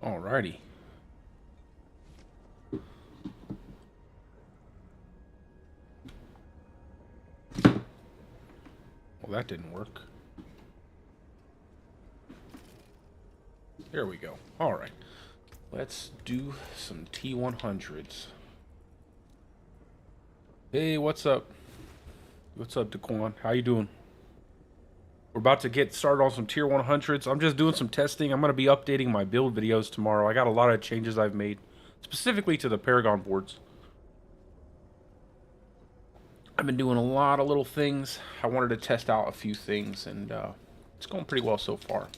Alrighty. Well, that didn't work. There we go. Alright. Let's do some T100s. Hey, what's up? What's up, Daquan? How you doing? We're about to get started on some tier 100s. I'm just doing some testing. I'm going to be updating my build videos tomorrow. I got a lot of changes I've made, specifically to the Paragon boards. I've been doing a lot of little things. I wanted to test out a few things, and it's going pretty well so far.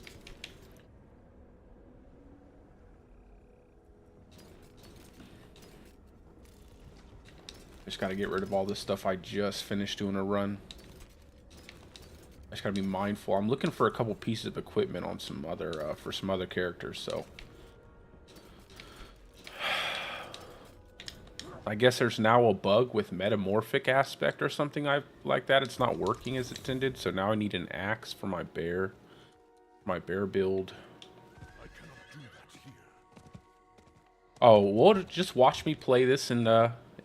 Just got to get rid of all this stuff I just finished doing a run. I just got to be mindful. I'm looking for a couple pieces of equipment on some other for some other characters, so I guess there's now a bug with metamorphic aspect or something like that. It's not working as intended, so now I need an axe for my bear build. Oh, well, just watch me play this and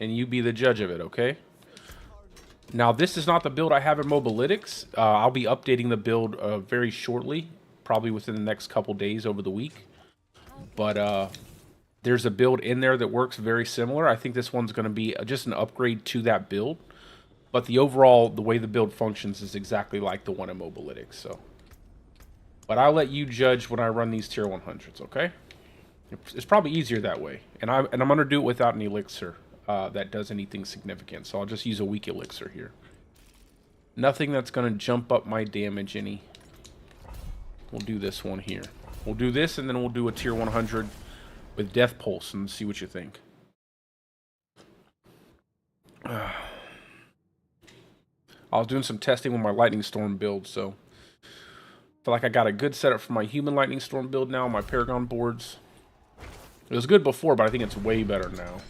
you be the judge of it, okay? Now, this is not the build I have in Mobalytics. I'll be updating the build very shortly, probably within the next couple days over the week. But there's a build in there that works very similar. I think this one's going to be just an upgrade to that build. But the way the build functions is exactly like the one in Mobalytics. So, but I'll let you judge when I run these tier 100s, okay? It's probably easier that way. And I'm going to do it without an elixir that does anything significant. So I'll just use a weak elixir here. Nothing that's going to jump up my damage any. We'll do this one here. We'll do this, and then we'll do a tier 100 with Death Pulse and see what you think. I was doing some testing with my Lightning Storm build, so I feel like I got a good setup for my human Lightning Storm build now on my Paragon boards. It was good before, but I think it's way better now.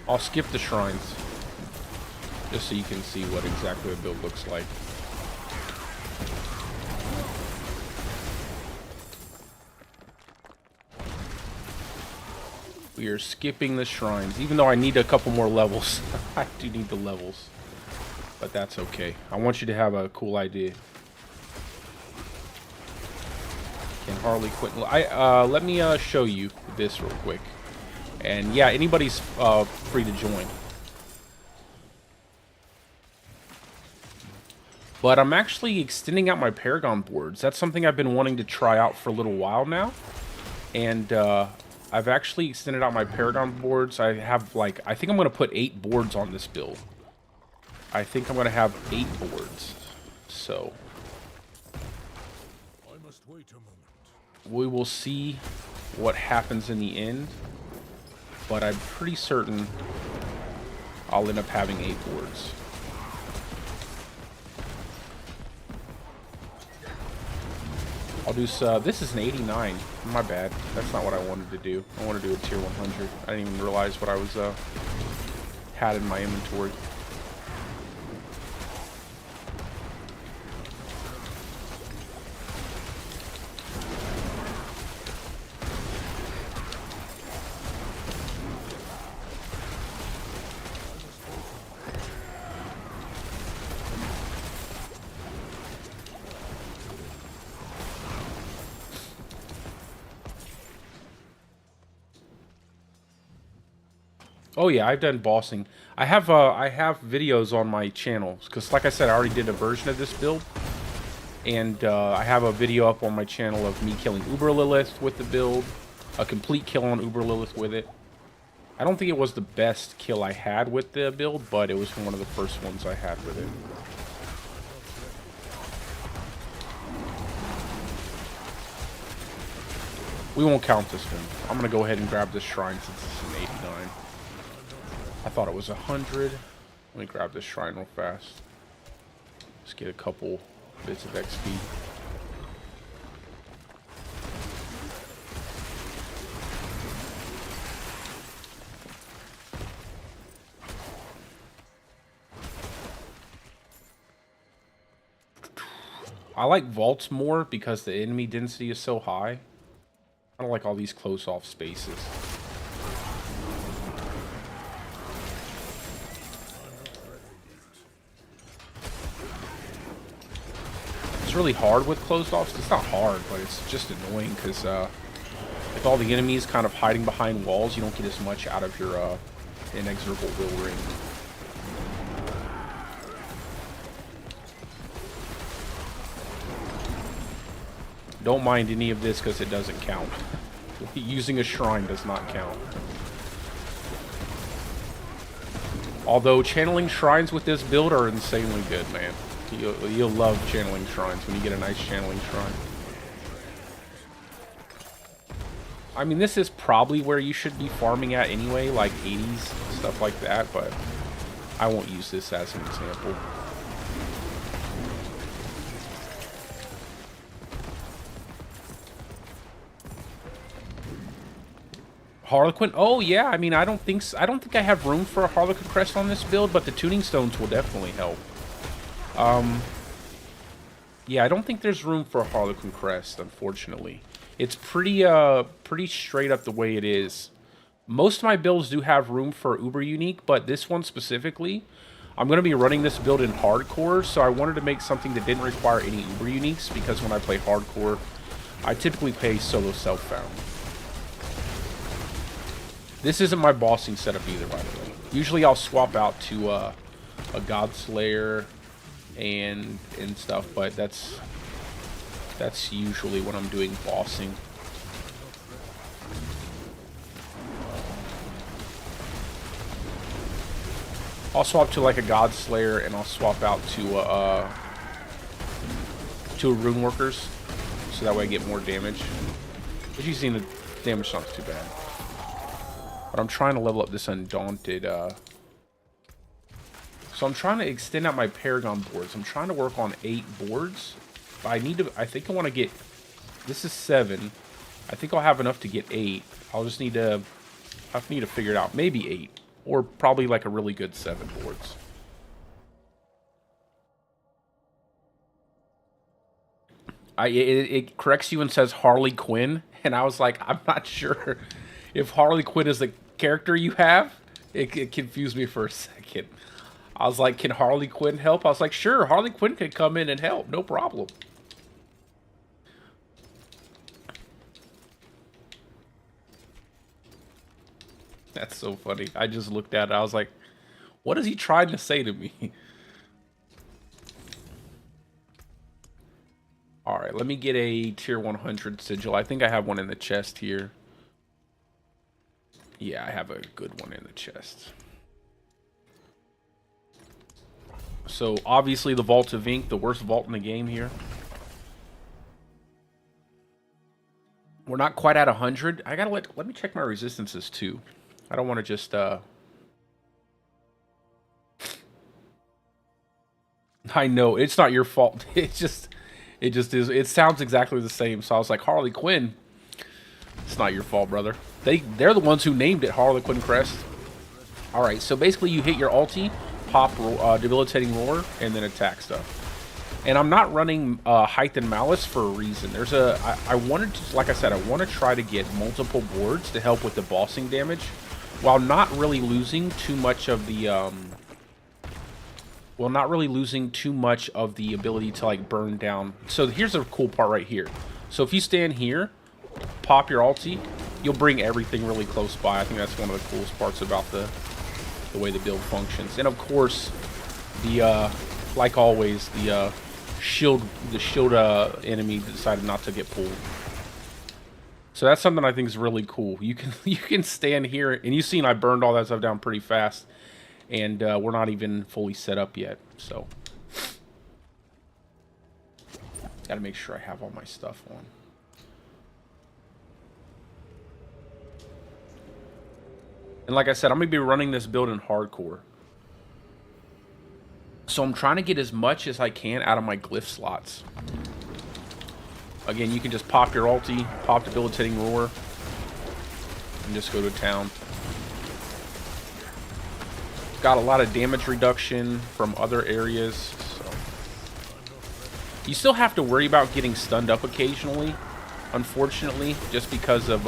I'll skip the shrines, just so you can see what exactly the build looks like. We are skipping the shrines, even though I need a couple more levels. I do need the levels, but that's okay. I want you to have a cool idea. Can Harley quit? Let me show you this real quick. And yeah, anybody's free to join. But I'm actually extending out my Paragon boards. That's something I've been wanting to try out for a little while now. And I've actually extended out my Paragon boards. I have I think I'm going to put 8 boards on this build. I think I'm going to have 8 boards. So I must wait a moment. We will see what happens in the end. But I'm pretty certain I'll end up having 8 boards. I'll do this is an 89. My bad. That's not what I wanted to do. I want to do a tier 100. I didn't even realize what I was had in my inventory. Oh yeah, I've done bossing. I have videos on my channel because, like I said, I already did a version of this build, and I have a video up on my channel of me killing Uber Lilith with the build, a complete kill on Uber Lilith with it. I don't think it was the best kill I had with the build, but it was one of the first ones I had with it. We won't count this one. I'm gonna go ahead and grab this shrine since it's an 89. I thought it was 100. Let me grab this shrine real fast. Let's get a couple bits of XP. I like vaults more because the enemy density is so high. I don't like all these close-off spaces. It's really hard with closed-offs. It's not hard, but it's just annoying because with all the enemies kind of hiding behind walls, you don't get as much out of your inexorable will ring. Don't mind any of this because it doesn't count. Using a shrine does not count. Although channeling shrines with this build are insanely good, man. You'll love channeling shrines when you get a nice channeling shrine. I mean, this is probably where you should be farming at anyway, like 80s, stuff like that, but I won't use this as an example. Harlequin? Oh yeah, I mean I don't think I have room for a Harlequin crest on this build, but the tuning stones will definitely help. Yeah, I don't think there's room for a Harlequin crest, unfortunately. It's pretty straight up the way it is. Most of my builds do have room for uber unique, but this one specifically, I'm going to be running this build in hardcore, so I wanted to make something that didn't require any uber uniques, because when I play hardcore, I typically play solo self-found. This isn't my bossing setup either, by the way. Usually I'll swap out to a Godslayer and stuff, but that's usually when I'm doing bossing. I'll swap to like a Godslayer, and I'll swap out to a Runeworkers, so that way I get more damage. As you see, the damage not too bad. But I'm trying to level up this Undaunted. So I'm trying to extend out my Paragon boards. I'm trying to work on 8 boards. But I think I want to get... This is 7. I think I'll have enough to get 8. I'll just need to... I need to figure it out. Maybe 8. Or probably like a really good 7 boards. It corrects you and says Harley Quinn. And I was like, I'm not sure if Harley Quinn is the character you have. It confused me for a second. I was like, can Harley Quinn help? I was like, sure, Harley Quinn can come in and help. No problem. That's so funny. I just looked at it. I was like, what is he trying to say to me? Alright, let me get a tier 100 sigil. I think I have one in the chest here. Yeah, I have a good one in the chest. So, obviously, the Vault of Ink, the worst vault in the game here. We're not quite at 100. I gotta let me check my resistances, too. I don't want to just, I know, it's not your fault. It just is. It sounds exactly the same. So I was like, Harley Quinn. It's not your fault, brother. They're the ones who named it Harley Quinn Crest. All right, so basically you hit your ulti, pop Debilitating Roar, and then attack stuff. And I'm not running Height and Malice for a reason. I wanted to, like I said, I want to try to get multiple boards to help with the bossing damage, while not really losing too much of the ability to like burn down. So here's a cool part right here. So if you stand here, pop your ulti, you'll bring everything really close by. I think that's one of the coolest parts about the way the build functions. And of course, the like always, the shield enemy decided not to get pulled. So that's something I think is really cool. You can stand here, and you've seen I burned all that stuff down pretty fast, and we're not even fully set up yet. So gotta make sure I have all my stuff on. And like I said, I'm going to be running this build in hardcore. So I'm trying to get as much as I can out of my glyph slots. Again, you can just pop your ulti, pop Debilitating Roar, and just go to town. Got a lot of damage reduction from other areas, so. You still have to worry about getting stunned up occasionally, unfortunately, just because of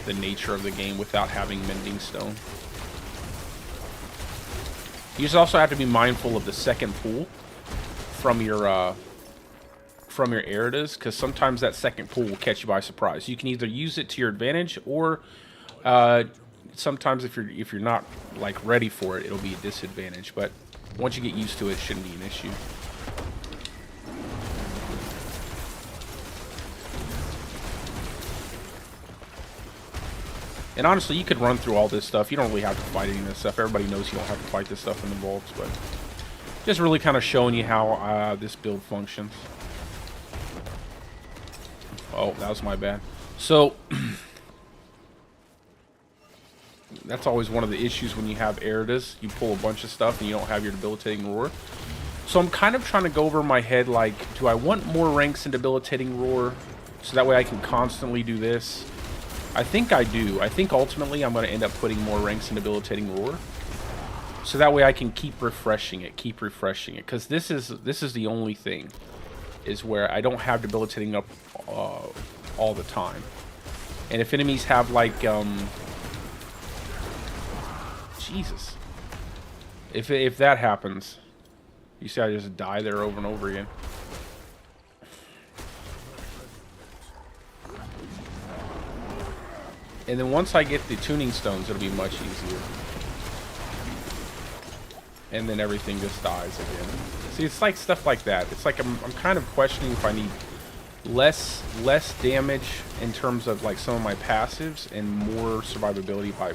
the nature of the game without having Mending Stone. You just also have to be mindful of the second pull from your Eridas, because sometimes that second pull will catch you by surprise. You can either use it to your advantage, or sometimes if you're not like ready for it, it'll be a disadvantage. But once you get used to it, it shouldn't be an issue. And honestly, you could run through all this stuff. You don't really have to fight any of this stuff. Everybody knows you don't have to fight this stuff in the vaults, but just really kind of showing you how this build functions. Oh, that was my bad. So that's always one of the issues when you have Eridas. You pull a bunch of stuff and you don't have your Debilitating Roar. So I'm kind of trying to go over my head, like, do I want more ranks in Debilitating Roar so that way I can constantly do this? I think I do. I think ultimately I'm going to end up putting more ranks in Debilitating Roar, so that way I can keep refreshing it, because this is the only thing, is where I don't have Debilitating up all the time. And if enemies have like Jesus, if that happens, you see I just die there over and over again. And then once I get the tuning stones, it'll be much easier. And then everything just dies again. See, it's like stuff like that. It's like I'm kind of questioning if I need less damage in terms of like some of my passives and more survivability by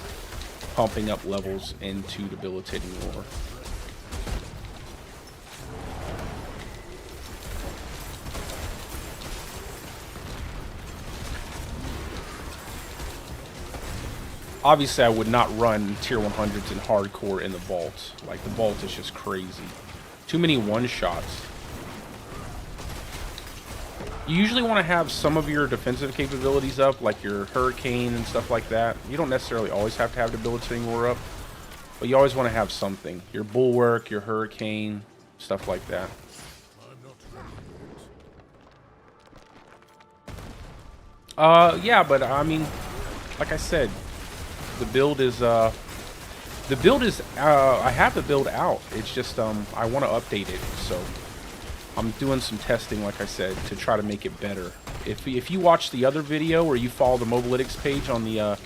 pumping up levels into Debilitating Roar. Obviously, I would not run tier 100s in hardcore in the vault. Like, the vault is just crazy. Too many one-shots. You usually want to have some of your defensive capabilities up, like your Hurricane and stuff like that. You don't necessarily always have to have Debilitating Roar up, but you always want to have something. Your Bulwark, your Hurricane, stuff like that. Yeah, but I mean, like I said, the build is I have the build out. It's just I want to update it, so I'm doing some testing, like I said, to try to make it better. If you watch the other video, or you follow the Mobalytics page on the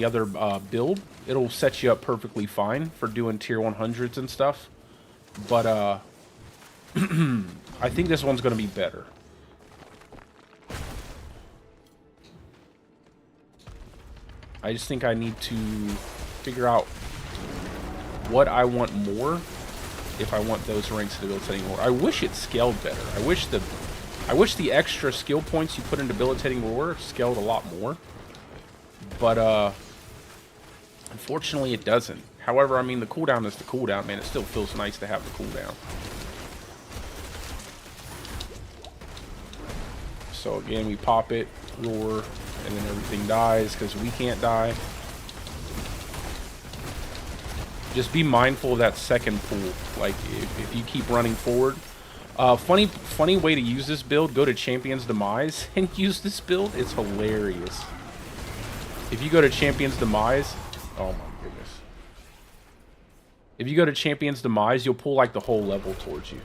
other build, it'll set you up perfectly fine for doing tier 100s and stuff. But I think this one's going to be better. I just think I need to figure out what I want more if I want those ranks to Debilitating Roar. I wish it scaled better. I wish the extra skill points you put in Debilitating Roar scaled a lot more. But unfortunately it doesn't. However, I mean, the cooldown is the cooldown, man. It still feels nice to have the cooldown. So again, we pop it, roar, and then everything dies because we can't die. Just be mindful of that second pull. Like, if you keep running forward. Funny way to use this build, go to Champion's Demise and use this build. It's hilarious. If you go to Champion's Demise, oh my goodness. If you go to Champion's Demise, you'll pull like the whole level towards you.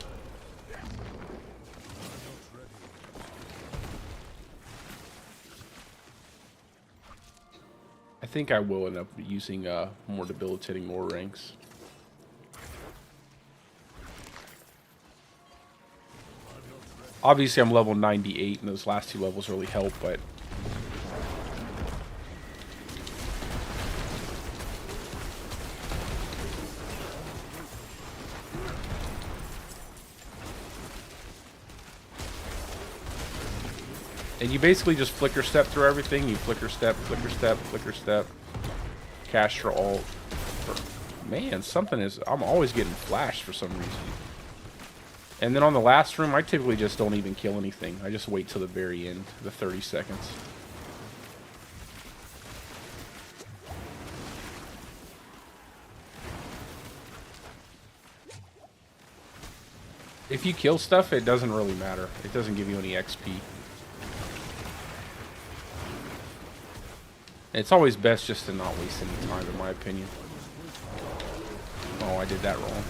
I think I will end up using more Debilitating Roar ranks. Obviously, I'm level 98, and those last two levels really help, but And you basically just flicker step through everything. You flicker step, flicker step, flicker step. Cast your ult. Man, something is... I'm always getting flashed for some reason. And then on the last room, I typically just don't even kill anything. I just wait till the very end, the 30 seconds. If you kill stuff, it doesn't really matter. It doesn't give you any XP. It's always best just to not waste any time, in my opinion. Oh, I did that wrong.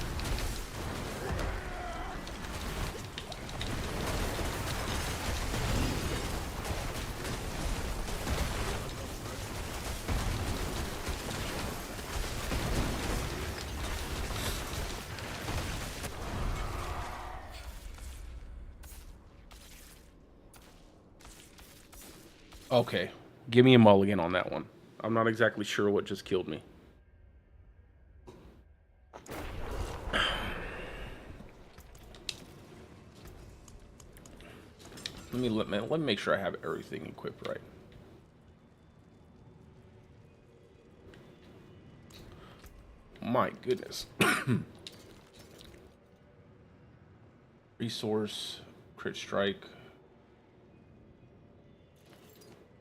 Okay, give me a mulligan on that one. I'm not exactly sure what just killed me. Let me make sure I have everything equipped right. My goodness. Resource, crit strike.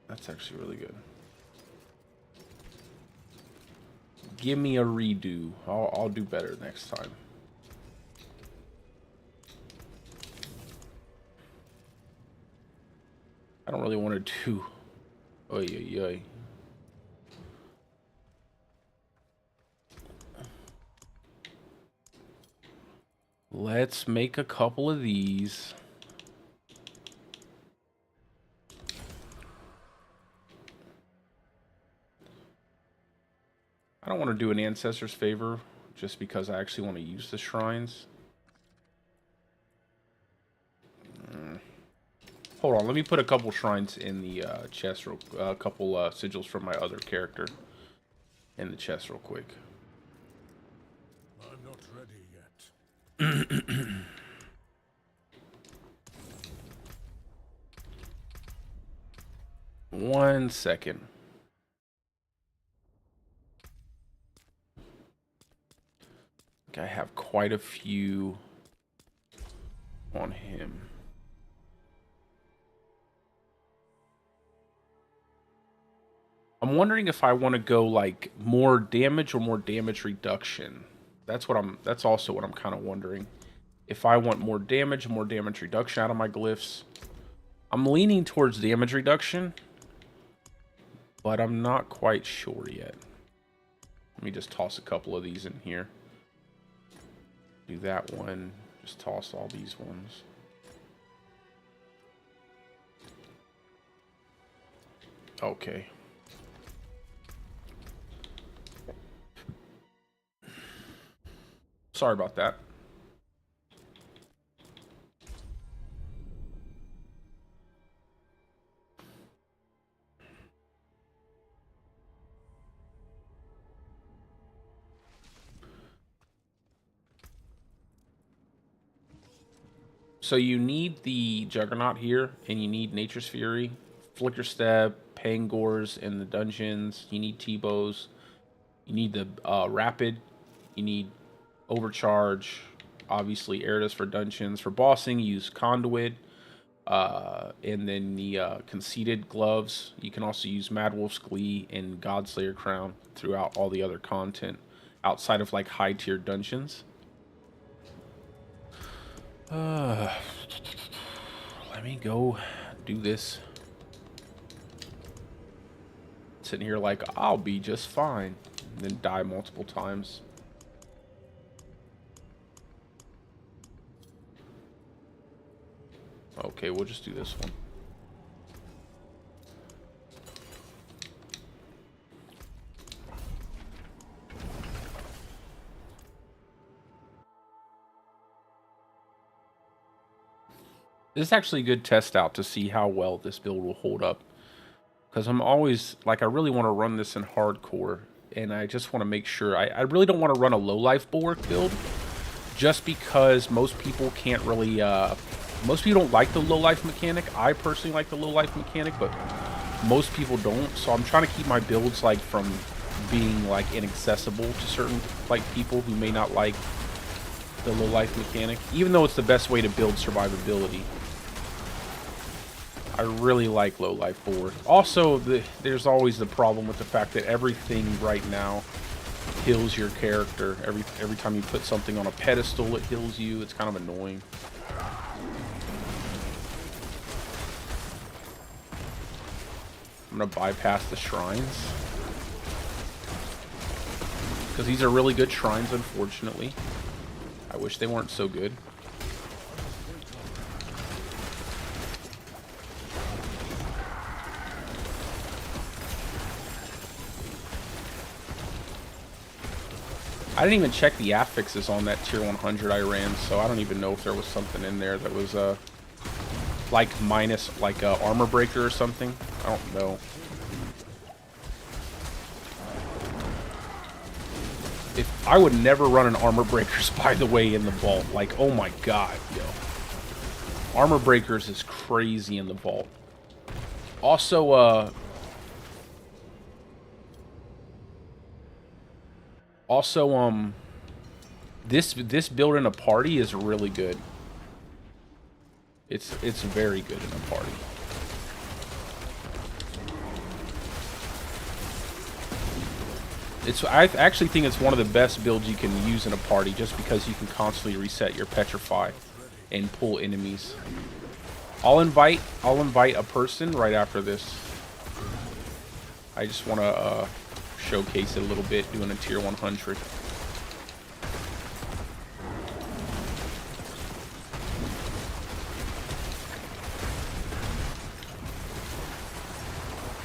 That's actually really good. Give me a redo. I'll do better next time. I don't really want to do... Oy, oy, oy. Let's make a couple of these. I don't want to do an Ancestor's Favor just because I actually want to use the shrines. Hold on, let me put a couple shrines in the chest, a couple sigils from my other character in the chest real quick. I'm not ready yet. 1 second. I have quite a few on him. I'm wondering if I want to go like more damage or more damage reduction. That's also what I'm kind of wondering. If I want more damage reduction out of my glyphs. I'm leaning towards damage reduction, but I'm not quite sure yet. Let me just toss a couple of these in here. Do that one. Just toss all these ones. Okay. Sorry about that. So you need the Juggernaut here, and you need Nature's Fury, Flicker Step, Pangors in the dungeons. You need T-bows. You need the Rapid. You need Overcharge. Obviously, Aridus for dungeons. For bossing, use Conduit. And then the Conceited Gloves. You can also use Mad Wolf's Glee and Godslayer Crown throughout all the other content outside of like high-tier dungeons. Let me go do this. Sitting here like I'll be just fine, and then die multiple times. Okay, we'll just do this one. This is actually a good test out to see how well this build will hold up. Because I'm always, like, I really want to run this in hardcore. And I just want to make sure, I really don't want to run a low-life bulwark build. Just because most people can't really Most people don't like the low life mechanic. I personally like the low life mechanic, but most people don't. So I'm trying to keep my builds like from being like inaccessible to certain like people who may not like the low life mechanic, even though it's the best way to build survivability. I really like low life 4. Also, there's always the problem with the fact that everything right now heals your character. Every time you put something on a pedestal, it heals you. It's kind of annoying. I'm gonna bypass the shrines because these are really good shrines, unfortunately. I wish they weren't so good. I didn't even check the affixes on that tier 100 I ran, so I don't even know if there was something in there that was like minus like armor breaker or something. I don't know. If I would never run an armor breakers, by the way, in the vault. Like, oh my god, yo. Armor breakers is crazy in the vault. Also, this build in a party is really good. It's very good in a party. I actually think it's one of the best builds you can use in a party, just because you can constantly reset your petrify and pull enemies. I'll invite a person right after this. I just want to showcase it a little bit, doing a tier 100.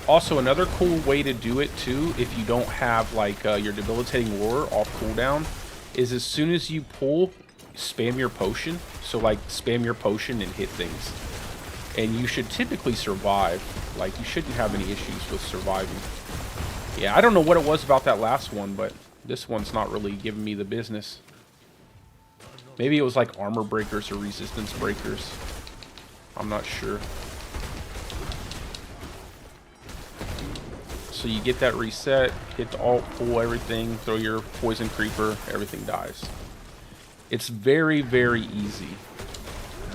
Also, another cool way to do it too, if you don't have like your debilitating roar off cooldown, is as soon as you pull, spam your potion. So like spam your potion and hit things, and you should typically survive. Like, you shouldn't have any issues with surviving. Yeah, I don't know what it was about that last one, but this one's not really giving me the business. Maybe it was like armor breakers or resistance breakers. I'm not sure. So you get that reset, hit the alt, pull everything, throw your poison creeper, everything dies. It's very, very easy.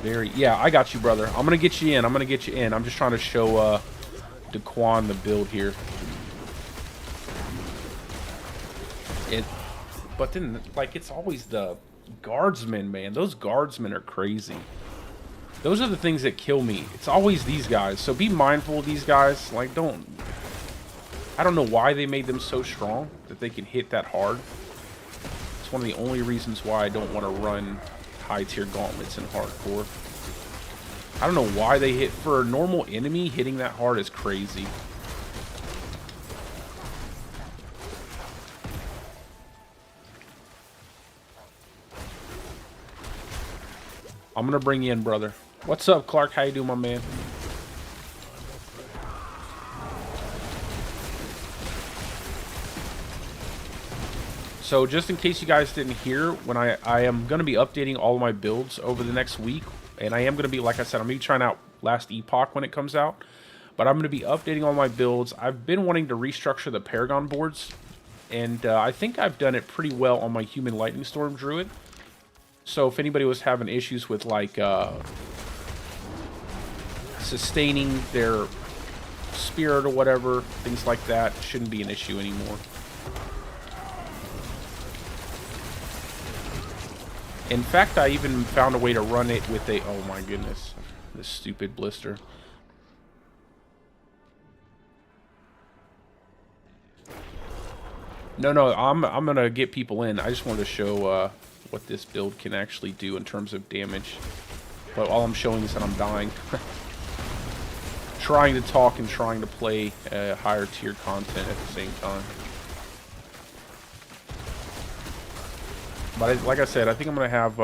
Yeah, I got you, brother. I'm gonna get you in. I'm just trying to show Daquan the build here. But then, like, it's always the guardsmen, man. Those guardsmen are crazy. Those are the things that kill me. It's always these guys. So be mindful of these guys. Like, I don't know why they made them so strong that they can hit that hard. It's one of the only reasons why I don't want to run high tier gauntlets in hardcore. I don't know why they hit. For a normal enemy, hitting that hard is crazy. I'm gonna bring you in, brother. What's up, Clark? How you doing, my man? So just in case you guys didn't hear, when I am going to be updating all of my builds over the next week. And I am going to be, like I said, I'm going to be trying out Last Epoch when it comes out. But I'm going to be updating all my builds. I've been wanting to restructure the Paragon boards. And I think I've done it pretty well on my Human Lightning Storm Druid. So if anybody was having issues with, like, sustaining their spirit or whatever, things like that, shouldn't be an issue anymore. In fact, I even found a way to run it with a... Oh my goodness. This stupid blister. No, I'm gonna get people in. I just wanted to show what this build can actually do in terms of damage. But all I'm showing is that I'm dying. Trying to talk and trying to play higher tier content at the same time. But like I said, I think I'm going to have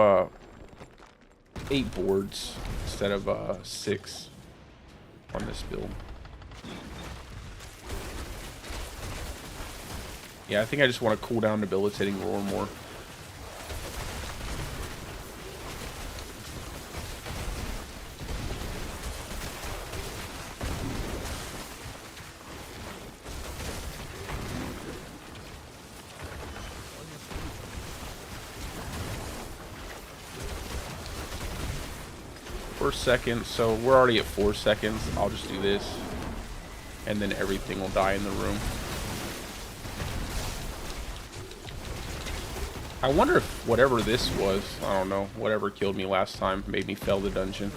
8 boards instead of 6 on this build. Yeah, I think I just want to cool down debilitating roar more. for a second. So we're already at 4 seconds. I'll just do this. And then everything will die in the room. I wonder if whatever this was, I don't know, whatever killed me last time made me fail the dungeon.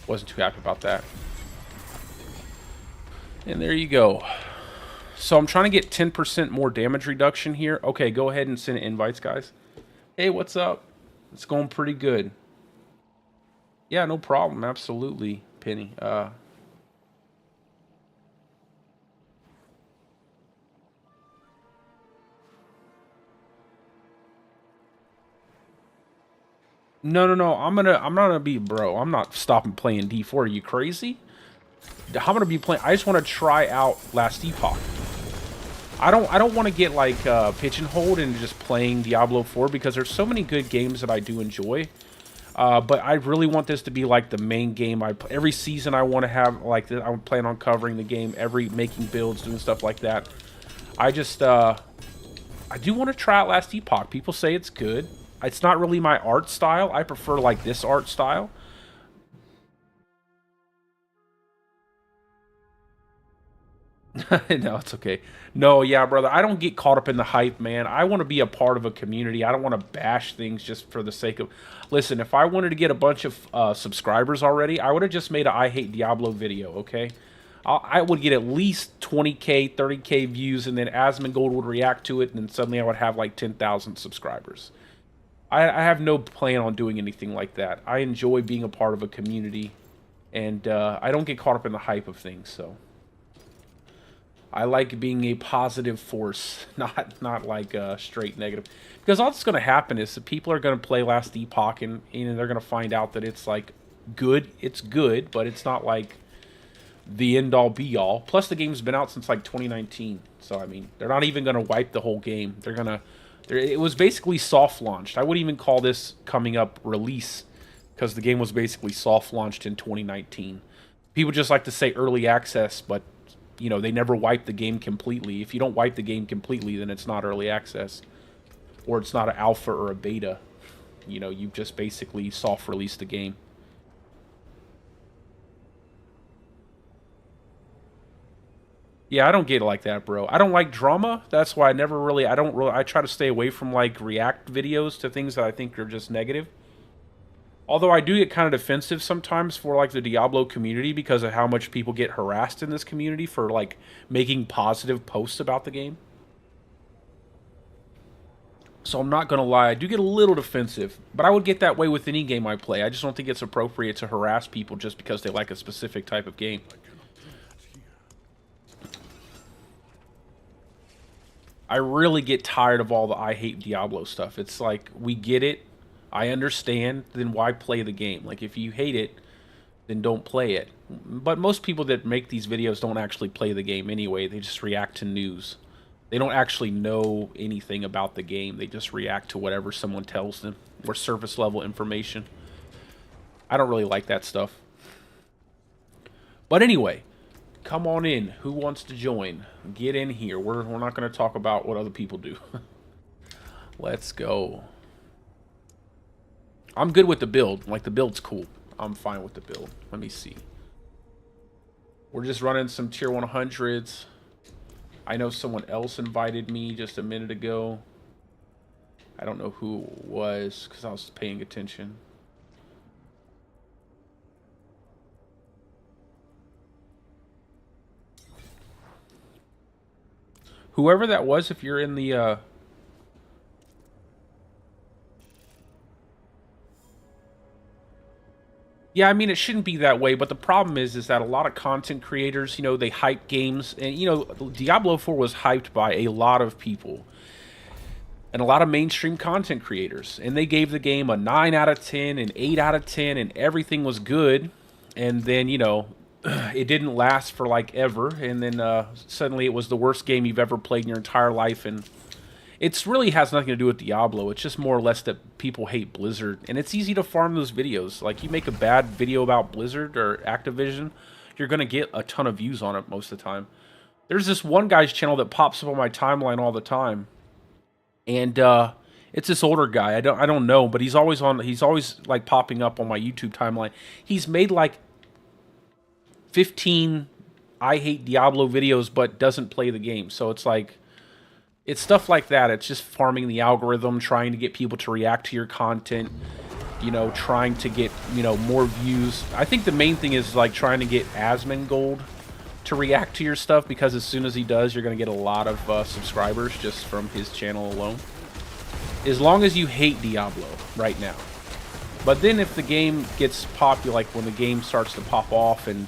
Wasn't too happy about that. And there you go. So I'm trying to get 10% more damage reduction here. Okay, go ahead and send invites, guys. Hey, what's up? It's going pretty good. Yeah, no problem. Absolutely, Penny. No. I'm not gonna be, bro. I'm not stopping playing D4. Are you crazy? I'm gonna be playing. I just want to try out Last Epoch. I don't want to get like pigeonholed into just playing Diablo 4 because there's so many good games that I do enjoy. But I really want this to be like the main game. Every season I want to have like this. I plan on covering the game, making builds, doing stuff like that. I just I do want to try out Last Epoch. People say it's good. It's not really my art style. I prefer like this art style. No, it's okay. No, yeah, brother. I don't get caught up in the hype, man. I want to be a part of a community. I don't want to bash things just for the sake of... Listen, if I wanted to get a bunch of subscribers already, I would have just made a I Hate Diablo video, okay? I would get at least 20k, 30k views, and then Asmongold would react to it, and then suddenly I would have like 10,000 subscribers. I have no plan on doing anything like that. I enjoy being a part of a community, and I don't get caught up in the hype of things, so... I like being a positive force, not like straight negative. Because all that's going to happen is that people are going to play Last Epoch, and they're going to find out that it's like good. It's good, but it's not like the end-all be-all. Plus, the game's been out since like 2019. So, I mean, they're not even going to wipe the whole game. They're going to... It was basically soft-launched. I wouldn't even call this coming up release, because the game was basically soft-launched in 2019. People just like to say early access, but... You know, they never wipe the game completely. If you don't wipe the game completely, then it's not early access. Or it's not an alpha or a beta. You know, you've just basically soft-released the game. Yeah, I don't get it like that, bro. I don't like drama. That's why I try to stay away from, like, react videos to things that I think are just negative. Although I do get kind of defensive sometimes for, like, the Diablo community because of how much people get harassed in this community for, like, making positive posts about the game. So I'm not going to lie, I do get a little defensive. But I would get that way with any game I play. I just don't think it's appropriate to harass people just because they like a specific type of game. I really get tired of all the I Hate Diablo stuff. It's like, we get it. I understand, then why play the game? Like, if you hate it, then don't play it. But most people that make these videos don't actually play the game anyway. They just react to news. They don't actually know anything about the game. They just react to whatever someone tells them, or surface-level information. I don't really like that stuff. But anyway, come on in. Who wants to join? Get in here. We're not going to talk about what other people do. Let's go. I'm good with the build. Like, the build's cool. I'm fine with the build. Let me see. We're just running some tier 100s. I know someone else invited me just a minute ago. I don't know who it was because I was paying attention. Whoever that was, if you're in the... Yeah, I mean, it shouldn't be that way, but the problem is that a lot of content creators, you know, they hype games, and, you know, Diablo 4 was hyped by a lot of people, and a lot of mainstream content creators, and they gave the game a 9 out of 10, and 8 out of 10, and everything was good, and then, you know, it didn't last for, like, ever, and then suddenly it was the worst game you've ever played in your entire life, and... It really has nothing to do with Diablo. It's just more or less that people hate Blizzard. And it's easy to farm those videos. Like, you make a bad video about Blizzard or Activision, you're going to get a ton of views on it most of the time. There's this one guy's channel that pops up on my timeline all the time. And It's this older guy. I don't know, but he's always on. He's always like popping up on my YouTube timeline. He's made like 15 I hate Diablo videos, but doesn't play the game. So it's like, it's stuff like that. It's just farming the algorithm, trying to get people to react to your content. You know, trying to get, you know, more views. I think the main thing is like trying to get Asmongold to react to your stuff, because as soon as he does, you're going to get a lot of subscribers just from his channel alone. As long as you hate Diablo right now. But then if the game gets popular, like when the game starts to pop off and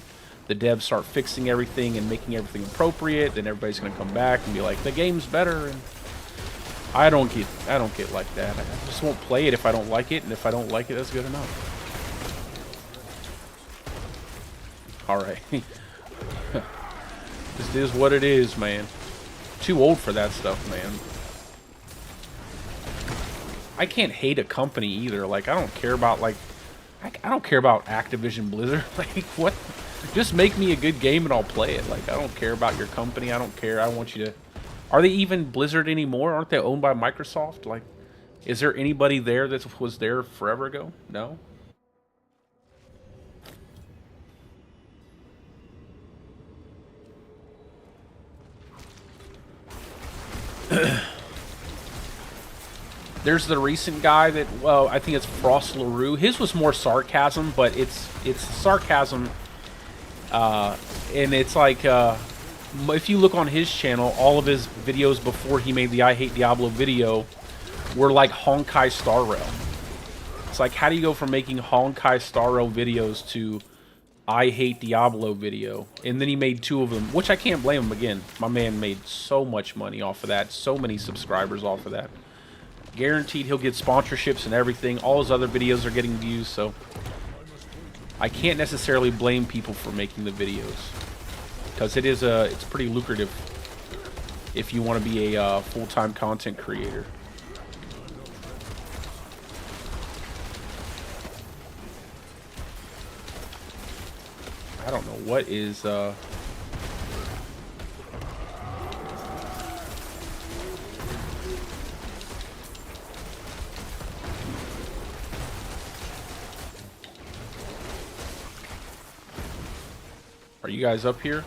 the devs start fixing everything and making everything appropriate, then everybody's going to come back and be like, the game's better. And I don't get like that. I just won't play it if I don't like it, and if I don't like it, that's good enough. All right. This is what it is, man. Too old for that stuff, man. I can't hate a company either. Like, I don't care about, like, I don't care about Activision Blizzard. Like, what? Just make me a good game and I'll play it. Like, I don't care about your company. I don't care. I want you to... Are they even Blizzard anymore? Aren't they owned by Microsoft? Like, is there anybody there that was there forever ago? No? There's the recent guy that, well, I think it's Frost LaRue. His was more sarcasm, but it's sarcasm, and it's like, if you look on his channel, all of his videos before he made the I Hate Diablo video were like Honkai Star Rail. It's like, how do you go from making Honkai Star Rail videos to I Hate Diablo video? And then he made 2 of them, which I can't blame him. Again, my man made so much money off of that, so many subscribers off of that. Guaranteed he'll get sponsorships and everything. All his other videos are getting views, so I can't necessarily blame people for making the videos, because it's pretty lucrative if you want to be a full-time content creator. I don't know what is Are you guys up here?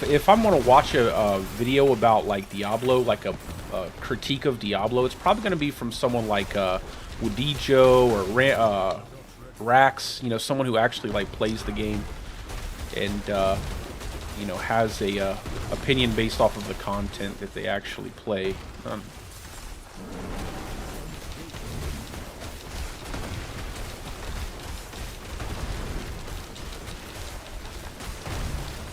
If I'm gonna watch a video about like Diablo, like a critique of Diablo, it's probably gonna be from someone like Wadijo or Rax, you know, someone who actually like plays the game and you know, has a opinion based off of the content that they actually play.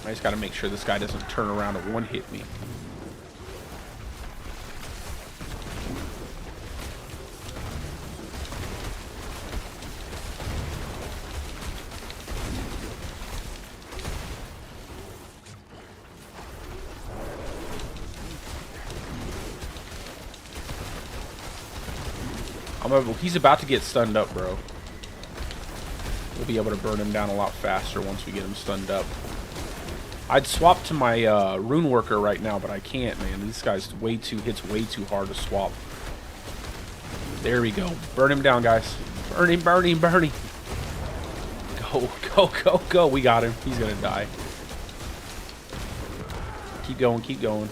I just gotta make sure this guy doesn't turn around and one-hit me. He's about to get stunned up, bro. We'll be able to burn him down a lot faster once we get him stunned up. I'd swap to my rune worker right now, but I can't, man. This guy's hits way too hard to swap. There we go. Burn him down, guys. Burn him, burn him, burn him. Go, go, go, go. We got him. He's gonna die. Keep going, keep going.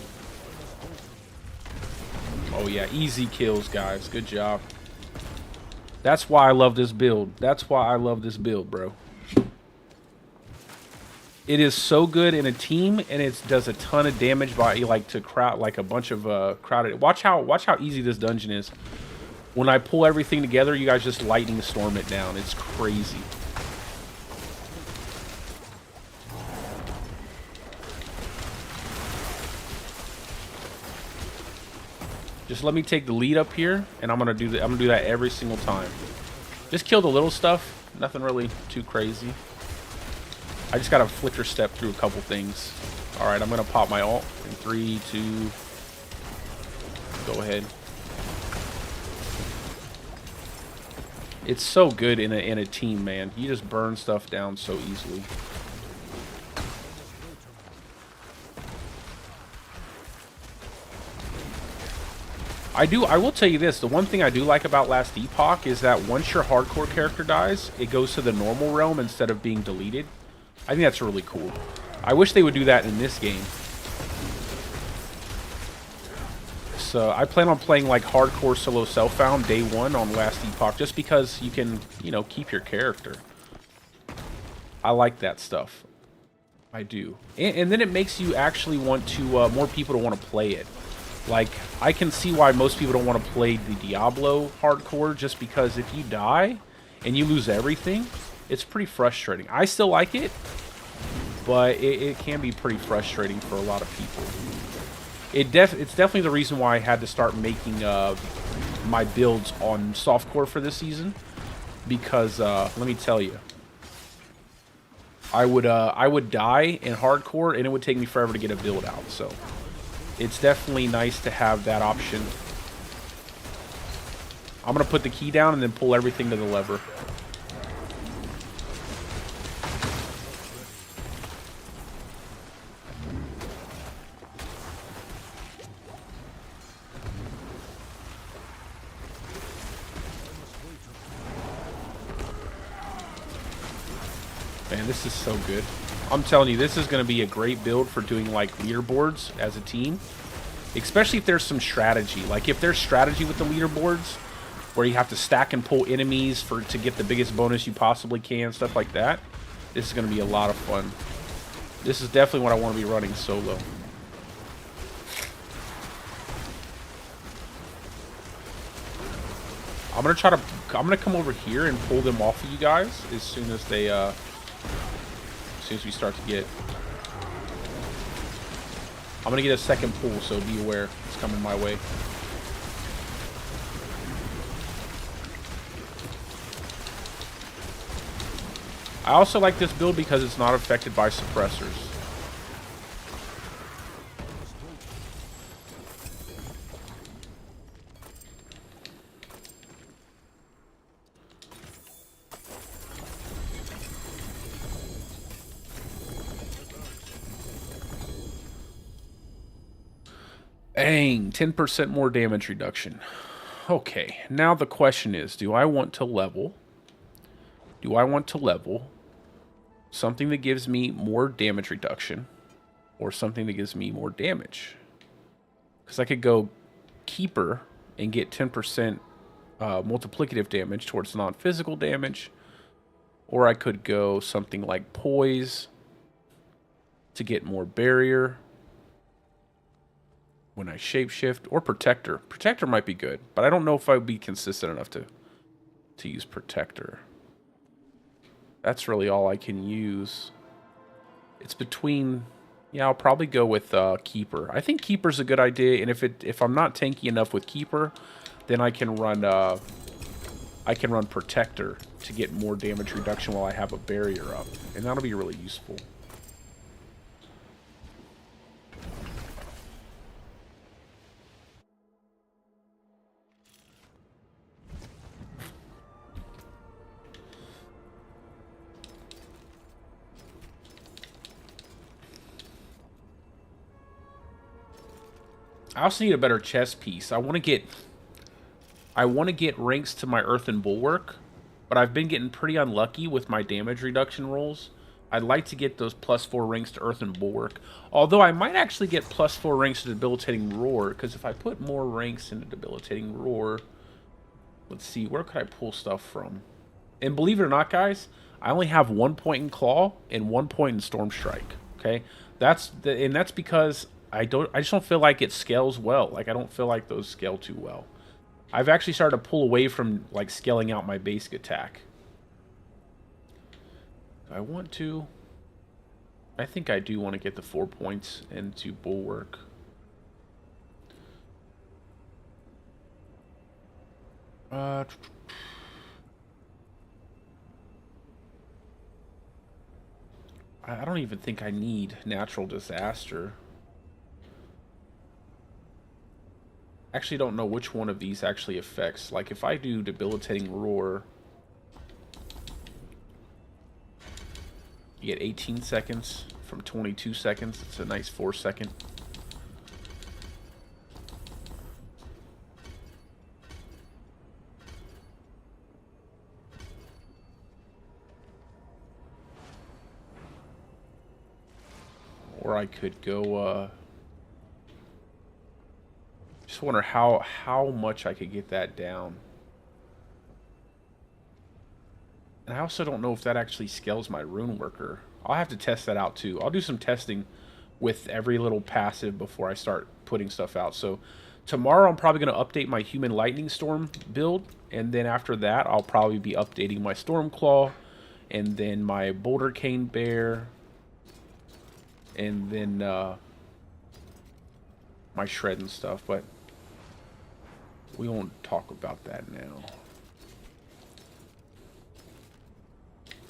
Oh yeah, easy kills, guys. Good job. That's why I love this build. That's why I love this build, bro. It is so good in a team, and it does a ton of damage by like to crowd, like a bunch of crowded. Watch how easy this dungeon is. When I pull everything together, you guys just lightning storm it down. It's crazy. Just let me take the lead up here, and I'm gonna do that every single time. Just kill the little stuff. Nothing really too crazy. I just gotta flicker step through a couple things. All right, I'm gonna pop my ult in 3, 2. Go ahead. It's so good in a team, man. You just burn stuff down so easily. I will tell you this, the one thing I do like about Last Epoch is that once your hardcore character dies, it goes to the normal realm instead of being deleted. I think that's really cool. I wish they would do that in this game. So I plan on playing like hardcore solo self-found day one on Last Epoch just because you can, you know, keep your character. I like that stuff. I do. And then it makes you actually want to, more people to want to play it. Like, I can see why most people don't want to play the Diablo hardcore, just because if you die and you lose everything, it's pretty frustrating. I still like it, but it can be pretty frustrating for a lot of people. It's definitely the reason why I had to start making my builds on softcore for this season, because let me tell you, I would die in hardcore and it would take me forever to get a build out. So it's definitely nice to have that option. I'm gonna put the key down and then pull everything to the lever. Man, this is so good. I'm telling you, this is going to be a great build for doing, like, leaderboards as a team. Especially if there's some strategy. Like, if there's strategy with the leaderboards, where you have to stack and pull enemies to get the biggest bonus you possibly can, stuff like that. This is going to be a lot of fun. This is definitely what I want to be running solo. I'm going to come over here and pull them off of you guys as soon as they, as soon as we start to get... I'm going to get a second pull, so be aware. It's coming my way. I also like this build because it's not affected by suppressors. Dang, 10% more damage reduction. Okay, now the question is, do I want to level? Do I want to level something that gives me more damage reduction or something that gives me more damage? Because I could go Keeper and get 10% multiplicative damage towards non-physical damage. Or I could go something like Poise to get more barrier when I shapeshift, or Protector. Protector might be good, but I don't know if I would be consistent enough to use Protector. That's really all I can use. It's between... Yeah, I'll probably go with Keeper. I think Keeper's a good idea, and if I'm not tanky enough with Keeper, then I can run Protector to get more damage reduction while I have a barrier up, and that'll be really useful. I also need a better chest piece. I want to get ranks to my Earthen Bulwark, but I've been getting pretty unlucky with my damage reduction rolls. I'd like to get those +4 ranks to Earthen Bulwark. Although I might actually get +4 ranks to Debilitating Roar, because if I put more ranks into Debilitating Roar, let's see, where could I pull stuff from? And believe it or not, guys, I only have 1 point in Claw and 1 point in Storm Strike. Okay, that's because I just don't feel like it scales well. Like, I don't feel like those scale too well. I've actually started to pull away from, like, scaling out my basic attack. I want to... I think I do want to get the 4 points into Bulwark. I don't even think I need Natural Disaster. Actually don't know which one of these actually affects. Like, if I do Debilitating Roar, You get 18 seconds from 22 seconds. It's a nice 4-second. Or I could go, just wonder how much I could get that down. And I also don't know if that actually scales my rune worker. I'll have to test that out too. I'll do some testing with every little passive before I start putting stuff out. So tomorrow I'm probably going to update my human lightning storm build. And then after that, I'll probably be updating my Stormclaw. And then my boulder cane bear. And then my shred and stuff. But we won't talk about that now.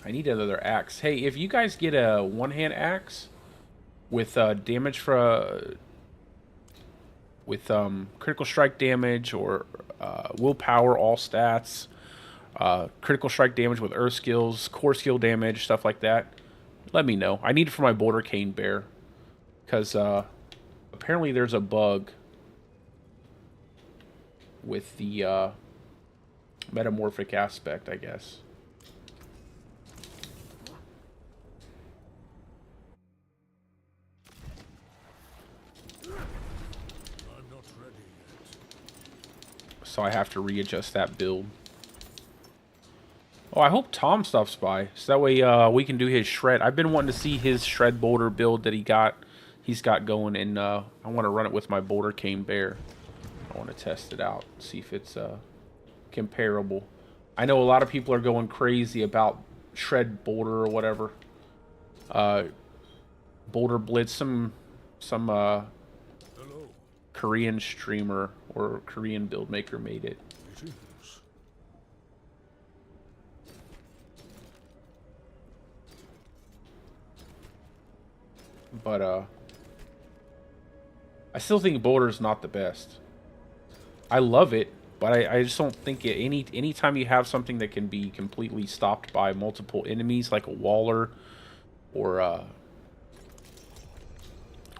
I need another axe. Hey, if you guys get a one-hand axe with damage for with critical strike damage or willpower, all stats, critical strike damage with earth skills, core skill damage, stuff like that, let me know. I need it for my boulder cane bear because apparently there's a bug with the metamorphic aspect, I guess. So I have to readjust that build. Oh, I hope Tom stops by, so that way we can do his shred. I've been wanting to see his shred boulder build that he's got going, and I want to run it with my boulder cane bear. I want to test it out, see if it's comparable. I know a lot of people are going crazy about shred boulder or whatever. Boulder Blitz, some Korean streamer or Korean build maker made it. But I still think Boulder's not the best. I love it, but I just don't think it anytime you have something that can be completely stopped by multiple enemies like a Waller or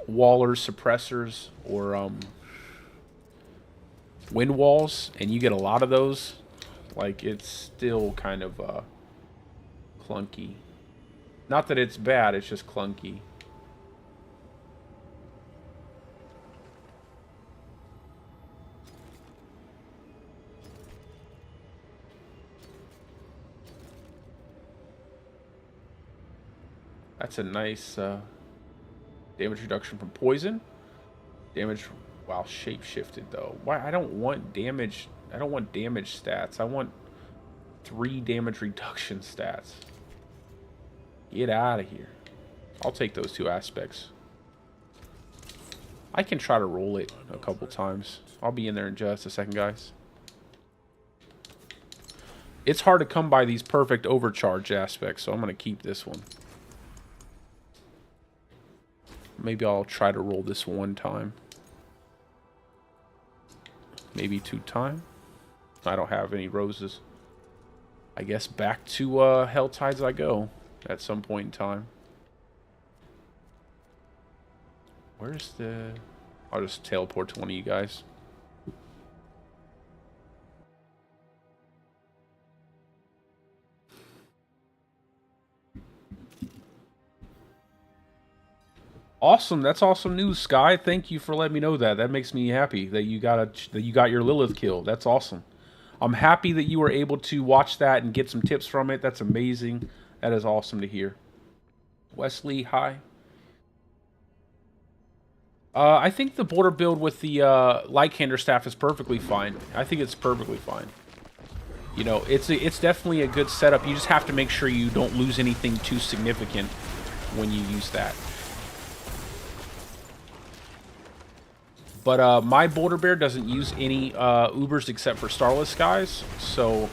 Wallers, suppressors, or wind walls, and you get a lot of those, like, it's still kind of clunky. Not that it's bad, it's just clunky. That's a nice damage reduction from poison. Damage while shape-shifted, though. Why? I don't want damage. I don't want damage stats. I want 3 damage reduction stats. Get out of here. I'll take those 2 aspects. I can try to roll it a couple times. I'll be in there in just a second, guys. It's hard to come by these perfect overcharge aspects, so I'm going to keep this one. Maybe I'll try to roll this 1 time. Maybe 2 times. I don't have any roses. I guess back to Hell Tides I go at some point in time. Where's the... I'll just teleport to one of you guys. Awesome, that's awesome news, Sky. Thank you for letting me know that. That makes me happy that you got your Lilith kill. That's awesome. I'm happy that you were able to watch that and get some tips from it. That's amazing. That is awesome to hear. Wesley, hi. I think the border build with the Lycander staff is perfectly fine. I think it's perfectly fine. You know, it's definitely a good setup. You just have to make sure you don't lose anything too significant when you use that. But my Boulder Bear doesn't use any Ubers except for Starless Skies, so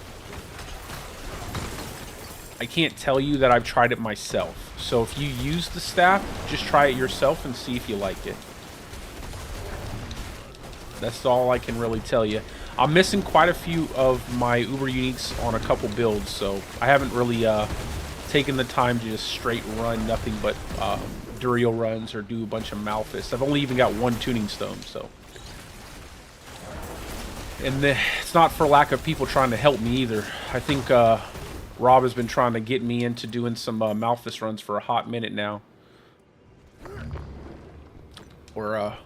I can't tell you that I've tried it myself. So if you use the staff, just try it yourself and see if you like it. That's all I can really tell you. I'm missing quite a few of my Uber Uniques on a couple builds, so I haven't really taken the time to just straight run nothing but Duriel runs or do a bunch of Malphus. I've only even got one tuning stone, so. And it's not for lack of people trying to help me either. I think Rob has been trying to get me into doing some Malphus runs for a hot minute now. Or,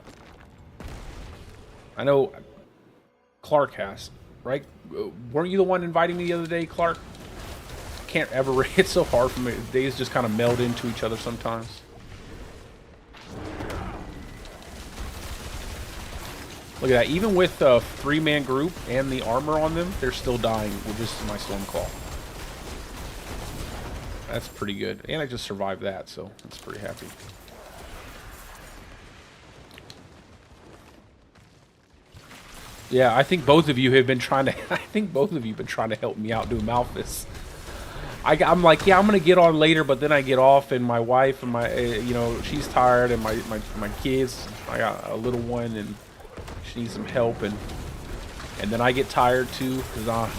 I know Clark has, right? Weren't you the one inviting me the other day, Clark? Can't ever, it's so hard for me. Days just kind of meld into each other sometimes. Look at that. Even with a 3-man group and the armor on them, they're still dying with just my Stormclaw. That's pretty good. And I just survived that, so that's pretty happy. Yeah, I think both of you have been trying to. I think both of you have been trying to help me out do Malphus. I'm like, yeah, I'm gonna get on later, but then I get off, and my wife and my, you know, she's tired, and my kids. I got a little one, and she needs some help, and then I get tired too, because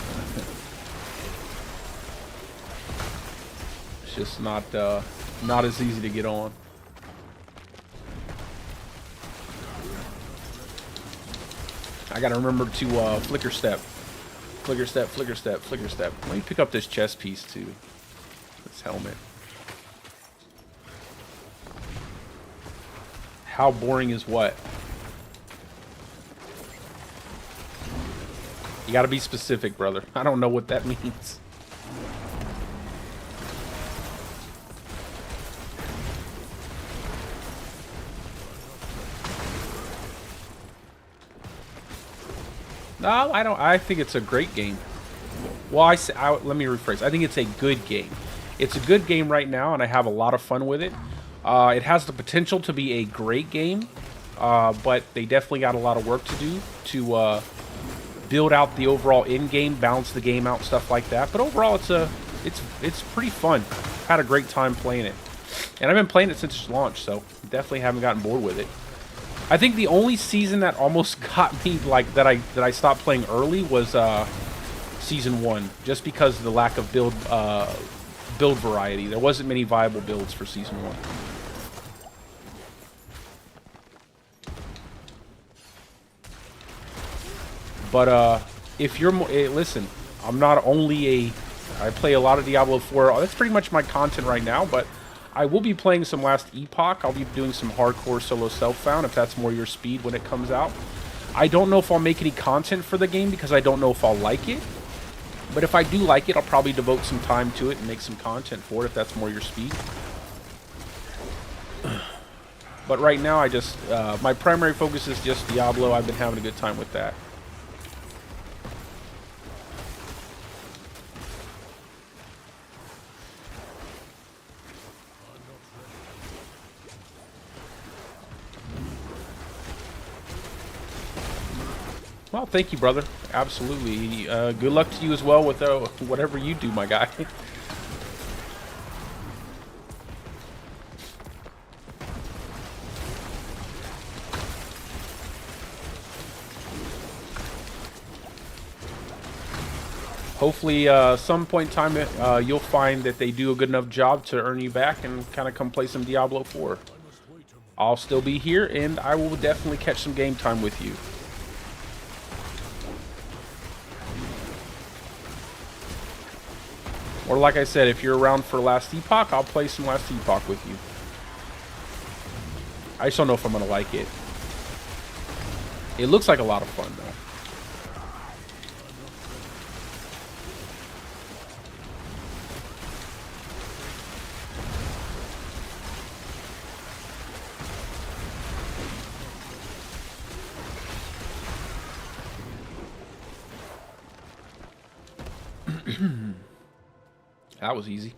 it's just not as easy to get on. I gotta remember to flicker step. Flicker step, flicker step, flicker step. Let me pick up this chest piece too. This helmet. How boring is what? You gotta be specific, brother. I don't know what that means. No, I don't. I think it's a great game. Well, let me rephrase. I think it's a good game. It's a good game right now, and I have a lot of fun with it. It has the potential to be a great game, but they definitely got a lot of work to do to build out the overall in-game, balance the game out, stuff like that. But overall, it's pretty fun. Had a great time playing it, and I've been playing it since its launch, so definitely haven't gotten bored with it. I think the only season that almost got me, like, that I stopped playing early was season 1, just because of the lack of build variety. There wasn't many viable builds for season 1. But if you're listen, I'm not only I play a lot of Diablo 4. That's pretty much my content right now, but I will be playing some Last Epoch. I'll be doing some hardcore solo self-found if that's more your speed when it comes out. I don't know if I'll make any content for the game because I don't know if I'll like it. But if I do like it, I'll probably devote some time to it and make some content for it if that's more your speed. But right now, I just my primary focus is just Diablo. I've been having a good time with that. Well, thank you, brother. Absolutely. Good luck to you as well with whatever you do, my guy. Hopefully, some point in time, you'll find that they do a good enough job to earn you back and kind of come play some Diablo 4. I'll still be here, and I will definitely catch some game time with you. Or like I said, if you're around for Last Epoch, I'll play some Last Epoch with you. I just don't know if I'm going to like it. It looks like a lot of fun, though. That was easy.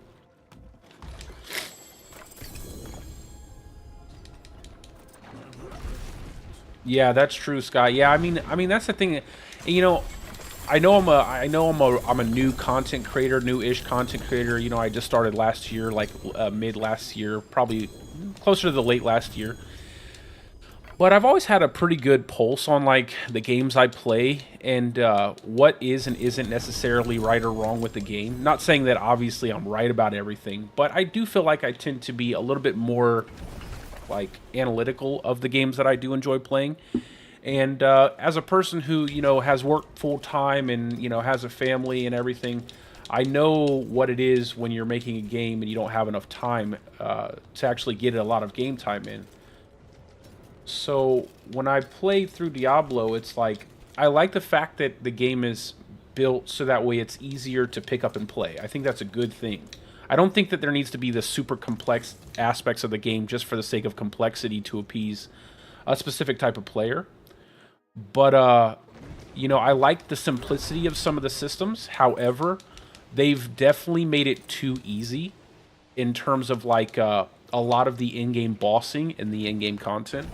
Yeah, that's true, Scott. Yeah, I mean that's the thing. You know, I'm a new content creator, new-ish content creator. You know, I just started last year, like mid last year, probably closer to the late last year. But I've always had a pretty good pulse on like the games I play and what is and isn't necessarily right or wrong with the game. Not saying that obviously I'm right about everything, but I do feel like I tend to be a little bit more like analytical of the games that I do enjoy playing. And as a person who, you know, has worked full time and, you know, has a family and everything, I know what it is when you're making a game and you don't have enough time to actually get a lot of game time in. So when I play through Diablo, it's like I like the fact that the game is built so that way it's easier to pick up and play. I think that's a good thing. I don't think that there needs to be the super complex aspects of the game just for the sake of complexity to appease a specific type of player. But you know, I like the simplicity of some of the systems. However, they've definitely made it too easy in terms of like a lot of the in-game bossing and the in-game content.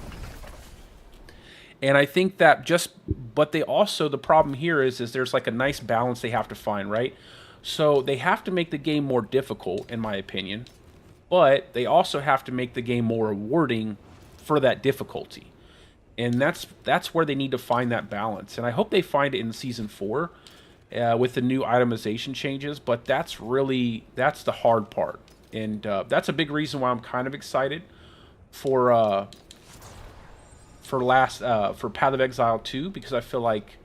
And I think that but they also, the problem here is there's like a nice balance they have to find, right? So they have to make the game more difficult, in my opinion, but they also have to make the game more rewarding for that difficulty. And that's where they need to find that balance. And I hope they find it in Season 4 with the new itemization changes, but that's the hard part. And that's a big reason why I'm kind of excited for Path of Exile 2, because I feel like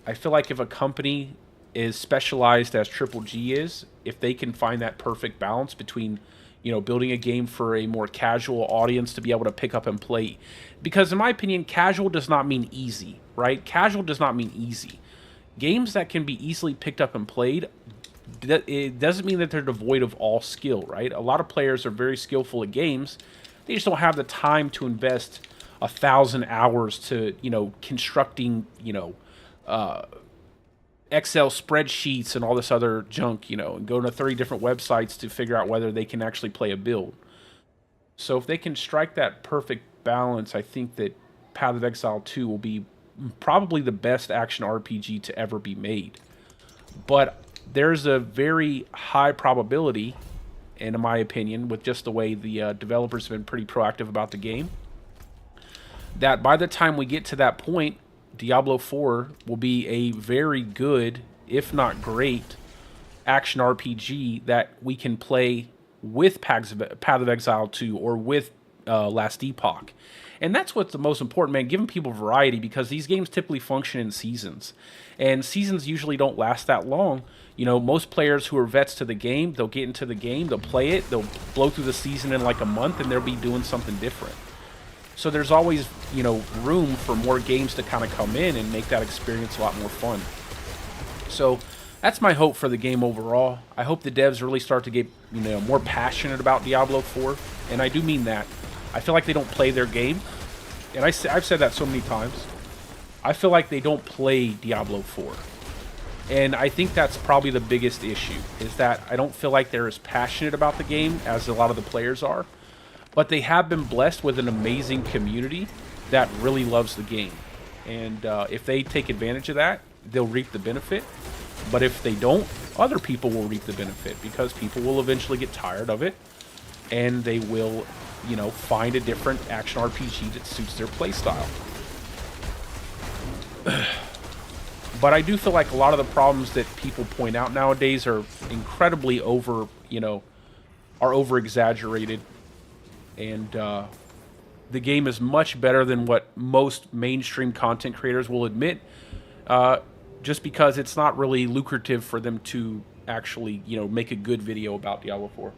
if a company is specialized as Triple G is, if they can find that perfect balance between, you know, building a game for a more casual audience to be able to pick up and play. Because in my opinion, casual does not mean easy, right? Casual does not mean easy. Games that can be easily picked up and played, it doesn't mean that they're devoid of all skill, right? A lot of players are very skillful at games. They just don't have the time to invest 1,000 hours to, you know, constructing, you know, Excel spreadsheets and all this other junk, you know, and go to 30 different websites to figure out whether they can actually play a build. So if they can strike that perfect balance, I think that Path of Exile 2 will be probably the best action RPG to ever be made. But there's a very high probability, and in my opinion, with just the way the developers have been pretty proactive about the game, that by the time we get to that point, Diablo 4 will be a very good, if not great, action RPG that we can play with Path of Exile 2 or with Last Epoch. And that's what's the most important, man, giving people variety, because these games typically function in seasons. And seasons usually don't last that long. You know, most players who are vets to the game, they'll get into the game, they'll play it, they'll blow through the season in like a month, and they'll be doing something different. So there's always, you know, room for more games to kind of come in and make that experience a lot more fun. So that's my hope for the game overall. I hope the devs really start to get, you know, more passionate about Diablo 4. And I do mean that. I feel like they don't play their game. And I've said that so many times. I feel like they don't play Diablo 4. And I think that's probably the biggest issue, is that I don't feel like they're as passionate about the game as a lot of the players are. But they have been blessed with an amazing community that really loves the game. And if they take advantage of that, they'll reap the benefit. But if they don't, other people will reap the benefit, because people will eventually get tired of it. And they will, you know, find a different action RPG that suits their playstyle. But I do feel like a lot of the problems that people point out nowadays are incredibly over exaggerated. And the game is much better than what most mainstream content creators will admit, just because it's not really lucrative for them to actually, you know, make a good video about Diablo 4.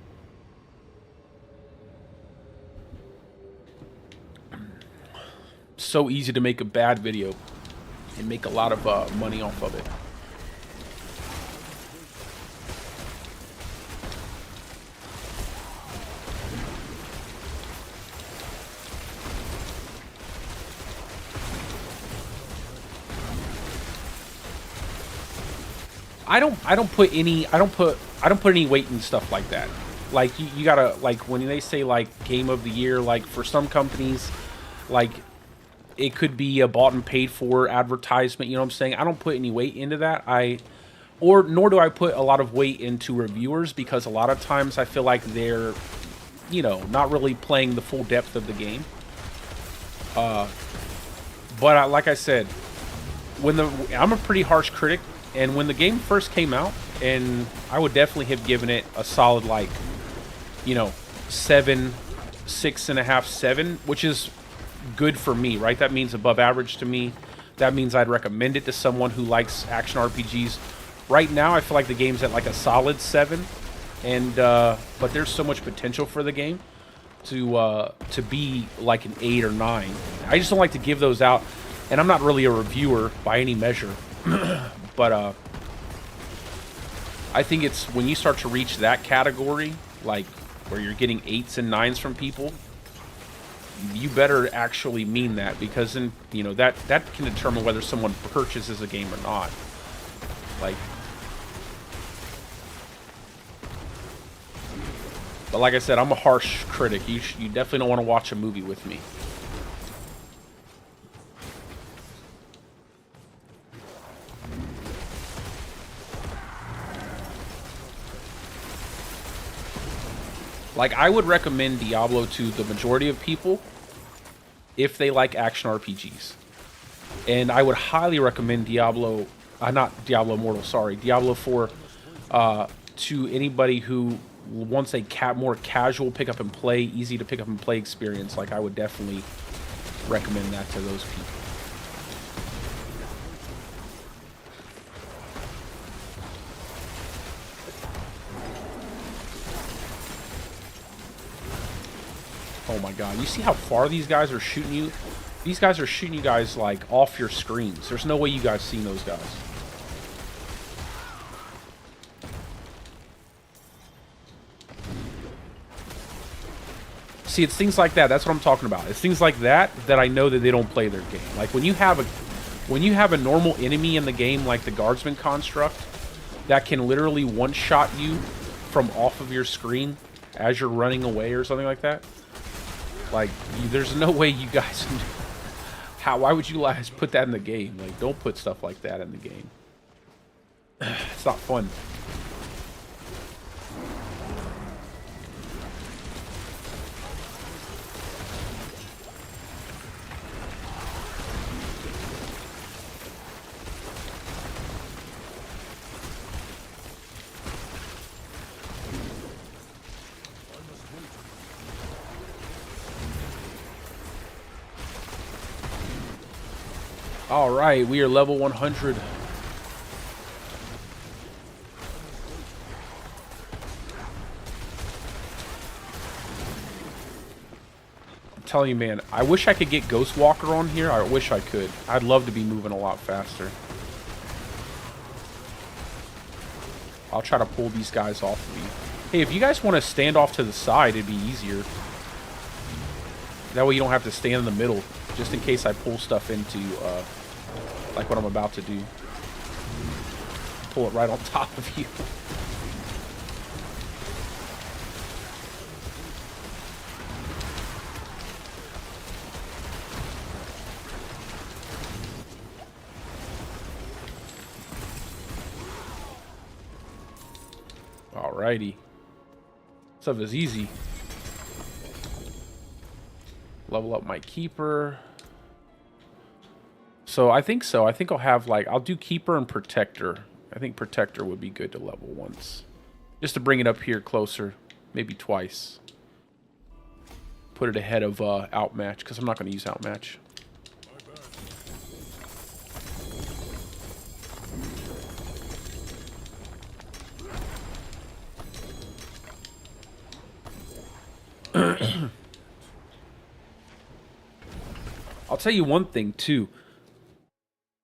So easy to make a bad video and make a lot of money off of it. I don't put any weight in stuff like that. Like you gotta, like when they say like game of the year, like for some companies, like it could be a bought and paid for advertisement, you know what I'm saying? I don't put any weight into that. Nor do I put a lot of weight into reviewers, because a lot of times I feel like they're, you know, not really playing the full depth of the game. But like I said, I'm a pretty harsh critic, and when the game first came out, and I would definitely have given it a solid, like, you know, 7, 6.5, 7, which is good for me, right? That means above average to me. That means I'd recommend it to someone who likes action RPGs. Right now, I feel like the game's at like a solid 7, and but there's so much potential for the game to be like an 8 or 9. I just don't like to give those out, and I'm not really a reviewer by any measure. But I think it's when you start to reach that category, like where you're getting 8s and 9s from people, you better actually mean that, because then, you know, that can determine whether someone purchases a game or not. Like, but like I said, I'm a harsh critic. You definitely don't want to watch a movie with me. Like, I would recommend Diablo to the majority of people if they like action RPGs. And I would highly recommend Diablo, not Diablo Immortal, sorry, Diablo 4 to anybody who wants a more casual pick up and play, easy to pick up and play experience. Like, I would definitely recommend that to those people. Oh my god, you see how far these guys are shooting you? These guys are shooting you guys, like, off your screens. There's no way you guys seen those guys. See, it's things like that. That's what I'm talking about. It's things like that that I know that they don't play their game. Like, when you have a normal enemy in the game, like the guardsman construct, that can literally one-shot you from off of your screen as you're running away or something like that. Like, there's no way you guys... Why would you guys put that in the game? Like, don't put stuff like that in the game. It's not fun. All right, we are level 100. I'm telling you, man, I wish I could get Ghost Walker on here. I wish I could. I'd love to be moving a lot faster. I'll try to pull these guys off of me. Hey, if you guys want to stand off to the side, it'd be easier. That way you don't have to stand in the middle, just in case I pull stuff into, like what I'm about to do. Pull it right on top of you. Alrighty. Stuff is easy. Level up my keeper. So I think I'll have, like, I'll do keeper and protector. I think protector would be good to level once. Just to bring it up here closer. Maybe twice. Put it ahead of outmatch, because I'm not going to use outmatch. I'll tell you one thing, too.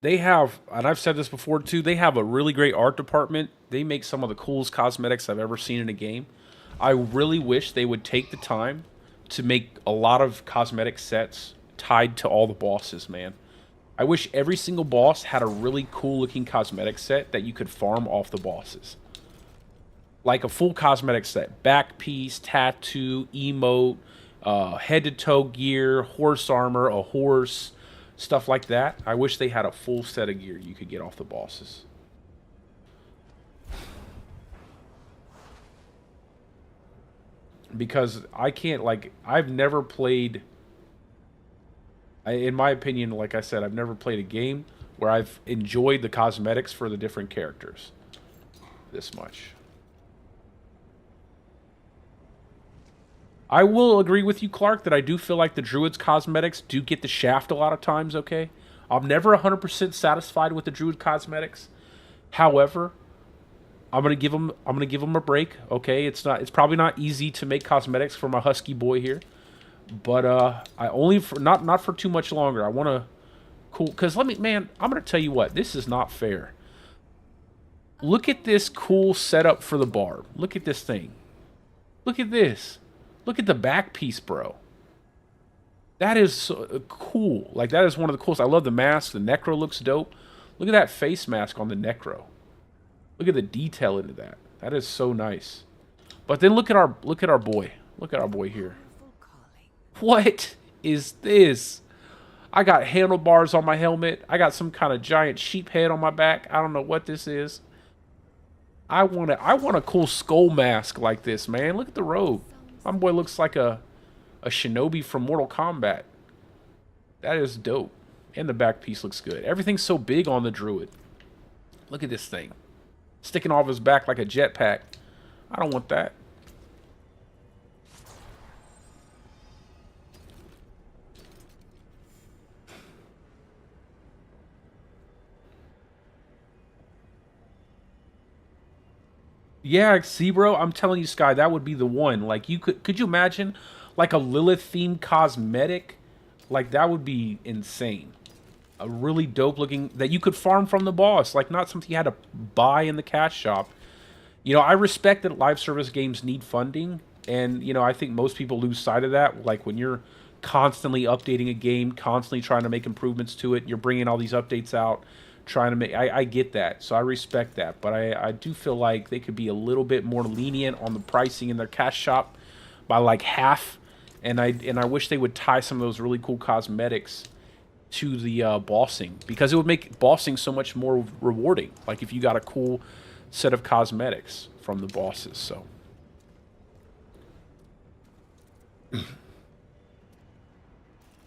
They have, and I've said this before, too, they have a really great art department. They make some of the coolest cosmetics I've ever seen in a game. I really wish they would take the time to make a lot of cosmetic sets tied to all the bosses, man. I wish every single boss had a really cool-looking cosmetic set that you could farm off the bosses. Like a full cosmetic set. Back piece, tattoo, emote, head-to-toe gear, horse armor, a horse, stuff like that. I wish they had a full set of gear you could get off the bosses. Because I can't, like, I've never played In my opinion, like I said, I've never played a game where I've enjoyed the cosmetics for the different characters this much. I will agree with you, Clark, that I do feel like the Druid's cosmetics do get the shaft a lot of times, okay? I'm never 100% satisfied with the Druid cosmetics. However, I'm gonna give them a break, okay? It's probably not easy to make cosmetics for my husky boy here. But I only for not for too much longer. I want to cool cuz man, I'm going to tell you what. This is not fair. Look at this cool setup for the barb. Look at this thing. Look at this. Look at the back piece, bro. That is so cool. Like, that is one of the coolest. I love the mask. The Necro looks dope. Look at that face mask on the Necro. Look at the detail into that. That is so nice. But then look at our boy. Look at our boy here. What is this? I got handlebars on my helmet. I got some kind of giant sheep head on my back. I don't know what this is. I want a cool skull mask like this, man. Look at the robe. My boy looks like a shinobi from Mortal Kombat. That is dope. And the back piece looks good. Everything's so big on the druid. Look at this thing. Sticking off his back like a jetpack. I don't want that. Yeah, see, bro, I'm telling you, Sky, that would be the one. Like, could you imagine, like, a Lilith-themed cosmetic? Like, that would be insane. A really dope-looking, that you could farm from the boss. Like, not something you had to buy in the cash shop. You know, I respect that live service games need funding, and, you know, I think most people lose sight of that. Like, when you're constantly updating a game, constantly trying to make improvements to it, you're bringing all these updates out, trying to make, I get that, so I respect that, but I do feel like they could be a little bit more lenient on the pricing in their cash shop by like half, and I wish they would tie some of those really cool cosmetics to the bossing, because it would make bossing so much more rewarding, like if you got a cool set of cosmetics from the bosses. So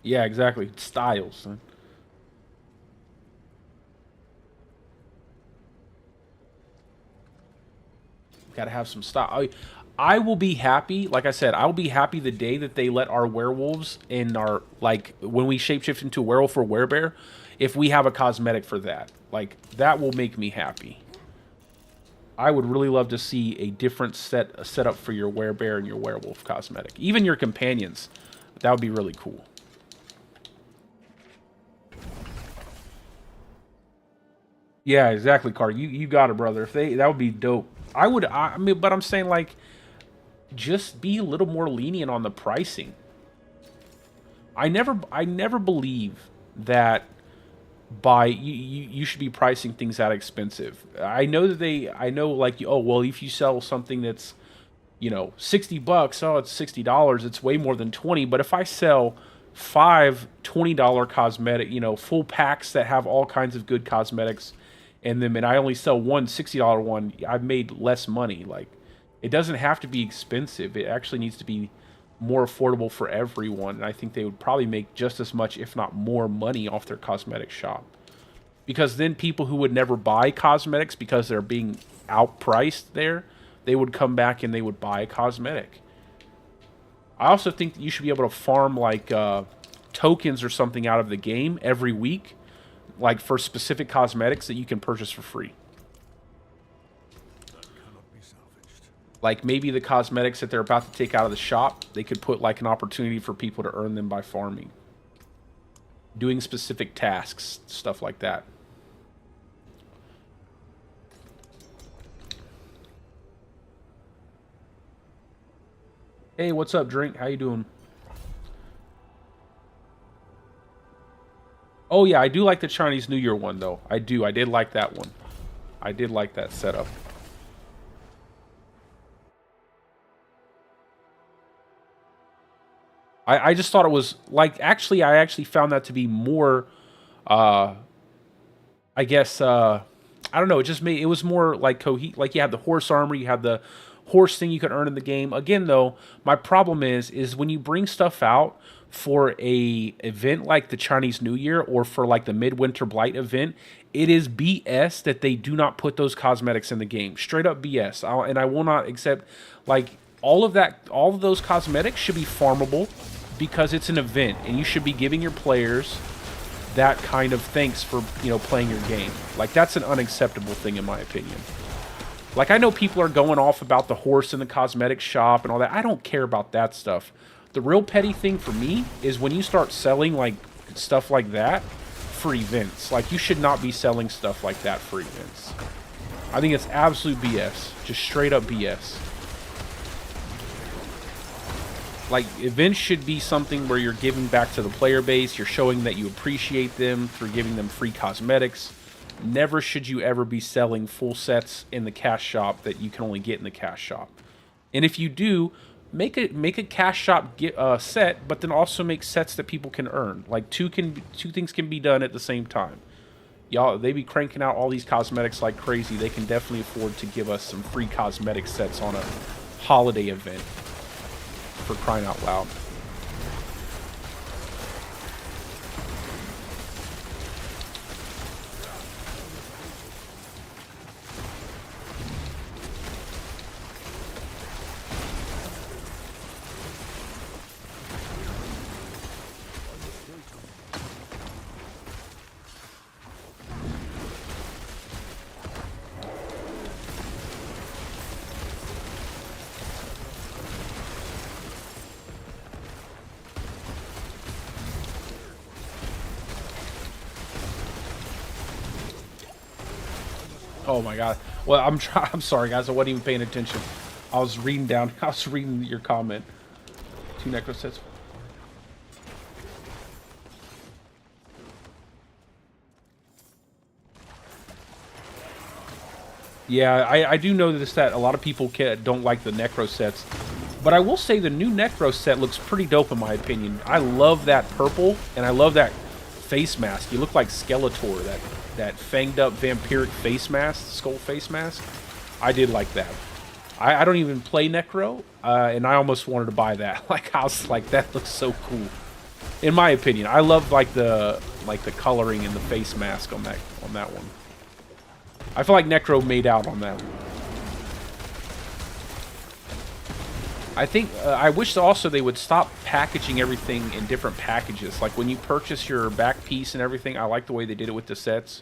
yeah, exactly, styles. Gotta have some style. I will be happy, like I said, I'll be happy the day that they let our werewolves in our, like, when we shapeshift into a werewolf or werebear, if we have a cosmetic for that. Like, that will make me happy. I would really love to see a different setup for your werebear and your werewolf cosmetic. Even your companions. That would be really cool. Yeah, exactly, Car. You got it, brother. If they, that would be dope. I mean, but I'm saying, like, just be a little more lenient on the pricing. I never believe that you should be pricing things that expensive. I know that I know, like, oh well, if you sell something that's, you know, $60, oh, it's $60, it's way more than 20. But if I sell five $20 cosmetic, you know, full packs that have all kinds of good cosmetics, and I only sell one $60 one, I've made less money. Like, it doesn't have to be expensive. It actually needs to be more affordable for everyone. And I think they would probably make just as much, if not more, money off their cosmetic shop. Because then people who would never buy cosmetics because they're being outpriced there, they would come back and they would buy a cosmetic. I also think that you should be able to farm, like, tokens or something out of the game every week, like for specific cosmetics that you can purchase for free. Like, maybe the cosmetics that they're about to take out of the shop, they could put, like, an opportunity for people to earn them by farming. Doing specific tasks, stuff like that. Hey, what's up, Drink? How you doing? Oh, yeah, I do like the Chinese New Year one, though. I do. I did like that one. I did like that setup. I just thought it was, like, actually, I actually found that to be more, uh, I guess, I don't know, it just made, it was more, like, like, you had the horse armor, you had the horse thing you can earn in the game. Again, though, my problem is when you bring stuff out for a event like the Chinese New Year or for like the Midwinter Blight event, it is BS that they do not put those cosmetics in the game. Straight up BS. And I will not accept, like, all of those cosmetics should be farmable because it's an event and you should be giving your players that kind of thanks for, you know, playing your game. Like, that's an unacceptable thing in my opinion. Like, I know people are going off about the horse in the cosmetic shop and all that. I don't care about that stuff. The real petty thing for me is when you start selling, like, stuff like that for events. Like, you should not be selling stuff like that for events. I think it's absolute BS. Just straight up BS. Like, events should be something where you're giving back to the player base. You're showing that you appreciate them through giving them free cosmetics. Never should you ever be selling full sets in the cash shop that you can only get in the cash shop. And if you do, make a cash shop set, but then also make sets that people can earn. Like, two things can be done at the same time. Y'all, they be cranking out all these cosmetics like crazy. They can definitely afford to give us some free cosmetic sets on a holiday event. For crying out loud. Oh my god. Well, I'm sorry guys, I wasn't even paying attention. I was reading down. I was reading your comment. 2 necro sets. Yeah, I do know this, that a lot of people don't like the necro sets. But I will say the new necro set looks pretty dope in my opinion. I love that purple, and I love that face mask. You look like Skeletor, that fanged up vampiric face mask, skull face mask. I did like that. I don't even play necro, and I almost wanted to buy that. Like, I was like, that looks so cool. In my opinion, I love like the coloring and the face mask on that one. I feel like necro made out on that one. I think, I wish also they would stop packaging everything in different packages. Like, when you purchase your back piece and everything, I like the way they did it with the sets,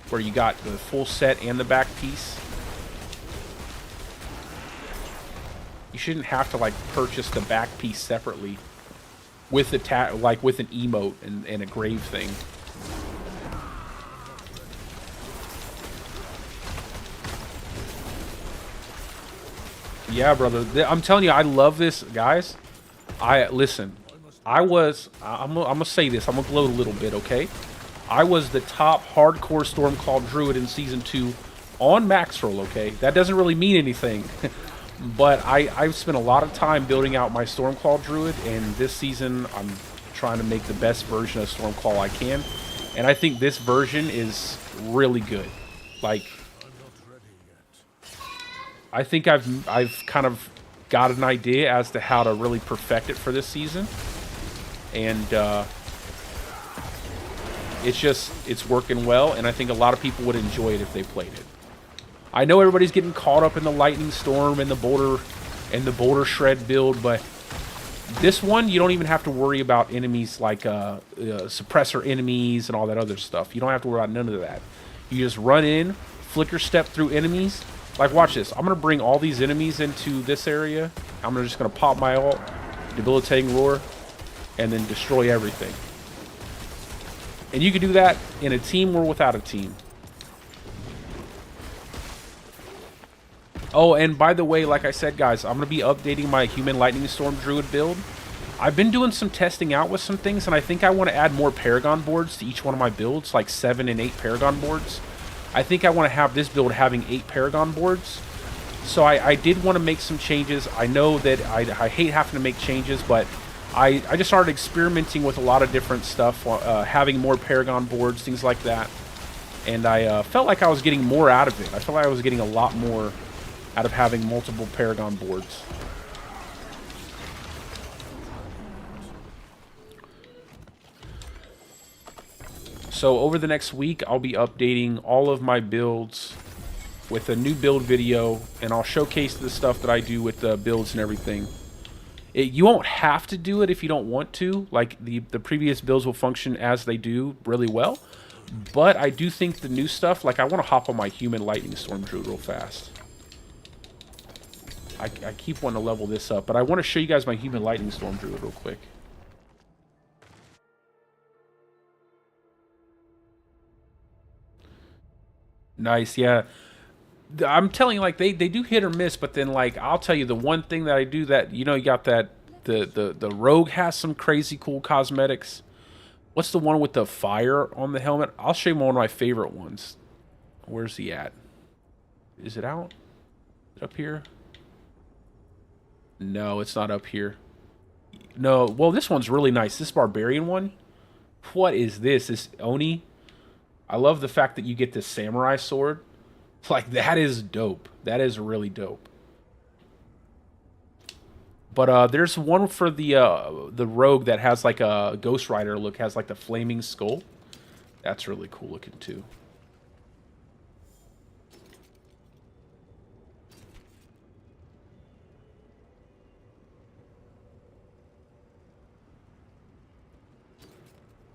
where you got the full set and the back piece. You shouldn't have to, like, purchase the back piece separately with the like with an emote and a grave thing. Yeah, brother. I'm telling you, I love this, guys. Listen. I'm gonna say this. I'm gonna gloat a little bit, okay? I was the top hardcore Stormclaw druid in season 2 on max roll, okay? That doesn't really mean anything. But I've spent a lot of time building out my Stormclaw druid, and this season I'm trying to make the best version of Stormclaw I can. And I think this version is really good. Like, I think I've kind of got an idea as to how to really perfect it for this season. And it's working well, and I think a lot of people would enjoy it if they played it. I know everybody's getting caught up in the lightning storm and the boulder shred build, but this one you don't even have to worry about enemies like suppressor enemies and all that other stuff. You don't have to worry about none of that. You just run in, flicker step through enemies. Like, watch this. I'm gonna bring all these enemies into this area. I'm just gonna pop my ult, debilitating roar, and then destroy everything. And you can do that in a team or without a team. Oh, and by the way, like I said, guys, I'm going to be updating my Human Lightning Storm Druid build. I've been doing some testing out with some things, and I think I want to add more Paragon boards to each one of my builds, like 7 and 8 Paragon boards. I think I want to have this build having 8 Paragon boards. So I did want to make some changes. I know that I hate having to make changes, but I just started experimenting with a lot of different stuff, having more Paragon boards, things like that. And I felt like I was getting more out of it. I felt like I was getting a lot more out of having multiple Paragon boards. So over the next week, I'll be updating all of my builds with a new build video, and I'll showcase the stuff that I do with the builds and everything. You won't have to do it if you don't want to. Like, the previous builds will function as they do really well. But I do think the new stuff, like, I want to hop on my human lightning storm druid real fast. I keep wanting to level this up, but I want to show you guys my human lightning storm druid real quick. Nice, yeah. I'm telling you, like, they do hit or miss, but then, like, I'll tell you the one thing that I do that, you know, you got that, the rogue has some crazy cool cosmetics. What's the one with the fire on the helmet? I'll show you one of my favorite ones. Where's he at? Is it out? Is it up here? No, it's not up here. No, well, this one's really nice. This barbarian one. What is this? This Oni? I love the fact that you get this samurai sword. Like, that is dope. That is really dope. But there's one for the rogue that has like a Ghost Rider look, has like the flaming skull. That's really cool looking too.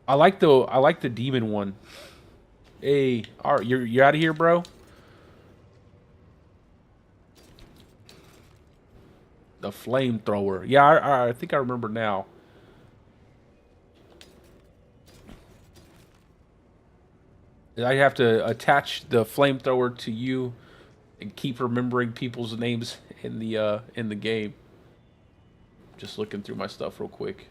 I like the demon one. Hey, all right, you're out of here, bro. The flamethrower. Yeah, I think I remember now. I have to attach the flamethrower to you and keep remembering people's names in the game. Just looking through my stuff real quick.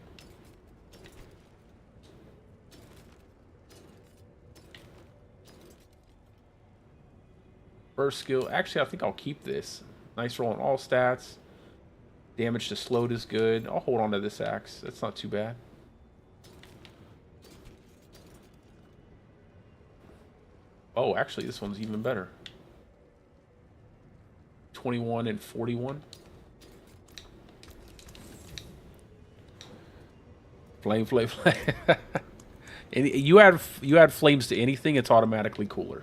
First skill. Actually, I think I'll keep this. Nice roll on all stats. Damage to slowed is good. I'll hold on to this axe. That's not too bad. Oh, actually, this one's even better. 21 and 41. Flame. And you add flames to anything, it's automatically cooler.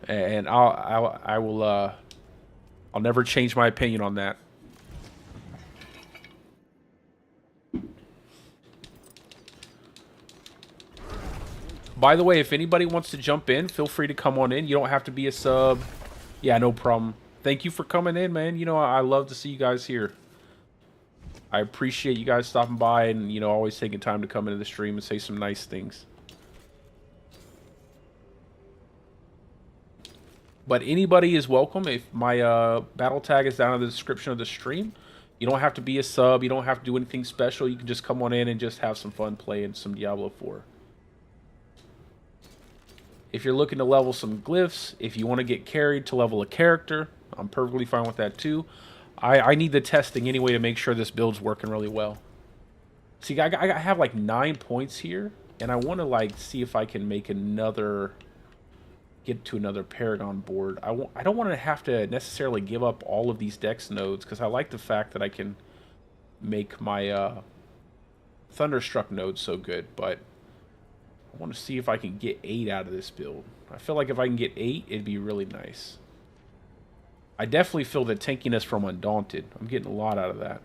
And I'll never change my opinion on that. By the way, if anybody wants to jump in, feel free to come on in. You don't have to be a sub. Yeah, no problem. Thank you for coming in, man. You know, I love to see you guys here. I appreciate you guys stopping by and, you know, always taking time to come into the stream and say some nice things. But anybody is welcome. If my battle tag is down in the description of the stream, you don't have to be a sub. You don't have to do anything special. You can just come on in and just have some fun playing some Diablo 4. If you're looking to level some glyphs, if you want to get carried to level a character, I'm perfectly fine with that too. I need the testing anyway to make sure this build's working really well. See, I have like 9 points here, and I want to like see if I can make another, get to another Paragon board. I don't want to have to necessarily give up all of these dex nodes, because I like the fact that I can make my Thunderstruck node so good, but I want to see if I can get 8 out of this build. I feel like if I can get 8, it'd be really nice. I definitely feel the tankiness from Undaunted. I'm getting a lot out of that.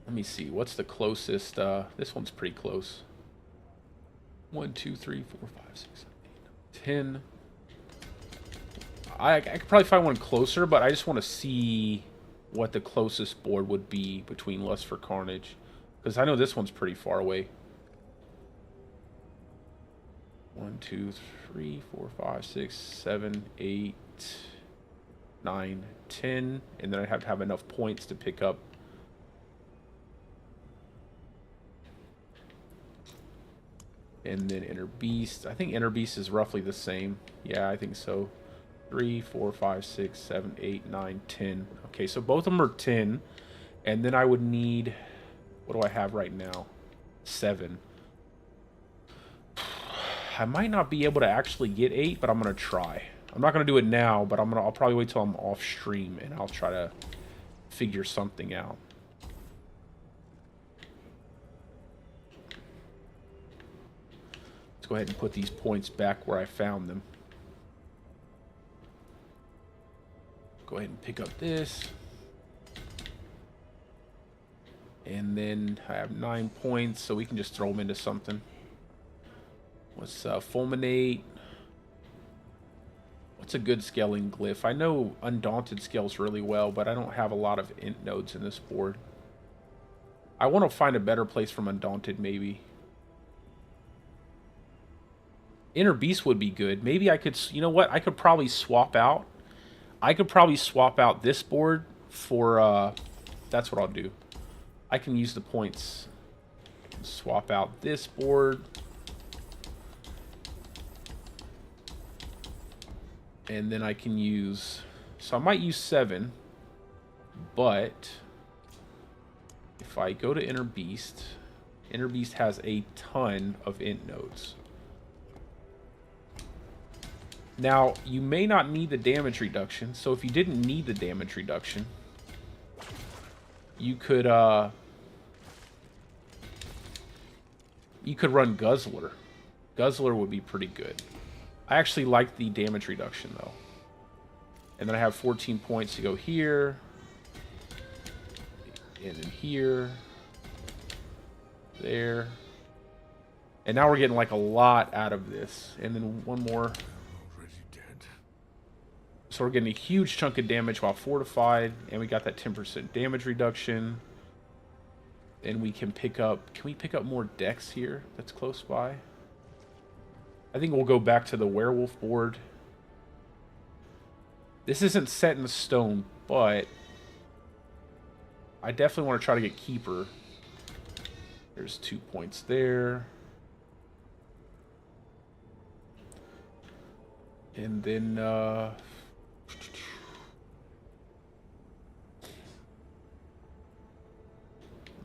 Let me see. What's the closest? This one's pretty close. 1, 2, 3, 4, 5, 6, 7, 8, 10. I could probably find one closer, but I just want to see what the closest board would be between Lust for Carnage. Because I know this one's pretty far away. 1, 2, 3, 4, 5, 6, 7, 8, 9, 10. And then I have to have enough points to pick up. And then Inner Beast. I think Inner Beast is roughly the same. Yeah, I think so. 3, 4, 5, 6, 7, 8, 9, 10. Okay, so both of them are 10. And then I would need... What do I have right now? 7. I might not be able to actually get 8, but I'm gonna try. I'm not gonna do it now, but I'll probably wait till I'm off stream and I'll try to figure something out. Let's go ahead and put these points back where I found them. Go ahead and pick up this. And then I have 9 points, so we can just throw them into something. Let's fulminate. What's a good scaling glyph? I know Undaunted scales really well, but I don't have a lot of int nodes in this board. I want to find a better place from Undaunted, maybe. Inner Beast would be good. Maybe I could, you know what? I could probably swap out. I could probably swap out this board for, that's what I'll do. I can use the points. Swap out this board. And then I can use, so I might use 7, but if I go to Inner Beast has a ton of int nodes. Now, you may not need the damage reduction, so if you didn't need the damage reduction, you could run Guzzler. Guzzler would be pretty good. I actually like the damage reduction, though. And then I have 14 points to go here. And then here. There. And now we're getting, like, a lot out of this. And then one more. So we're getting a huge chunk of damage while fortified. And we got that 10% damage reduction. And we can pick up... Can we pick up more decks here that's close by? I think we'll go back to the werewolf board. This isn't set in stone, but I definitely want to try to get Keeper. There's 2 points there. And then,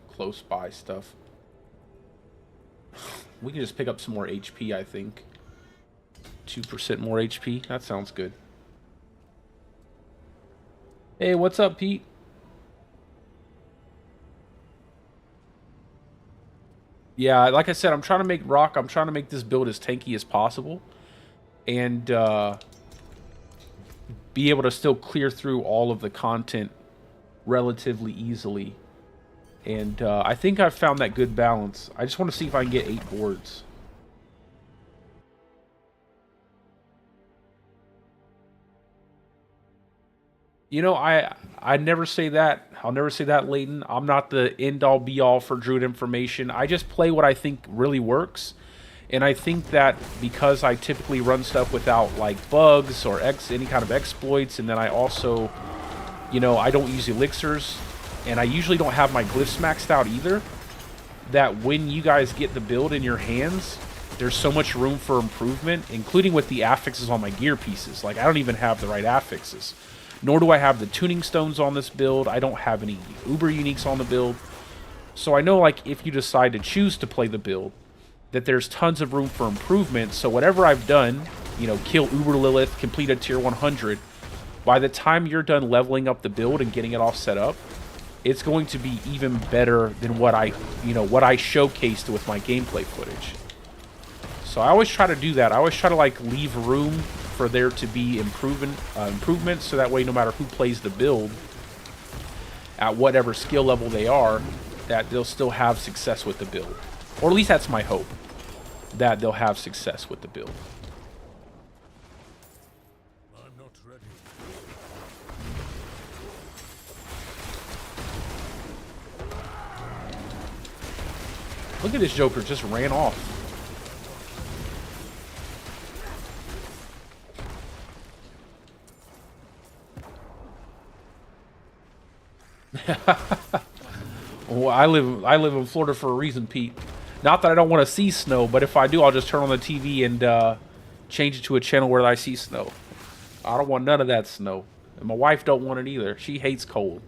close by stuff. We can just pick up some more HP, I think. 2% more HP. That sounds good. Hey, what's up, Pete? Yeah, like I said, I'm trying to make I'm trying to make this build as tanky as possible. And be able to still clear through all of the content relatively easily. And I think I've found that good balance. I just want to see if I can get 8 boards. You know, I never say that. I'll never say that, Leighton. I'm not the end-all, be-all for Druid information. I just play what I think really works. And I think that because I typically run stuff without, like, bugs or any kind of exploits, and then I also, you know, I don't use elixirs, and I usually don't have my glyphs maxed out either, that when you guys get the build in your hands, there's so much room for improvement, including with the affixes on my gear pieces. Like, I don't even have the right affixes. Nor do I have the tuning stones on this build. I don't have any uber uniques on the build. So I know, like, if you decide to choose to play the build, that there's tons of room for improvement. So whatever I've done, you know, kill Uber Lilith, complete a tier 100, by the time you're done leveling up the build and getting it all set up, it's going to be even better than what I showcased with my gameplay footage. So I always try to do that. I always try to, like, leave room for there to be improvements, so that way no matter who plays the build, at whatever skill level they are, that they'll still have success with the build. Or at least that's my hope, that they'll have success with the build. I'm not ready. Look at this Joker, just ran off. Well, I live in Florida for a reason, Pete. Not that I don't want to see snow, but if I do, I'll just turn on the TV and change it to a channel where I see snow. I don't want none of that snow. And my wife don't want it either. She hates cold.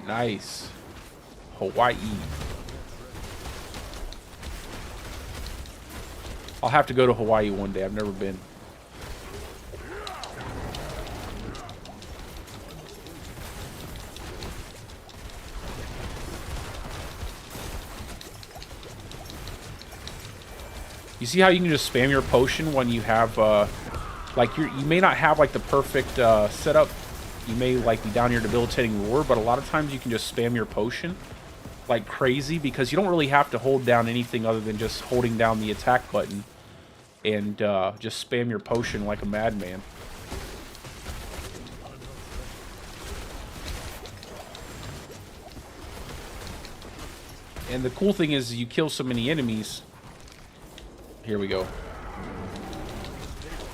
Nice. Hawaii. I'll have to go to Hawaii one day. I've never been. You see how you can just spam your potion when you have, like, you may not have, like, the perfect setup. You may, like, be down your debilitating roar, but a lot of times you can just spam your potion like crazy because you don't really have to hold down anything other than just holding down the attack button and just spam your potion like a madman. And the cool thing is you kill so many enemies. Here we go.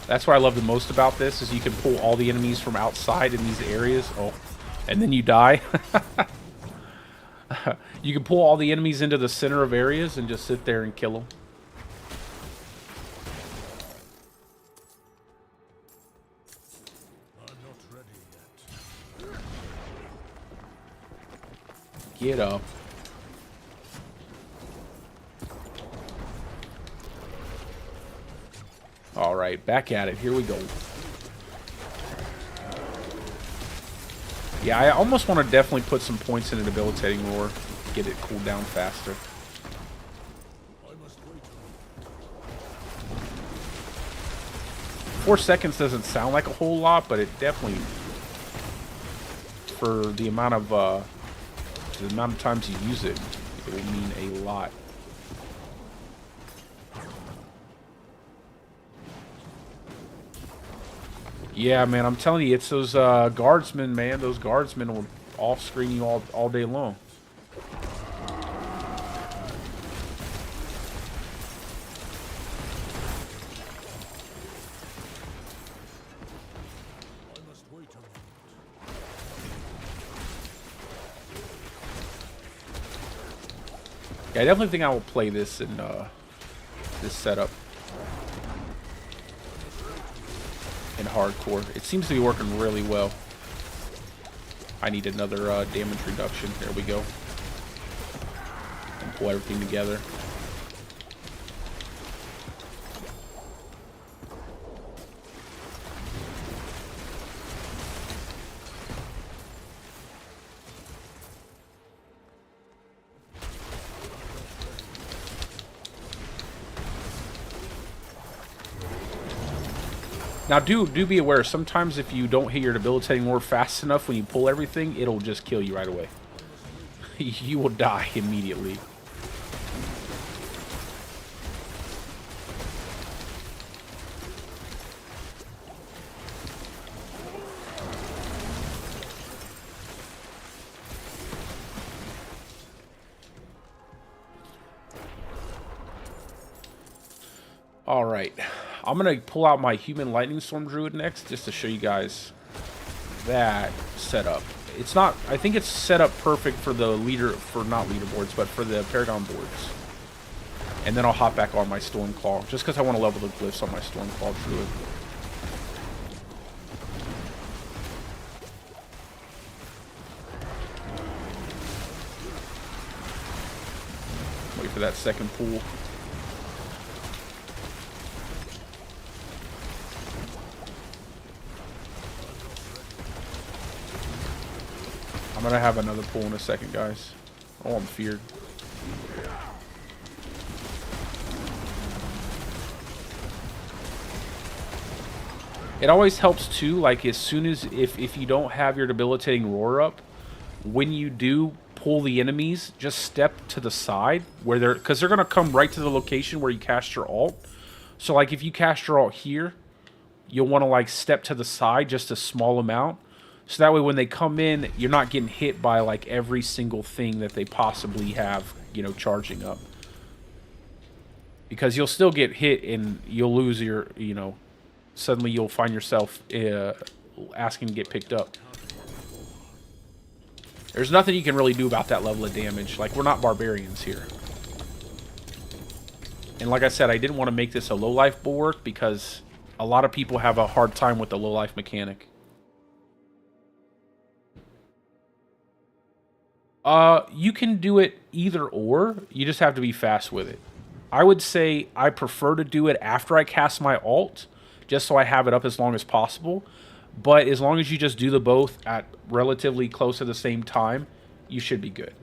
That's what I love the most about this, is you can pull all the enemies from outside in these areas. Oh, and then you die. You can pull all the enemies into the center of areas and just sit there and kill them. I'm not ready yet. Get up. All right, back at it. Here we go. Yeah, I almost want to definitely put some points in a debilitating roar. Get it cooled down faster. I must wait. 4 seconds doesn't sound like a whole lot, but it definitely, for the amount of times you use it, it will mean a lot. Yeah, man, I'm telling you, it's those guardsmen, man. Those guardsmen will off-screen you all day long. I must wait a moment. Yeah, I definitely think I will play this in this setup in hardcore. It seems to be working really well. I need another damage reduction. There we go. And pull everything together. Now, do be aware, sometimes if you don't hit your debilitating roar fast enough when you pull everything, it'll just kill you right away. You will die immediately. All right. I'm going to pull out my Human Lightning Storm Druid next, just to show you guys that setup. It's not, I think it's set up perfect for the not leaderboards, but for the Paragon boards. And then I'll hop back on my Stormclaw, just because I want to level the glyphs on my Stormclaw Druid. Wait for that second pool. I'm gonna have another pull in a second, guys. Oh, I'm feared. It always helps too, like as soon as, if you don't have your debilitating roar up, when you do pull the enemies, just step to the side where they're, because they're gonna come right to the location where you cast your ult. So like if you cast your ult here, you'll want to like step to the side just a small amount. So that way when they come in, you're not getting hit by like every single thing that they possibly have, you know, charging up. Because you'll still get hit and you'll lose your, you know, suddenly you'll find yourself asking to get picked up. There's nothing you can really do about that level of damage. Like, we're not barbarians here. And like I said, I didn't want to make this a low-life bulwark because a lot of people have a hard time with the low-life mechanic. You can do it either or. You just have to be fast with it. I would say I prefer to do it after I cast my ult, just so I have it up as long as possible. But as long as you just do the both at relatively close to the same time, you should be good.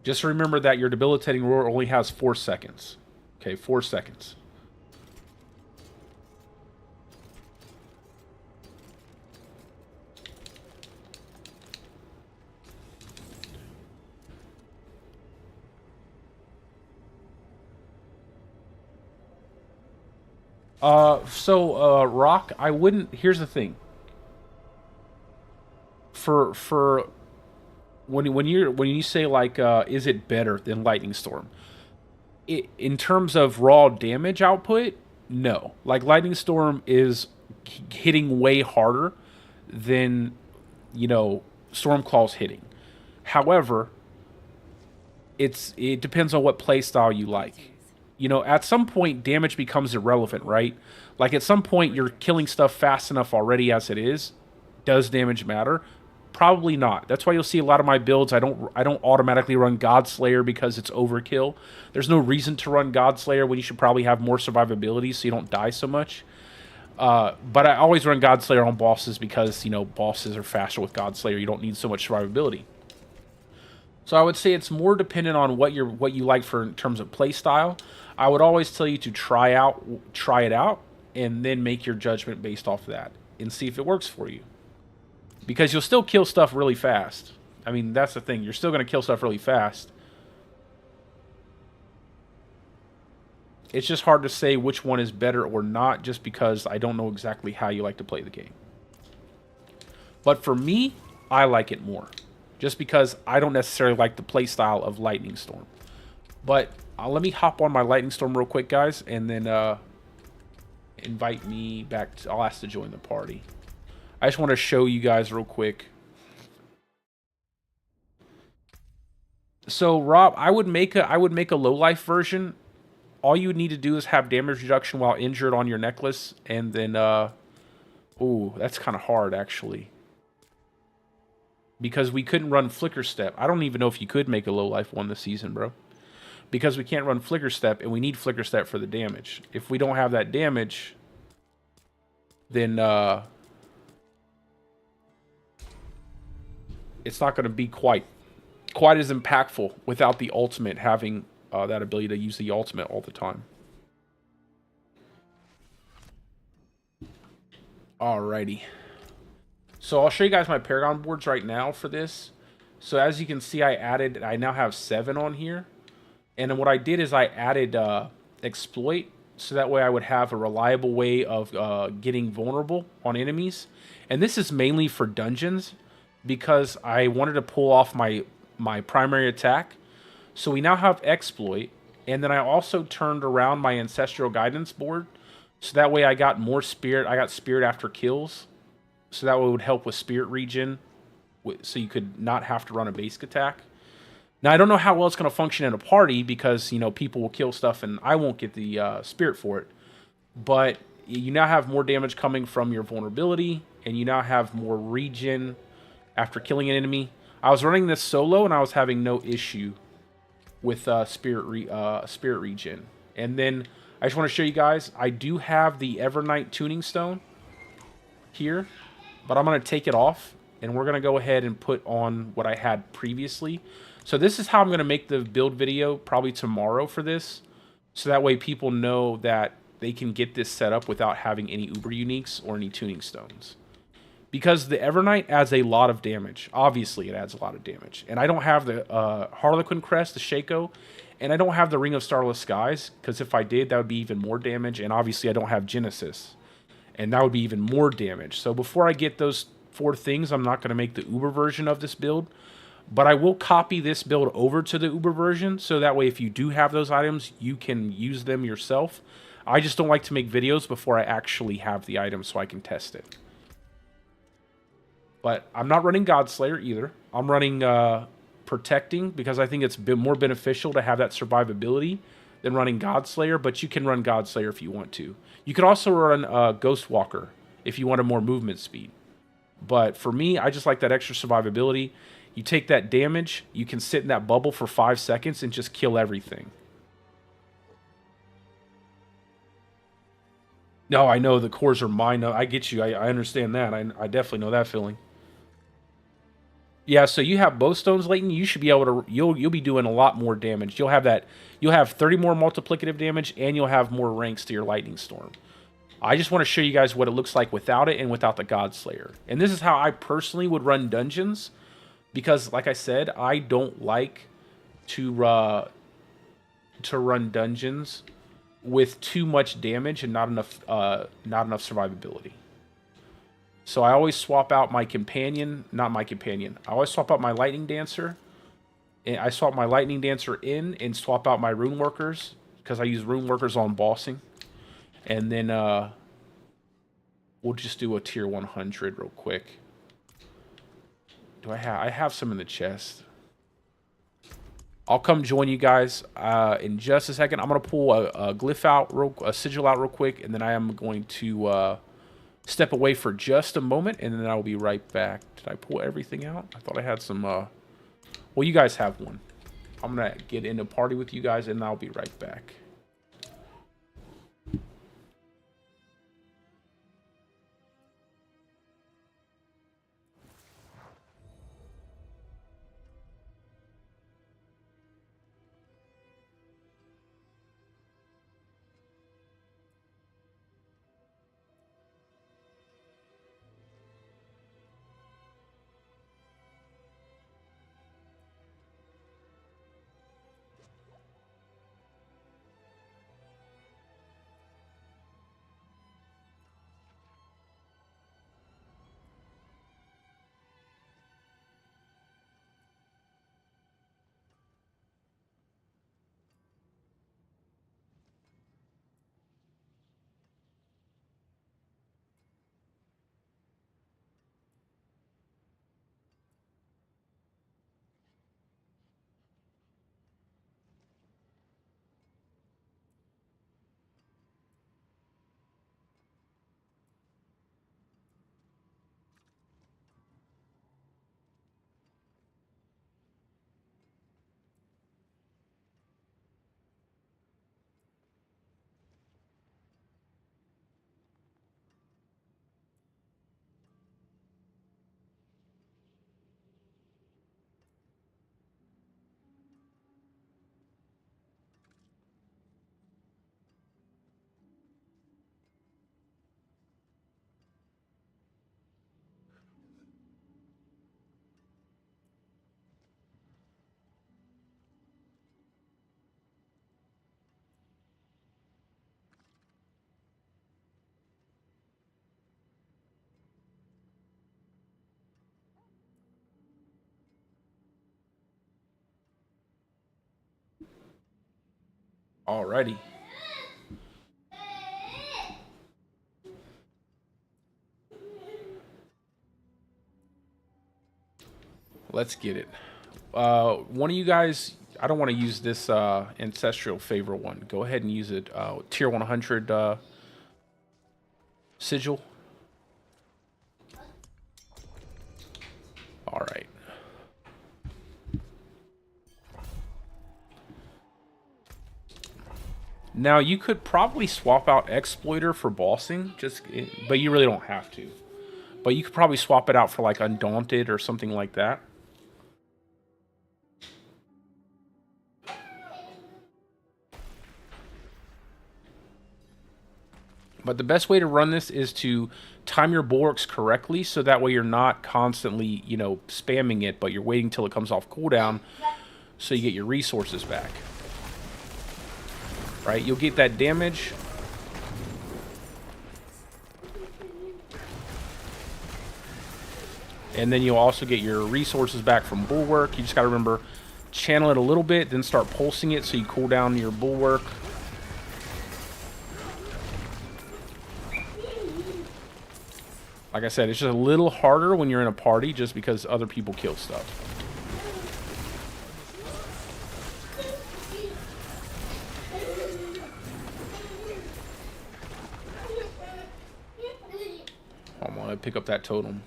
Just remember that your debilitating roar only has 4 seconds. Okay, 4 seconds. Rock, I wouldn't. Here's the thing. For when you say like, is it better than Lightning Storm? In terms of raw damage output, no. Like Lightning Storm is hitting way harder than Stormclaw's hitting. However, it depends on what playstyle you like. At some point, damage becomes irrelevant, right? Like, at some point, you're killing stuff fast enough already as it is. Does damage matter? Probably not. That's why you'll see a lot of my builds, I don't automatically run Godslayer because it's overkill. There's no reason to run Godslayer when you should probably have more survivability so you don't die so much. But I always run Godslayer on bosses because, bosses are faster with Godslayer. You don't need so much survivability. So I would say it's more dependent on what you like for in terms of play style. I would always tell you to try it out, and then make your judgment based off of that and see if it works for you. Because you'll still kill stuff really fast. I mean, that's the thing. You're still going to kill stuff really fast. It's just hard to say which one is better or not, just because I don't know exactly how you like to play the game. But for me, I like it more. Just because I don't necessarily like the playstyle of Lightning Storm. But let me hop on my Lightning Storm real quick, guys, and then invite me back. I'll ask to join the party. I just want to show you guys real quick. So, Rob, I would make a low life version. All you would need to do is have damage reduction while injured on your necklace, and then ooh, that's kind of hard actually. Because we couldn't run Flicker Step. I don't even know if you could make a low life one this season, bro. Because we can't run Flicker Step, and we need Flicker Step for the damage. If we don't have that damage, then it's not going to be quite as impactful without the ultimate having that ability to use the ultimate all the time. Alrighty. So I'll show you guys my Paragon boards right now for this. So as you can see, I now have 7 on here. And then what I did is I added Exploit, so that way I would have a reliable way of getting vulnerable on enemies. And this is mainly for dungeons, because I wanted to pull off my primary attack. So we now have Exploit, and then I also turned around my Ancestral Guidance board, so that way I got more Spirit. I got Spirit after kills. So that way it would help with Spirit Regen, so you could not have to run a basic attack. Now, I don't know how well it's going to function in a party, because, people will kill stuff and I won't get the Spirit for it. But you now have more damage coming from your vulnerability, and you now have more regen after killing an enemy. I was running this solo, and I was having no issue with Spirit Regen. And then I just want to show you guys, I do have the Evernight Tuning Stone here, but I'm going to take it off, and we're going to go ahead and put on what I had previously. So this is how I'm going to make the build video probably tomorrow for this, so that way people know that they can get this set up without having any Uber Uniques or any Tuning Stones. Because the Evernight adds a lot of damage. Obviously, it adds a lot of damage. And I don't have the Harlequin Crest, the Shaco, and I don't have the Ring of Starless Skies, because if I did, that would be even more damage. And obviously, I don't have Genesis, and that would be even more damage. So before I get those 4 things, I'm not going to make the Uber version of this build. But I will copy this build over to the Uber version, so that way if you do have those items, you can use them yourself. I just don't like to make videos before I actually have the item so I can test it. But I'm not running Godslayer either. I'm running protecting because I think it's been more beneficial to have that survivability than running Godslayer, but you can run Godslayer if you want to. You could also run Ghostwalker if you wanted more movement speed. But for me, I just like that extra survivability. You take that damage, you can sit in that bubble for 5 seconds and just kill everything. No, I know the cores are mine. No, I get you. I understand that. I definitely know that feeling. Yeah, so you have both stones, Leighton. You should be able to. You'll be doing a lot more damage. You'll have that. You'll have 30 more multiplicative damage, and you'll have more ranks to your lightning storm. I just want to show you guys what it looks like without it and without the Godslayer. And this is how I personally would run dungeons, because, like I said, I don't like to run dungeons with too much damage and not enough survivability. So I always swap out my companion, not my companion. I always swap out my lightning dancer. And I swap my lightning dancer in and swap out my rune workers because I use rune workers on bossing. And then we'll just do a tier 100 real quick. I have some in the chest. I'll come join you guys in just a second. I'm gonna pull a glyph out, a sigil out real quick, and then I am going to step away for just a moment, and then I will be right back. Did I pull everything out? I thought I had some. Well, you guys have one. I'm gonna get in a party with you guys, and I'll be right back. Alrighty. Let's get it. One of you guys, I don't want to use this ancestral favor one. Go ahead and use it. Tier 100 sigil. All right. Now you could probably swap out Exploiter for bossing, but you really don't have to. But you could probably swap it out for like Undaunted or something like that. But the best way to run this is to time your bulwarks correctly, so that way you're not constantly, you know, spamming it, but you're waiting till it comes off cooldown, so you get your resources back. Right, you'll get that damage. And then you'll also get your resources back from Bulwark. You just got to remember, channel it a little bit, then start pulsing it so you cool down your Bulwark. Like I said, it's just a little harder when you're in a party just because other people kill stuff. I pick up that totem.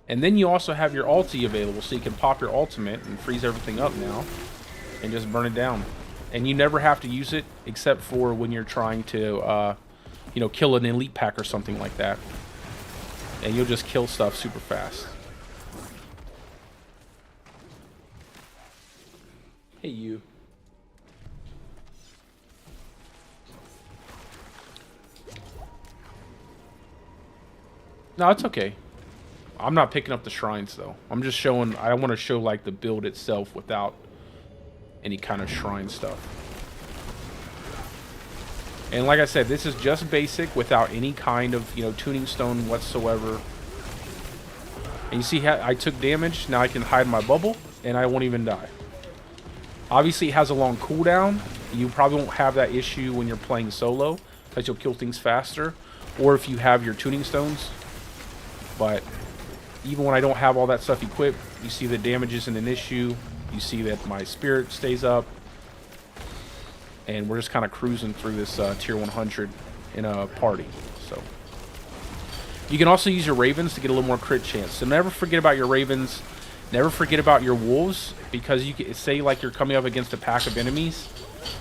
And then you also have your ulti available, so you can pop your ultimate and freeze everything up now and just burn it down. And you never have to use it except for when you're trying to, you know, kill an elite pack or something like that. And you'll just kill stuff super fast. Hey, you. No, it's okay. I'm not picking up the shrines, though. I'm just showing... I want to show, like, the build itself without any kind of shrine stuff. And like I said, this is just basic without any kind of, you know, tuning stone whatsoever. And you see how I took damage? Now I can hide my bubble, and I won't even die. Obviously, it has a long cooldown. You probably won't have that issue when you're playing solo, because you'll kill things faster. Or if you have your tuning stones. But even when I don't have all that stuff equipped, you see the damage isn't an issue. You see that my spirit stays up. And we're just kind of cruising through this tier 100 in a party. So you can also use your ravens to get a little more crit chance. So never forget about your ravens. Never forget about your wolves, because you can say like you're coming up against a pack of enemies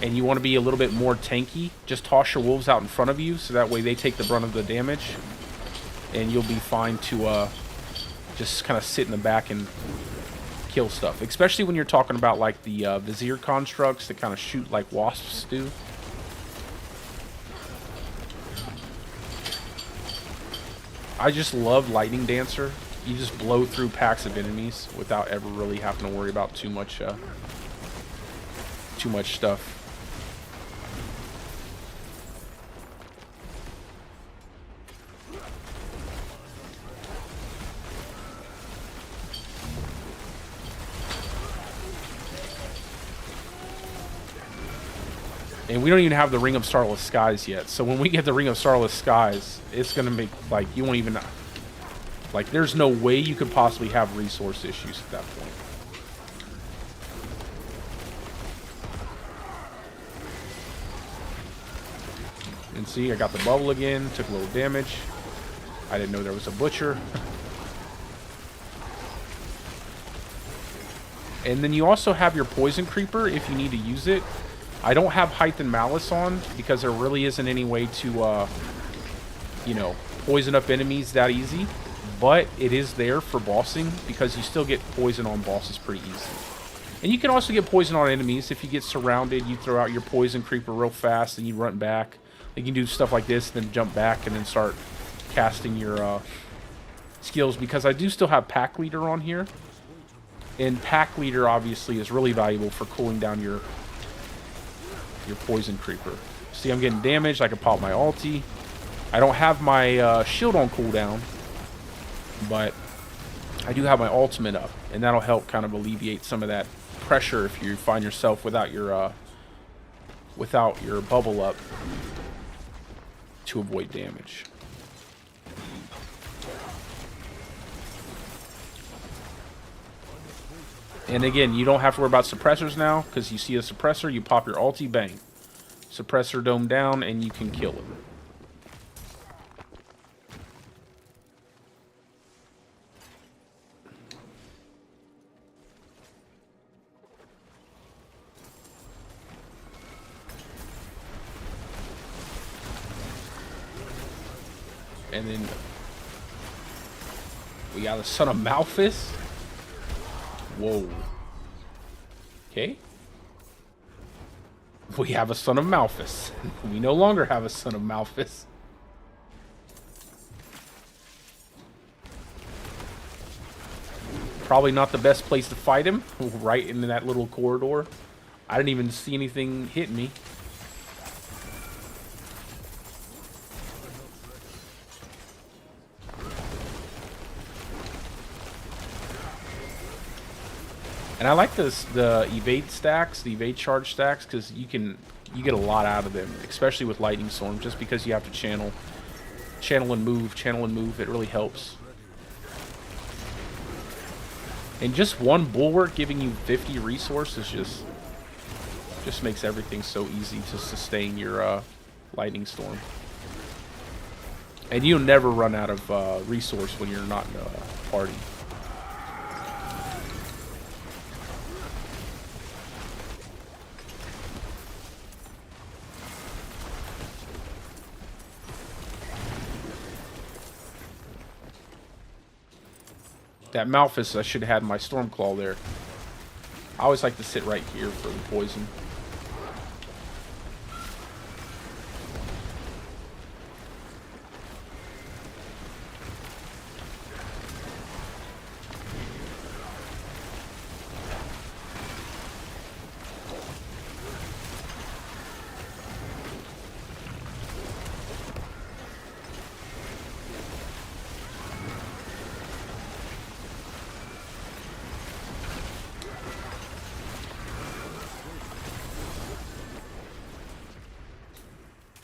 and you want to be a little bit more tanky. Just toss your wolves out in front of you so that way they take the brunt of the damage, and you'll be fine to just kind of sit in the back and kill stuff. Especially when you're talking about like the vizier constructs that kind of shoot like wasps do. I just love Lightning Dancer. You just blow through packs of enemies without ever really having to worry about too much stuff. And we don't even have the Ring of Starless Skies yet. So when we get the Ring of Starless Skies, it's going to make, like, you won't even... Like, there's no way you could possibly have resource issues at that point. And see, I got the bubble again. Took a little damage. I didn't know there was a butcher. And then you also have your poison creeper if you need to use it. I don't have Height and Malice on because there really isn't any way to, you know, poison up enemies that easy. But it is there for bossing because you still get poison on bosses pretty easy. And you can also get poison on enemies. If you get surrounded, you throw out your poison creeper real fast and you run back. You can do stuff like this, then jump back and then start casting your skills. Because I do still have Pack Leader on here. And Pack Leader obviously is really valuable for cooling down your poison creeper. See, I'm getting damaged. I can pop my ulti. I don't have my shield on cooldown, but I do have my ultimate up, and that'll help kind of alleviate some of that pressure if you find yourself without your bubble up to avoid damage. And again, you don't have to worry about suppressors now, because you see a suppressor, you pop your ulti, bang. Suppressor dome down, and you can kill it. And then we got the Son of Malphus. Whoa. Okay. We have a Son of Malphus. We no longer have a Son of Malphus. Probably not the best place to fight him. Right into that little corridor. I didn't even see anything hit me. And I like the evade stacks, the evade charge stacks, because you get a lot out of them, especially with Lightning Storm, just because you have to channel and move. It really helps. And just one bulwark giving you 50 resources just makes everything so easy to sustain your Lightning Storm. And you'll never run out of resource when you're not in a party. That Malphus, I should have had my Stormclaw there. I always like to sit right here for the poison.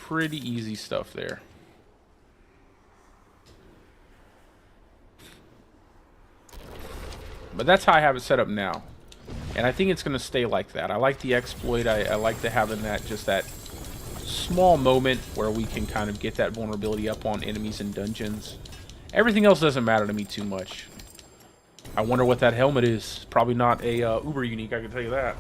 Pretty easy stuff there. But that's how I have it set up now. And I think it's going to stay like that. I like the exploit. I like the having that, just that small moment where we can kind of get that vulnerability up on enemies in dungeons. Everything else doesn't matter to me too much. I wonder what that helmet is. Probably not a uber unique, I can tell you that.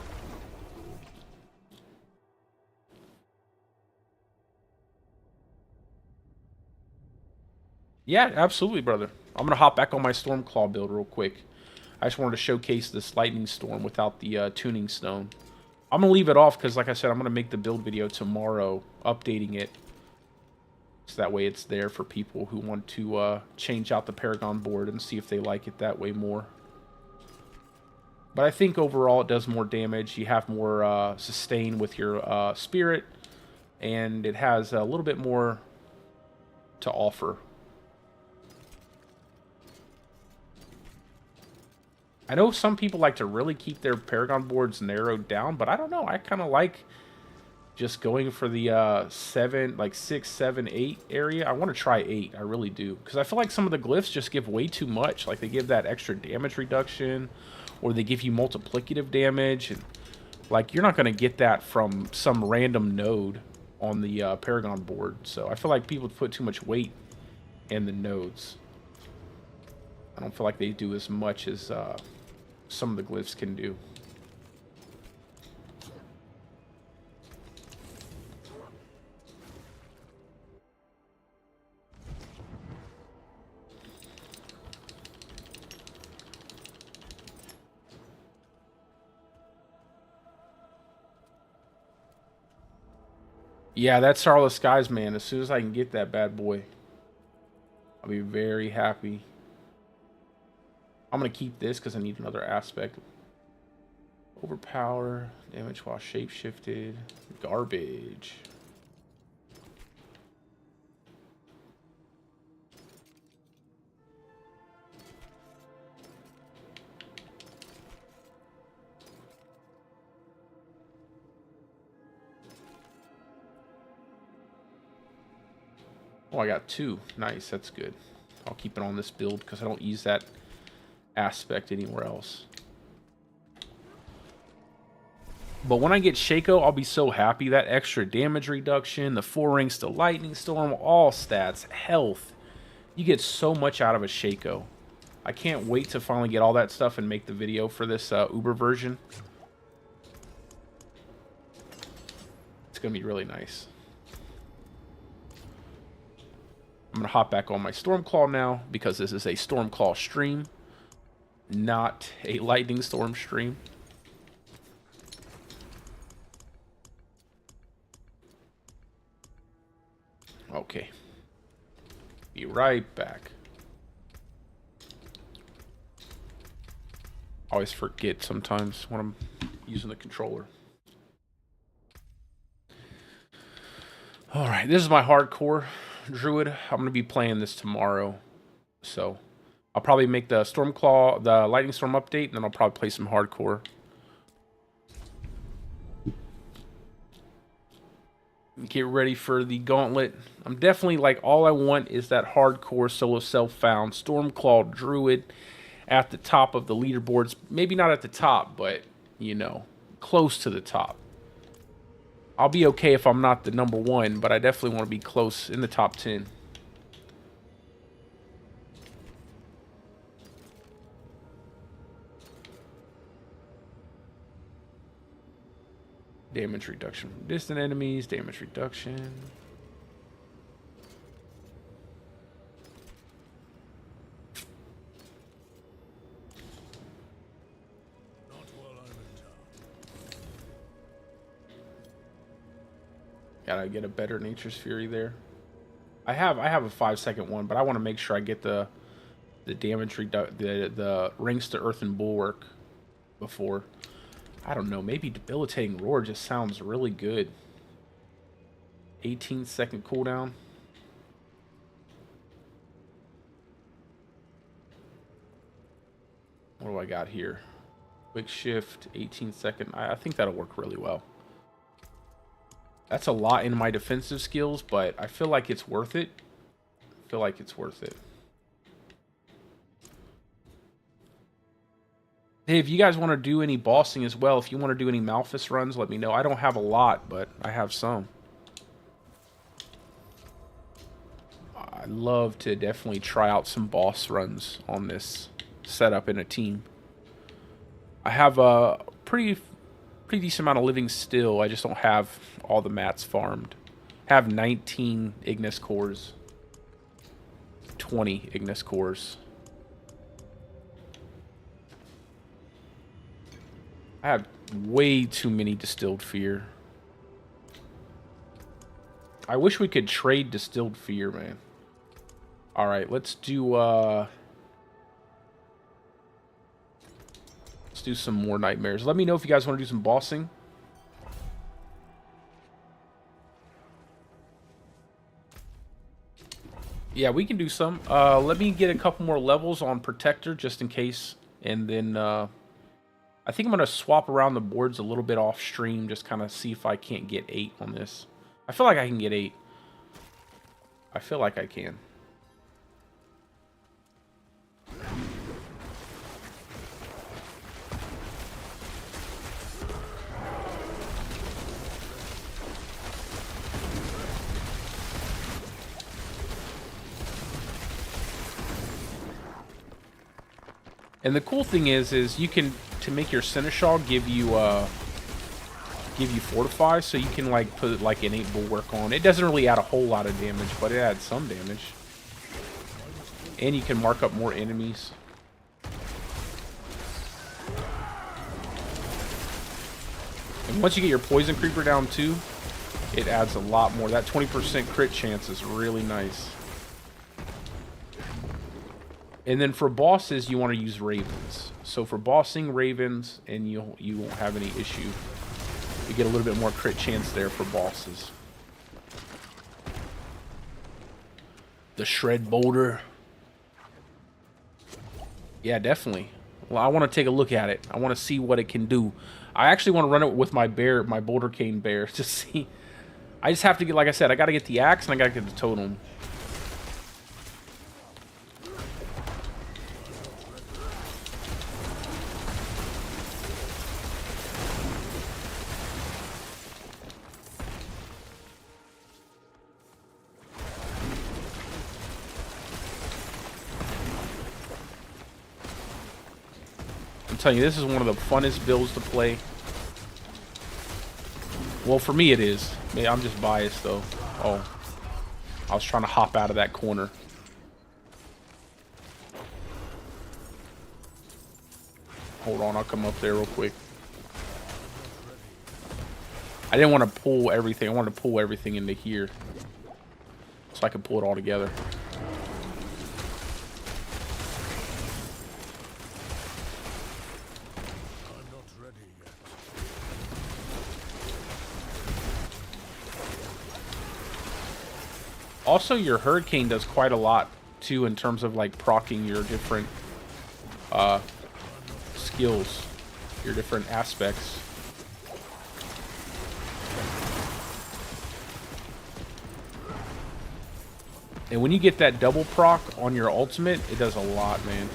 Yeah, absolutely, brother. I'm going to hop back on my Stormclaw build real quick. I just wanted to showcase this Lightning Storm without the tuning stone. I'm going to leave it off because, like I said, I'm going to make the build video tomorrow, updating it. So that way it's there for people who want to change out the Paragon board and see if they like it that way more. But I think overall it does more damage. You have more sustain with your spirit. And it has a little bit more to offer. I know some people like to really keep their Paragon boards narrowed down, but I don't know. I kind of like just going for the 6, 7, 8 area. I want to try 8. I really do. Because I feel like some of the glyphs just give way too much. Like they give that extra damage reduction, or they give you multiplicative damage. And like you're not going to get that from some random node on the Paragon board. So I feel like people put too much weight in the nodes. I don't feel like they do as much as some of the glyphs can do. Yeah, that's Starless Skies, man. As soon as I can get that bad boy, I'll be very happy. I'm going to keep this because I need another aspect. Overpower, damage while shapeshifted, garbage. Oh, I got 2. Nice, that's good. I'll keep it on this build because I don't use that aspect anywhere else. But when I get Shaco, I'll be so happy. That extra damage reduction, the 4 ranks to Lightning Storm, all stats, health. You get so much out of a Shaco. I can't wait to finally get all that stuff and make the video for this Uber version. It's going to be really nice. I'm going to hop back on my Stormclaw now because this is a Stormclaw stream, not a Lightning Storm stream. Okay. Be right back. Always forget sometimes when I'm using the controller. Alright, this is my hardcore Druid. I'm going to be playing this tomorrow. So, I'll probably make the Stormclaw, the Lightning Storm update, and then I'll probably play some hardcore. Get ready for the gauntlet. I'm definitely, like, all I want is that hardcore solo self-found Stormclaw Druid at the top of the leaderboards. Maybe not at the top, but, you know, close to the top. I'll be okay if I'm not the number 1, but I definitely want to be close in the top 10. Damage reduction from distant enemies, damage reduction. Not while I'm in town. Gotta get a better Nature's Fury there. I have a 5-second one, but I want to make sure I get the damage the rings to earth and bulwark before. I don't know, maybe Debilitating Roar just sounds really good. 18-second cooldown. What do I got here? Quick shift, 18-second. I think that'll work really well. That's a lot in my defensive skills, but I feel like it's worth it. I feel like it's worth it. Hey, if you guys want to do any bossing as well, if you want to do any Malphus runs, let me know. I don't have a lot, but I have some. I'd love to definitely try out some boss runs on this setup in a team. I have a pretty decent amount of living still. I just don't have all the mats farmed. I have 19 Ignis cores. 20 Ignis cores. I have way too many Distilled Fear. I wish we could trade Distilled Fear, man. Alright, let's do some more nightmares. Let me know if you guys want to do some bossing. Yeah, we can do some. Let me get a couple more levels on Protector just in case. And then I think I'm going to swap around the boards a little bit off stream. Just kind of see if I can't get 8 on this. I feel like I can get 8. I feel like I can. And the cool thing is you can, to make your Seneschal give you Fortify, so you can like put like innate bulwark on. It doesn't really add a whole lot of damage, but it adds some damage. And you can mark up more enemies. And once you get your Poison Creeper down too, it adds a lot more. That 20% crit chance is really nice. And then for bosses, you want to use Ravens. So for bossing Ravens, and you won't have any issue. You get a little bit more crit chance there for bosses. The Shred Boulder. Yeah, definitely. Well, I want to take a look at it. I want to see what it can do. I actually want to run it with my bear, my Boulder Cane bear, to see. I just have to get, like I said, I got to get the axe and I got to get the totem. I'm telling you, this is one of the funnest builds to play. Well, for me it is. Maybe I'm just biased though. Oh, I was trying to hop out of that corner. Hold on, I'll come up there real quick. I didn't want to pull everything. I wanted to pull everything into here, so I could pull it all together. Also, your Hurricane does quite a lot, too, in terms of, like, proccing your different skills, your different aspects. And when you get that double proc on your ultimate, it does a lot, man.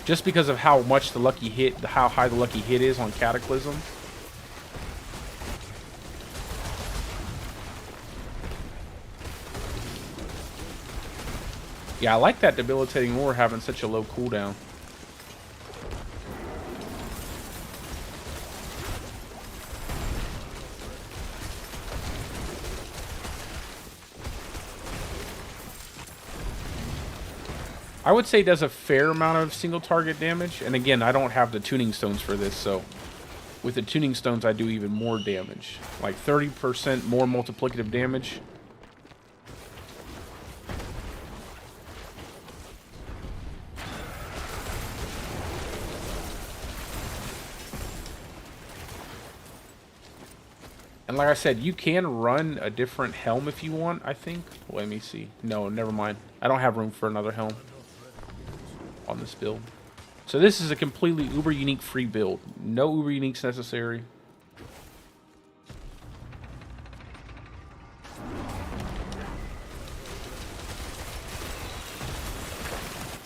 Just because of how much the lucky hit, how high the lucky hit is on Cataclysm. Yeah, I like that debilitating roar having such a low cooldown. I would say it does a fair amount of single target damage. And again, I don't have the tuning stones for this, so with the tuning stones I do even more damage. Like 30% more multiplicative damage. And like I said, you can run a different helm if you want, I think. Let me see. No, never mind. I don't have room for another helm on this build. So this is a completely uber unique free build. No uber uniques necessary.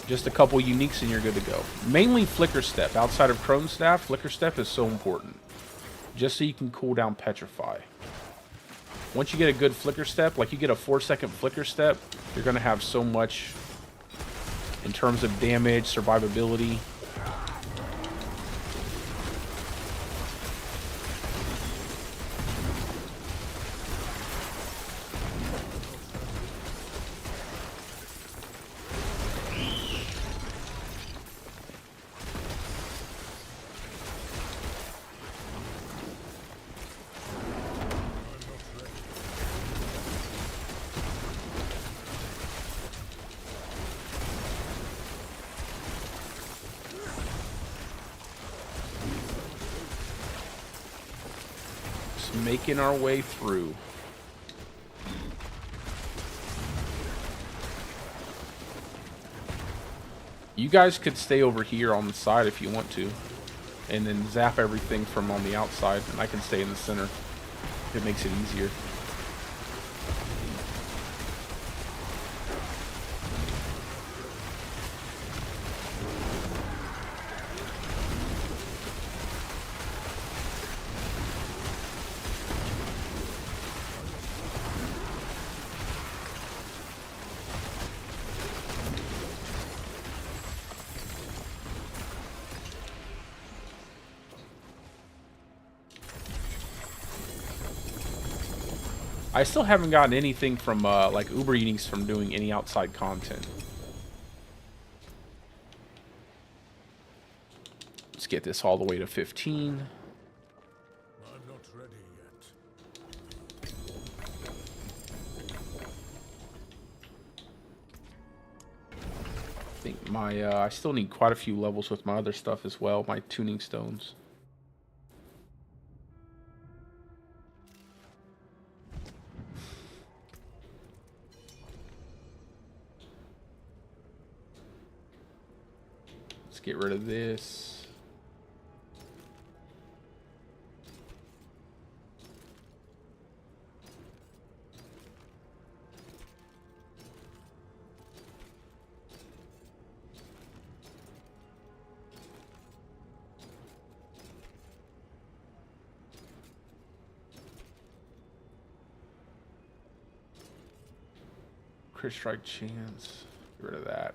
Just a couple uniques and you're good to go. Mainly Flicker Step. Outside of Crone Staff, Flicker Step is so important. Just so you can cool down Petrify. Once you get a good Flicker Step, like you get a 4-second Flicker Step, you're going to have so much in terms of damage, survivability. Making our way through. You guys could stay over here on the side if you want to, and then zap everything from on the outside, and I can stay in the center. It makes it easier. I still haven't gotten anything from like Uber Uniques from doing any outside content. Let's get this all the way to 15. I'm not ready yet. I think my I still need quite a few levels with my other stuff as well, my tuning stones. Let's get rid of this. Crit strike chance. Get rid of that.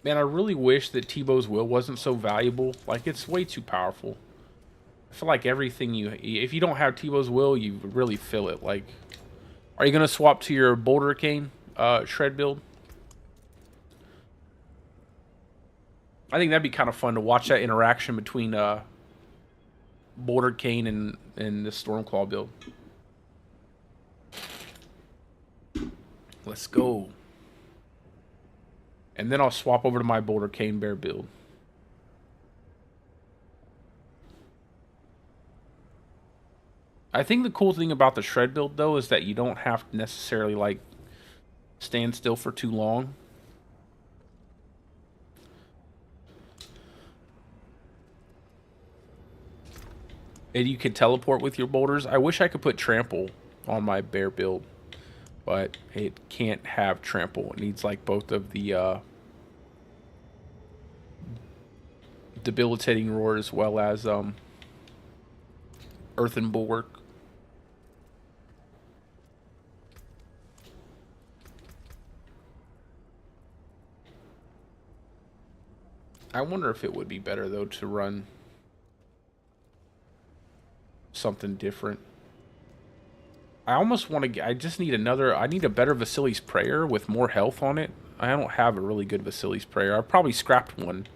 Man, I really wish that T-Bow's Will wasn't so valuable. Like, it's way too powerful. I feel like everything if you don't have T-Bow's Will, you really feel it. Like, are you going to swap to your Boulder Cane shred build? I think that'd be kind of fun to watch that interaction between Boulder Cane and the Stormclaw build. Let's go. And then I'll swap over to my Boulder Cane Bear build. I think the cool thing about the shred build though is that you don't have to necessarily like stand still for too long. And you can teleport with your boulders. I wish I could put trample on my bear build, but it can't have trample. It needs like both of the debilitating roar as well as earthen bulwark. I wonder if it would be better, though, to run something different. I almost want to get... I just need another... I need a better Vasili's Prayer with more health on it. I don't have a really good Vasili's Prayer. I probably scrapped one.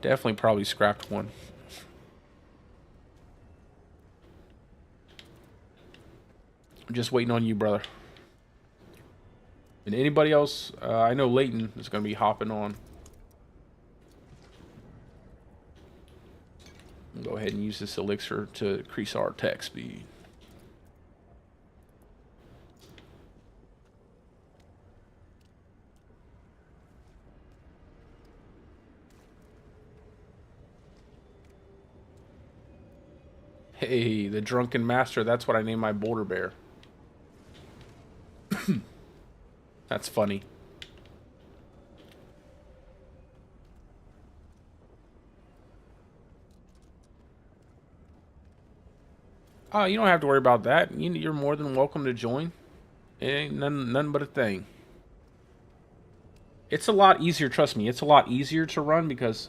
Definitely probably scrapped one. I'm just waiting on you, brother. And anybody else? I know Leighton is going to be hopping on. Go ahead and use this elixir to increase our attack speed. Hey, the Drunken Master. That's what I named my Boulder Bear. That's funny. Oh, you don't have to worry about that. You're more than welcome to join. It ain't none but a thing. It's a lot easier, trust me. It's a lot easier to run because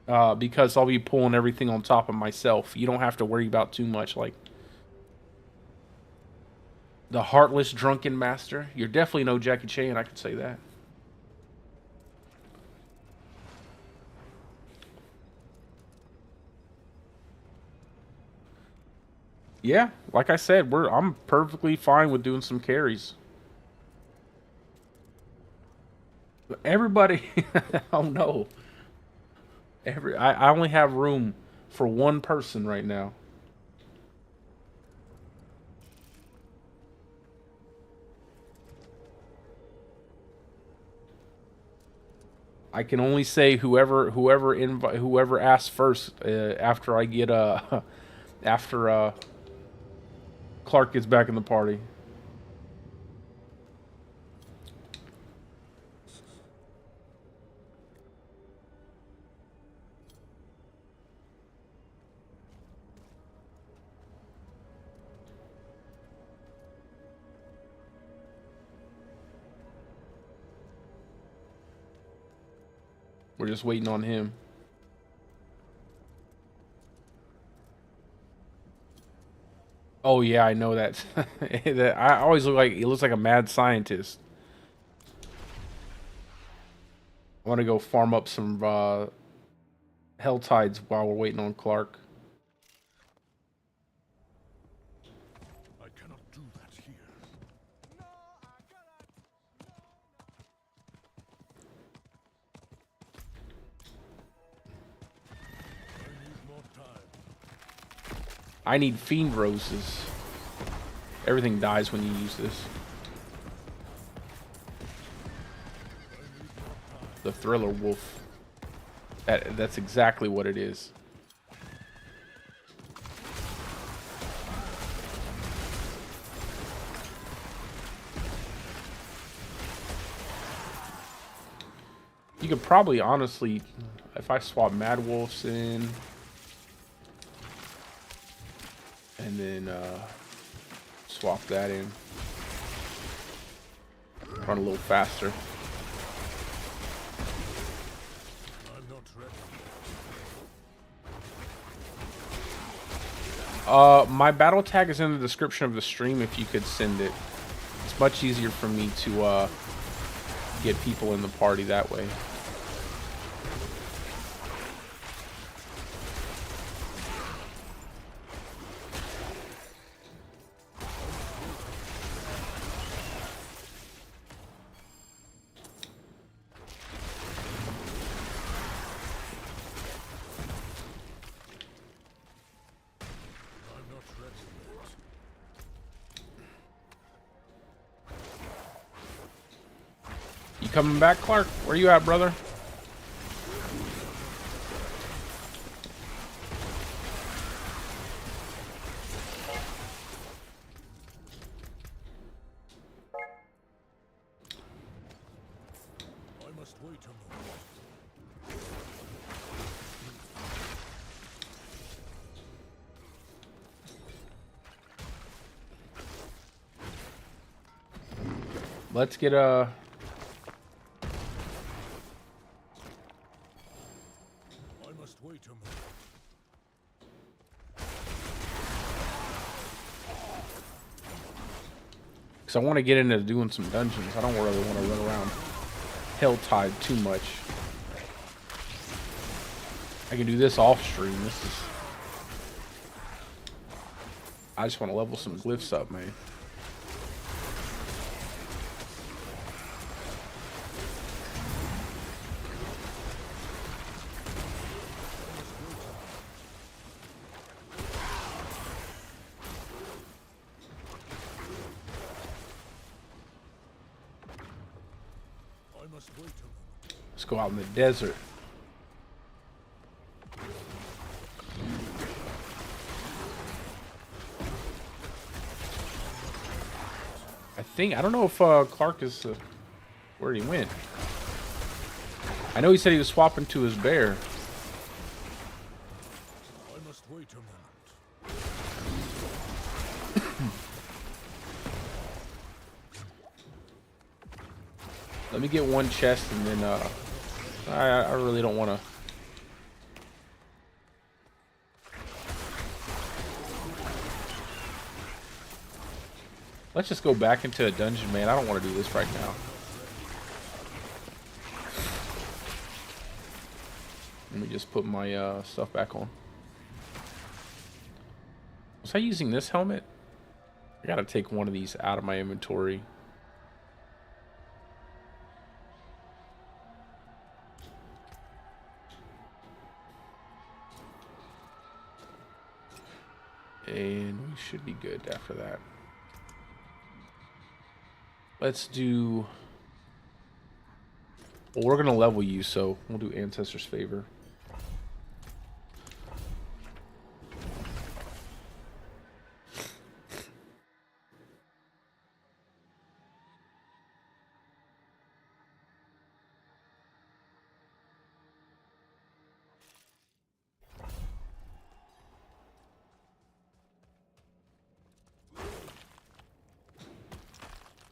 I'll be pulling everything on top of myself. You don't have to worry about too much. Like the Heartless Drunken Master. You're definitely no Jackie Chan, I can say that. Yeah, like I said, I'm perfectly fine with doing some carries. Everybody, oh no. I only have room for one person right now. I can only say whoever asks first after I get after Clark gets back in the party. We're just waiting on him. Oh yeah, I know that. I always look like he looks like a mad scientist. I want to go farm up some hell tides while we're waiting on Clark. I cannot do that here. I need more time. I need fiend roses. Everything dies when you use this. The Thriller Wolf. That's exactly what it is. You could probably, honestly, if I swap Mad Wolves in, and then swap that in, run a little faster. I'm not ready. My battle tag is in the description of the stream if you could send it. It's much easier for me to get people in the party that way. I'm not ready yet. You coming back, Clark? Where you at, brother? I must wait a moment. Let's get a... wait a moment. Because I want to get into doing some dungeons. I don't really want to run around Helltide too much. I can do this off stream. This is... I just want to level some glyphs up, man. I must wait a moment. Let's go out in the desert. I don't know if Clark is where he went. I know he said he was swapping to his bear. I must wait a moment. Let me get one chest and then I really don't want to. Let's just go back into a dungeon, man. I don't want to do this right now. Let me just put my stuff back on. Was I using this helmet? I gotta take one of these out of my inventory. And we should be good after that. Let's do... Well, we're gonna level you, so we'll do Ancestor's Favor.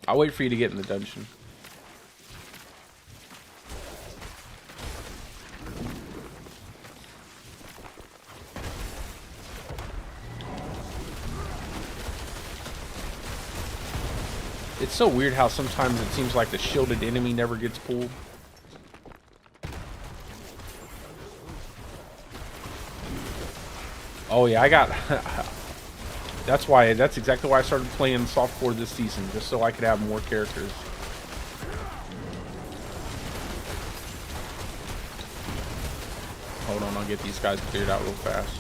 I'll wait for you to get in the dungeon. It's so weird how sometimes it seems like the shielded enemy never gets pulled. Oh yeah, I got... That's exactly why I started playing softcore this season, just so I could have more characters. Hold on, I'll get these guys cleared out real fast.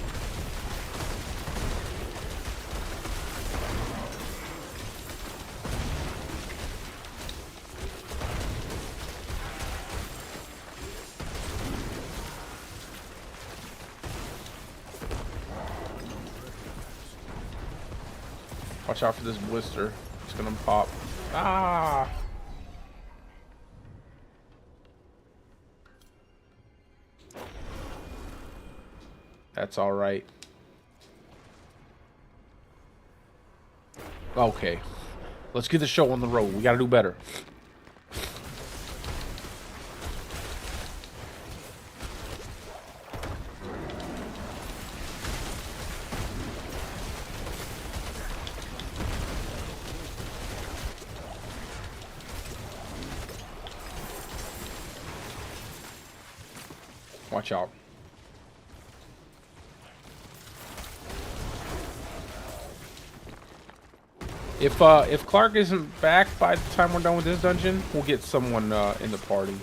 Watch out for this blister. It's gonna pop. Ah! That's alright. Okay. Let's get the show on the road. We gotta do better. Watch out. If Clark isn't back by the time we're done with this dungeon, we'll get someone in the party.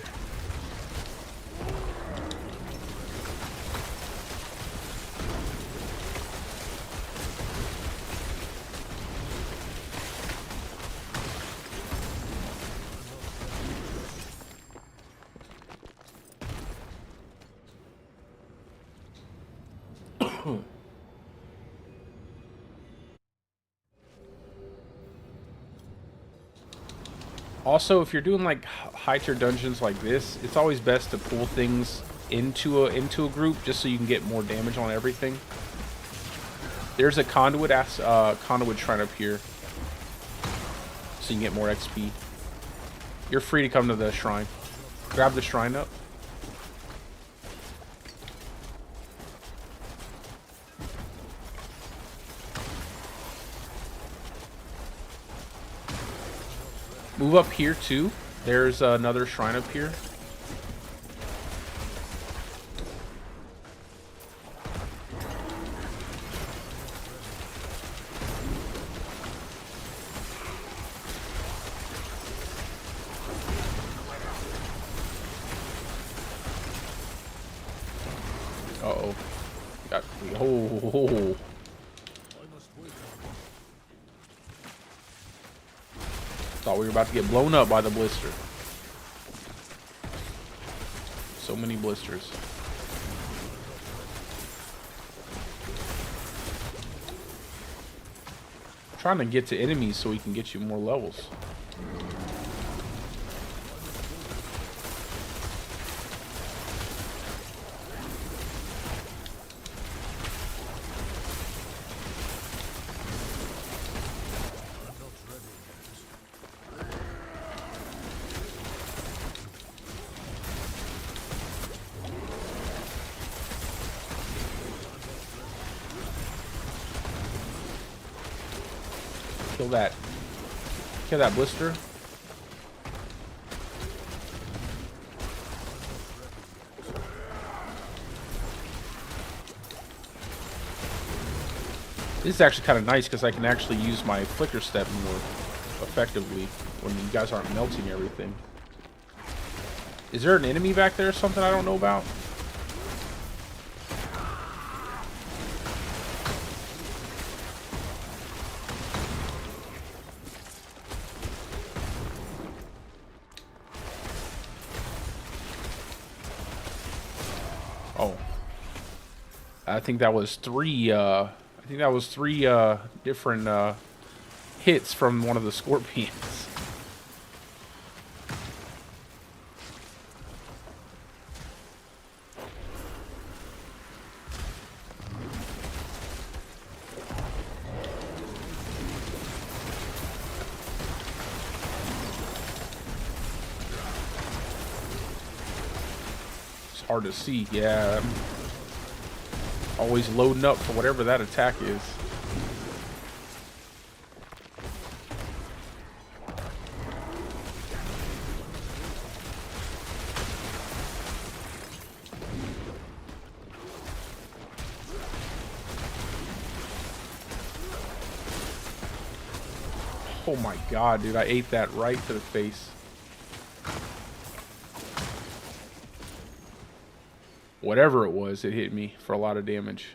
Also, if you're doing like high tier dungeons like this, it's always best to pull things into a group just so you can get more damage on everything. There's a conduit shrine up here, so you can get more XP. You're free to come to the shrine. Grab the shrine up. Move up here too. There's another shrine up here. Uh-oh. Got, oh. Thought we were about to get blown up by the blister. So many blisters. Trying to get to enemies so we can get you more levels. Kill that. Kill that blister. This is actually kind of nice because I can actually use my flicker step more effectively when you guys aren't melting everything. Is there an enemy back there or something I don't know about? Oh, I think that was three. I think that was three different hits from one of the scorpions. It's hard to see. Yeah. Always loading up for whatever that attack is. Oh my god, dude, I ate that right to the face. Whatever it was, it hit me for a lot of damage.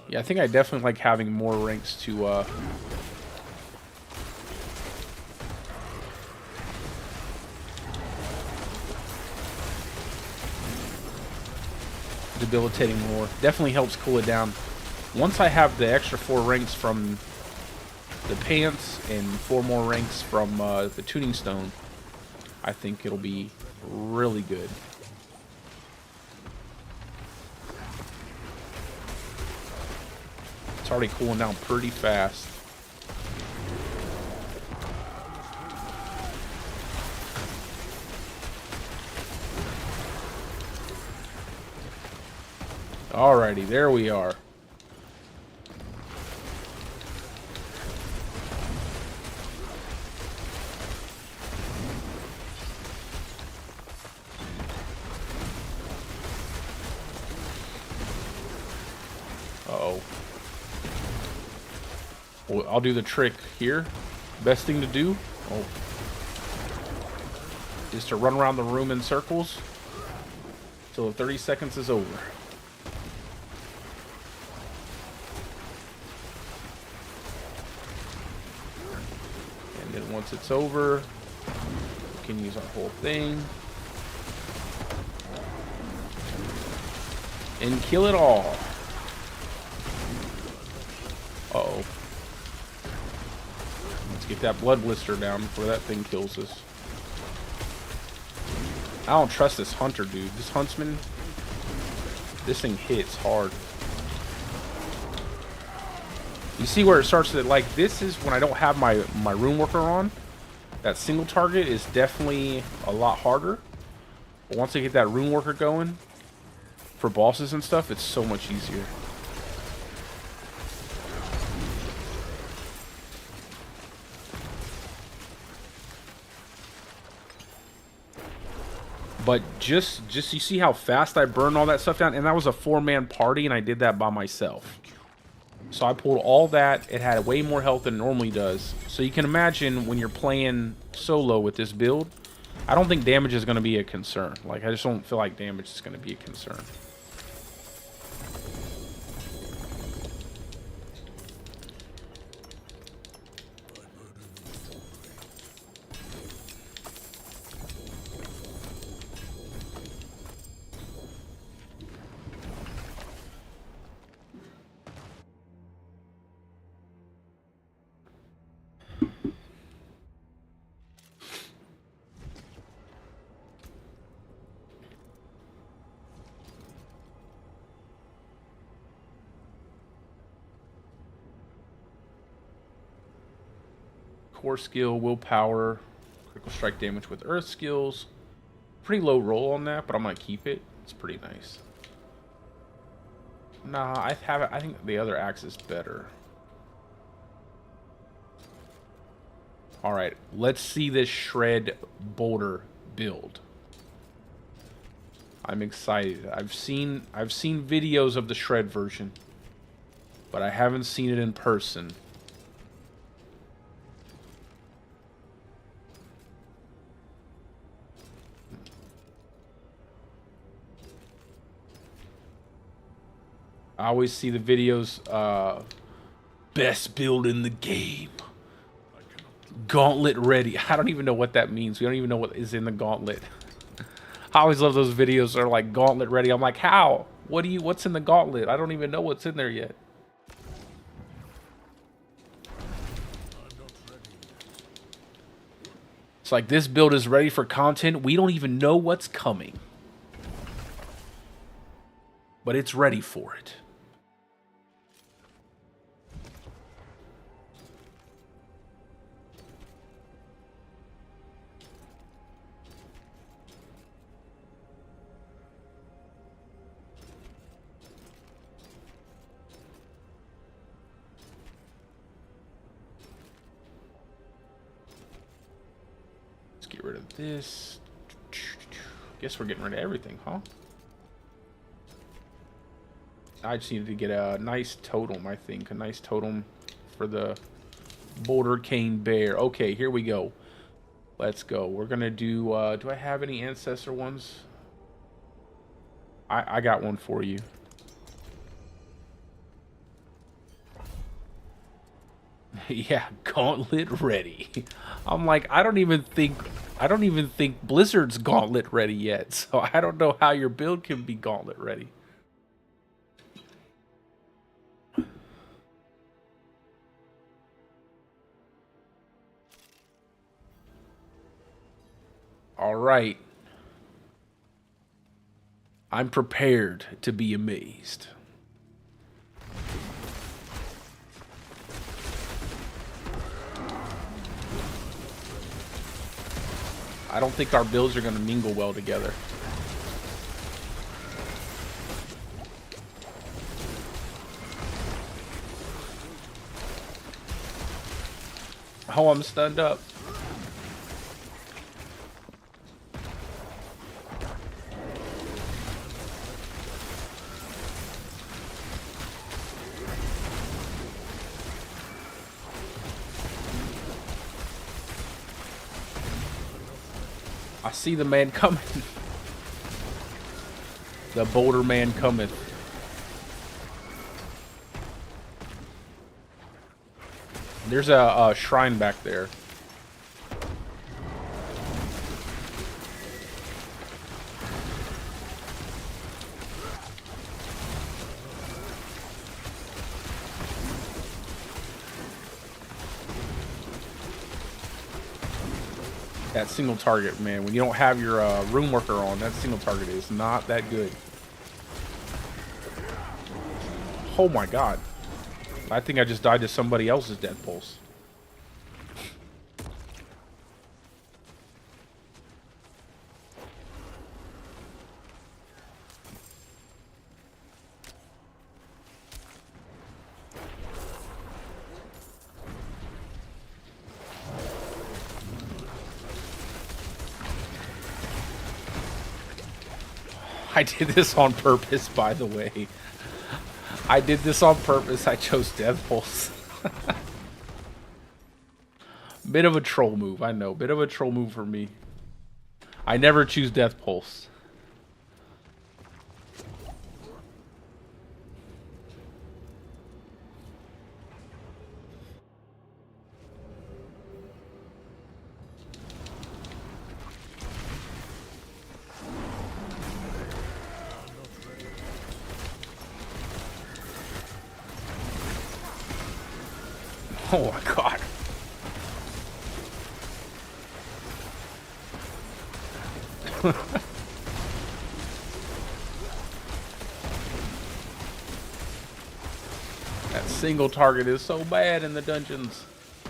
Yeah, I think I definitely like having more ranks to debilitating more. Definitely helps cool it down. Once I have the extra 4 ranks from the pants and 4 more ranks from the tuning stone, I think it'll be really good. It's already cooling down pretty fast. Alrighty, there we are. Uh-oh. Well, I'll do the trick here. Best thing to do is to run around the room in circles till the 30 seconds is over. And then once it's over, we can use our whole thing and kill it all. Uh-oh. Let's get that blood blister down before that thing kills us. I don't trust this hunter, dude. This huntsman, this thing hits hard. You see where it starts to, like, this is when I don't have my rune worker on. That single target is definitely a lot harder. But once I get that rune worker going, for bosses and stuff, it's so much easier. But just you see how fast I burned all that stuff down, and that was a 4-man party, and I did that by myself. So I pulled all that. It had way more health than it normally does. So you can imagine when you're playing solo with this build, I don't think damage is going to be a concern. Like, I just don't feel like damage is going to be a concern. Core skill, willpower, critical strike damage with earth skills. Pretty low roll on that, but I'm gonna keep it. It's pretty nice. Nah, I think the other axe is better. Alright, let's see this shred boulder build. I'm excited. I've seen videos of the shred version, but I haven't seen it in person. I always see the videos, best build in the game. Gauntlet ready. I don't even know what that means. We don't even know what is in the gauntlet. I always love those videos that are like gauntlet ready. I'm like, how? What's in the gauntlet? I don't even know what's in there yet. It's like, this build is ready for content. We don't even know what's coming, but it's ready for it. Get rid of this. Guess we're getting rid of everything, huh? I just needed to get a nice totem, I think. A nice totem for the Boulder Cane Bear. Okay, here we go. Let's go. We're gonna do, do I have any ancestor ones? I got one for you. Yeah, gauntlet ready. I'm like, I don't even think Blizzard's gauntlet ready yet. So I don't know how your build can be gauntlet ready. All right. I'm prepared to be amazed. I don't think our builds are going to mingle well together. Oh, I'm stunned up. I see the man coming. The boulder man cometh. There's a shrine back there. That single target, man, when you don't have your room worker on, that single target is not that good. Oh my god. I think I just died to somebody else's death pulse. I did this on purpose, by the way. I did this on purpose. I chose Death Pulse. Bit of a troll move, I know. Bit of a troll move for me. I never choose Death Pulse. Oh my god. That single target is so bad in the dungeons.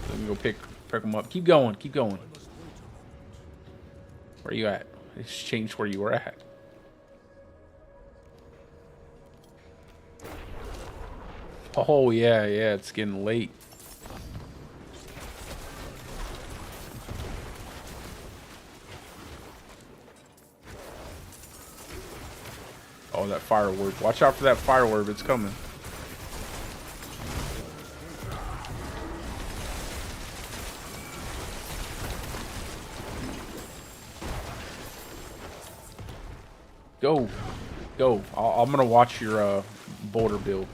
Let me go pick them up. Keep going, keep going. Where you at? It's changed where you were at. Oh yeah, yeah, it's getting late. Oh, that fire word. Watch out for that fire word. It's coming. Go. Go. I'm going to watch your boulder build.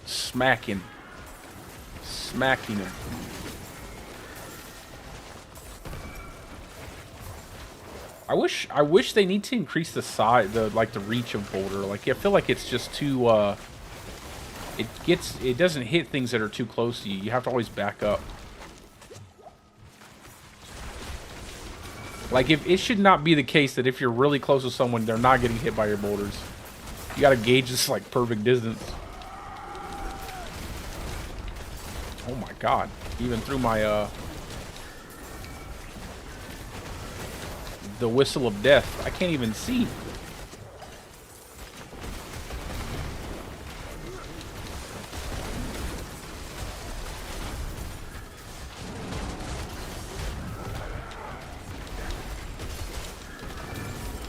Smacking. Smacking him. I wish they need to increase the size, the reach of boulder. Like, I feel like it's just too it doesn't hit things that are too close to you. You have to always back up. Like, if it should not be the case that if you're really close to someone, they're not getting hit by your boulders. You gotta gauge this like perfect distance. Oh my god. Even through my the whistle of death. I can't even see.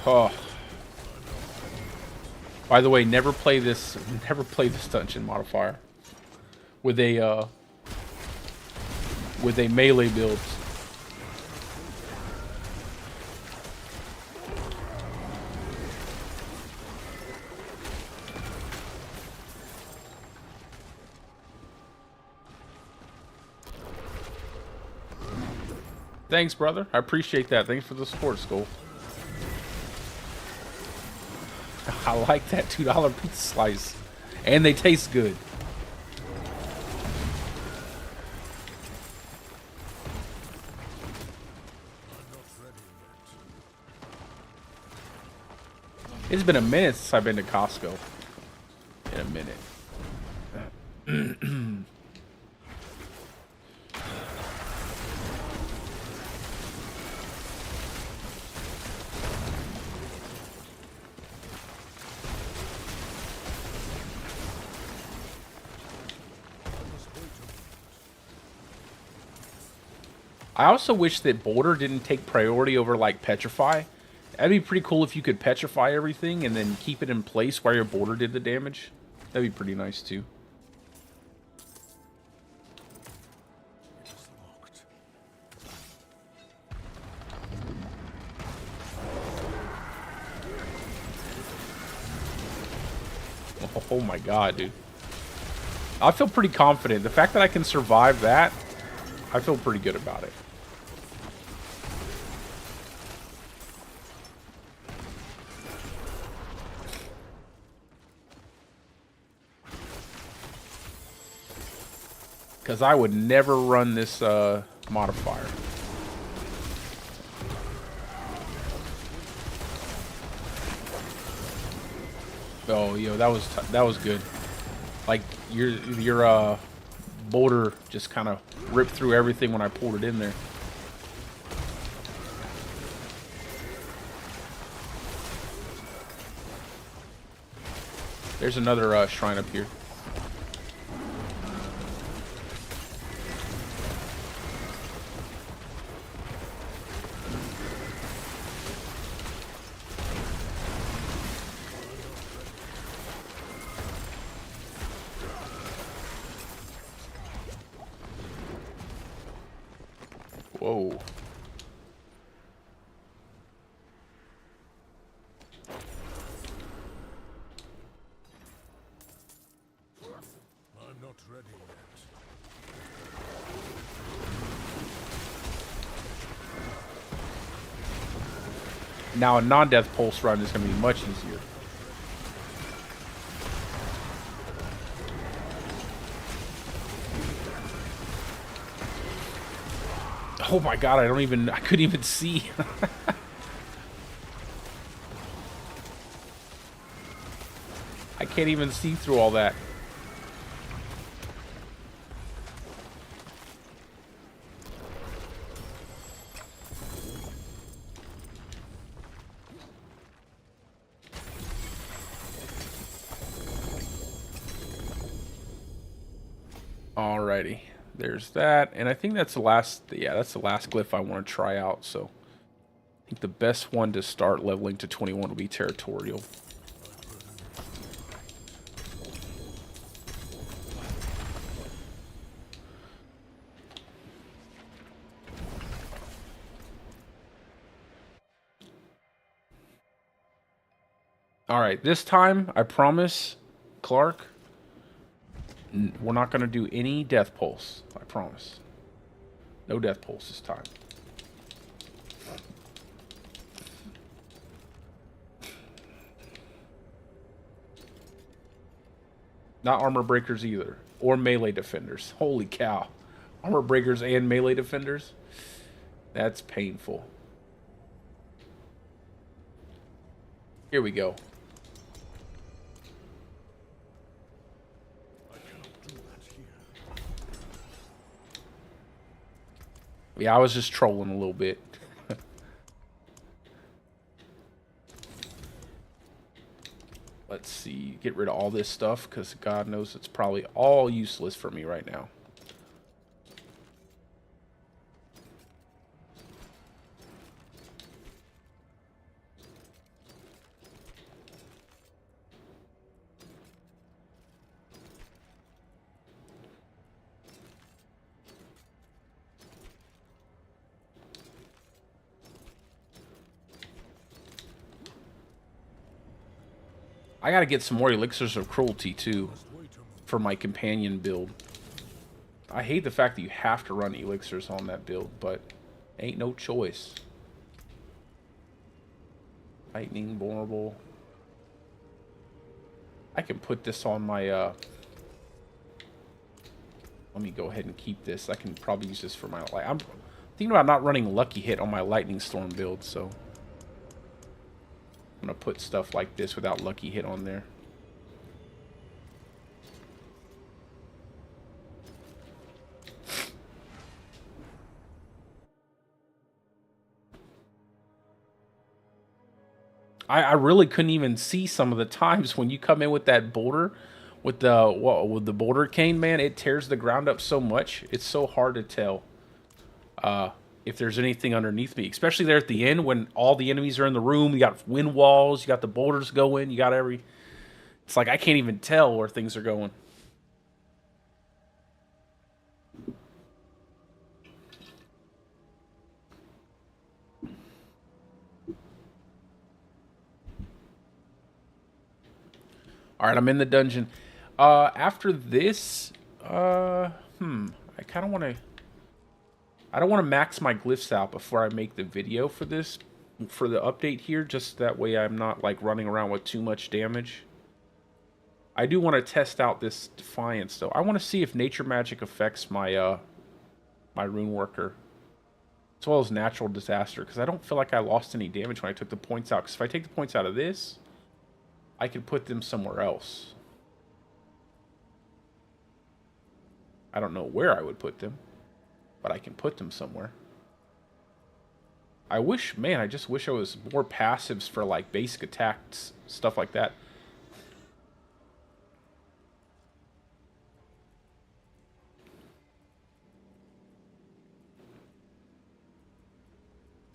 Oh. By the way, never play this dungeon modifier with a melee build. Thanks, brother. I appreciate that. Thanks for the support, Skull. I like that $2 pizza slice. And they taste good. It's been a minute since I've been to Costco. In a minute. I also wish that Boulder didn't take priority over, like, Petrify. That'd be pretty cool if you could Petrify everything and then keep it in place while your Boulder did the damage. That'd be pretty nice, too. Oh my god, dude. I feel pretty confident. The fact that I can survive that, I feel pretty good about it. Because I would never run this modifier. Oh, yo, that was good. Like your boulder just kind of ripped through everything when I pulled it in there. There's another shrine up here. Whoa. I'm not ready yet. Now a non-death pulse run is going to be much easier. Oh my god, I couldn't even see. I can't even see through all that. Alrighty, there's that, and I think that's the last. Yeah, that's the last glyph I want to try out. So, I think the best one to start leveling to 21 will be territorial. Alright, this time, I promise, Clark, we're not going to do any death pulse. I promise. No death pulse this time. Not armor breakers either. Or melee defenders. Holy cow. Armor breakers and melee defenders? That's painful. Here we go. Yeah, I was just trolling a little bit. Let's see. Get rid of all this stuff, because God knows it's probably all useless for me right now. I gotta get some more elixirs of cruelty too for my companion build. I hate the fact that you have to run elixirs on that build, but ain't no choice. Lightning, vulnerable. I can put this on my let me go ahead and keep this. I can probably use this for my light. I'm thinking about not running lucky hit on my lightning storm build, so I'm gonna put stuff like this without lucky hit on there. I really couldn't even see some of the times when you come in with that boulder, with the boulder cane, man. It tears the ground up so much. It's so hard to tell if there's anything underneath me, especially there at the end when all the enemies are in the room. You got wind walls, you got the boulders going, you got every. It's like I can't even tell where things are going. All right, I'm in the dungeon. After this, I kind of want to. I don't want to max my glyphs out before I make the video for this, for the update here, just that way I'm not like running around with too much damage. I do want to test out this Defiance though. I want to see if nature magic affects my my rune worker, as well as natural disaster, because I don't feel like I lost any damage when I took the points out. Because if I take the points out of this, I could put them somewhere else. I don't know where I would put them, but I can put them somewhere. I wish, man, I just wish I was more passives for like basic attacks, stuff like that.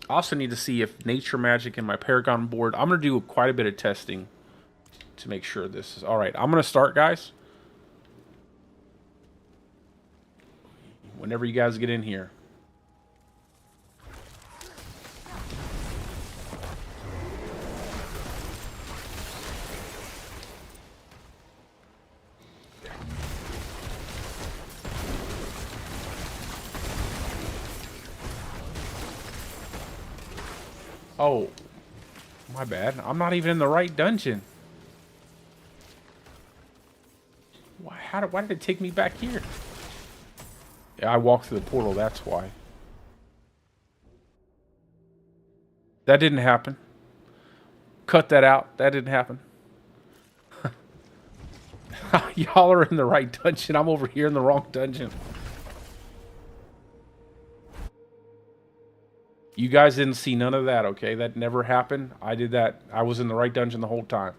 I also need to see if nature magic in my Paragon board. I'm going to do quite a bit of testing to make sure this is all right. I'm going to start, guys. Whenever you guys get in here. Oh, my bad. I'm not even in the right dungeon. Why did it take me back here? Yeah, I walked through the portal, that's why. That didn't happen. Cut that out. That didn't happen. Y'all are in the right dungeon. I'm over here in the wrong dungeon. You guys didn't see none of that, okay? That never happened. I did that. I was in the right dungeon the whole time.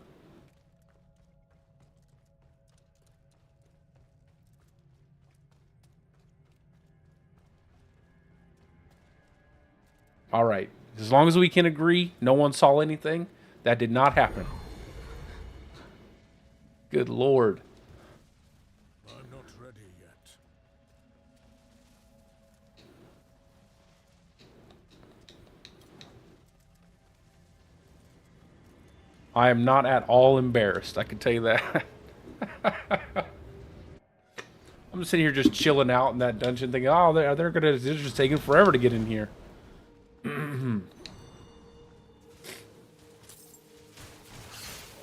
All right. As long as we can agree, no one saw anything. That did not happen. Good Lord. I'm not ready yet. I am not at all embarrassed. I can tell you that. I'm sitting here just chilling out in that dungeon thinking, oh, they're just taking forever to get in here.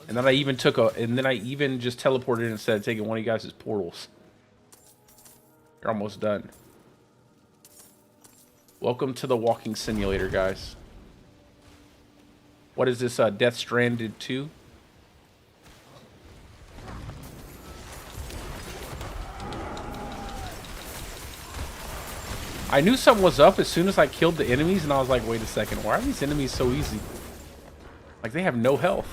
And then I even just teleported in instead of taking one of you guys' portals. You're almost done. Welcome to the walking simulator, guys. What is this, Death Stranded 2? I knew something was up as soon as I killed the enemies, and I was like, wait a second, why are these enemies so easy? Like, they have no health.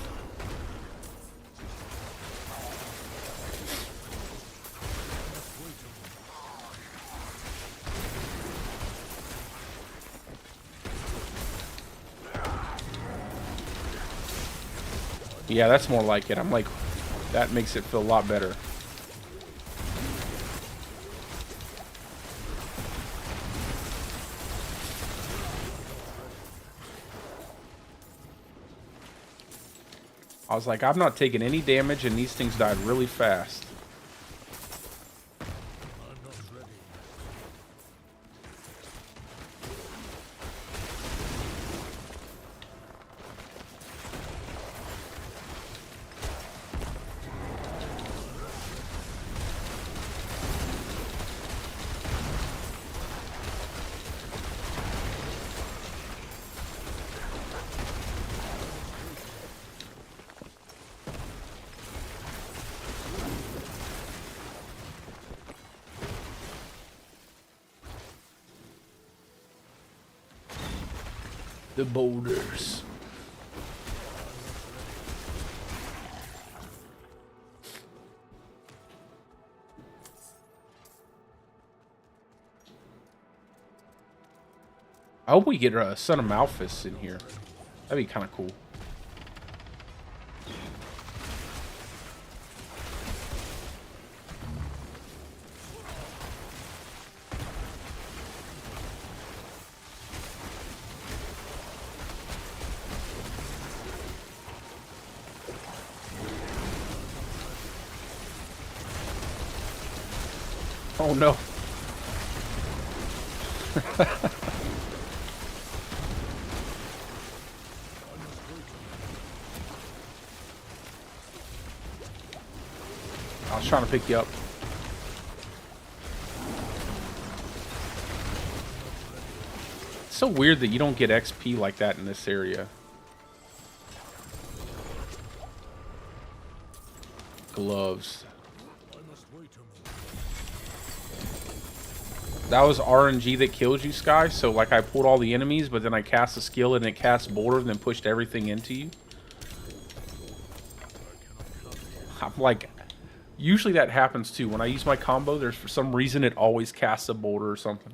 Yeah, that's more like it. I'm like, that makes it feel a lot better. I was like, I'm not taking any damage, and these things died really fast. I'm not ready. The boulders. I hope we get Son of Malphus in here. That'd be kind of cool. Oh no. I was trying to pick you up. It's so weird that you don't get XP like that in this area. Gloves. That was RNG that killed you, Sky. So, like, I pulled all the enemies, but then I cast a skill and it cast boulder and then pushed everything into you. I'm like, usually that happens too. When I use my combo, there's for some reason it always casts a boulder or something.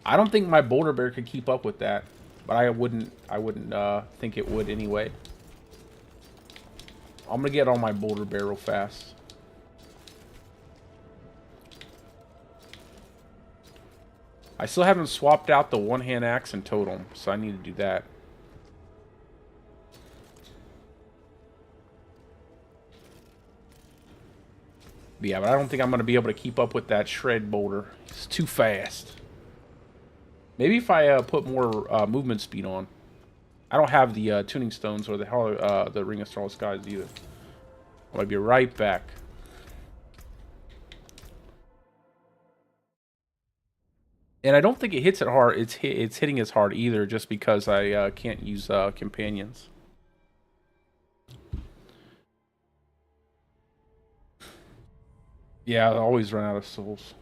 I don't think my boulder bear could keep up with that, but I wouldn't think it would anyway. I'm gonna get on my boulder bear real fast. I still haven't swapped out the one-hand axe and totem, so I need to do that. Yeah, but I don't think I'm going to be able to keep up with that shred boulder. It's too fast. Maybe if I put more movement speed on. I don't have the tuning stones or the Ring of Starless Skies either. I'll be right back. And I don't think it hits it hard. It's hitting as hard either, just because I can't use companions. Yeah, I always run out of souls.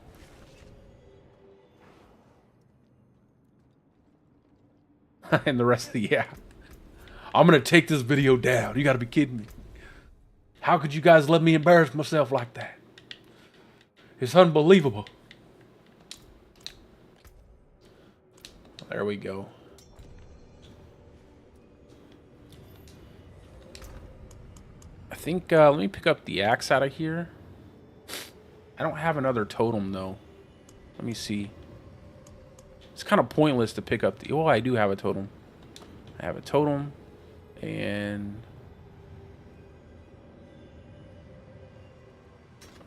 And the rest of the, yeah. I'm gonna take this video down. You gotta be kidding me. How could you guys let me embarrass myself like that? It's unbelievable. There we go. I think, let me pick up the axe out of here. I don't have another totem, though. Let me see. It's kind of pointless to pick up the... Oh, I do have a totem. I have a totem. And...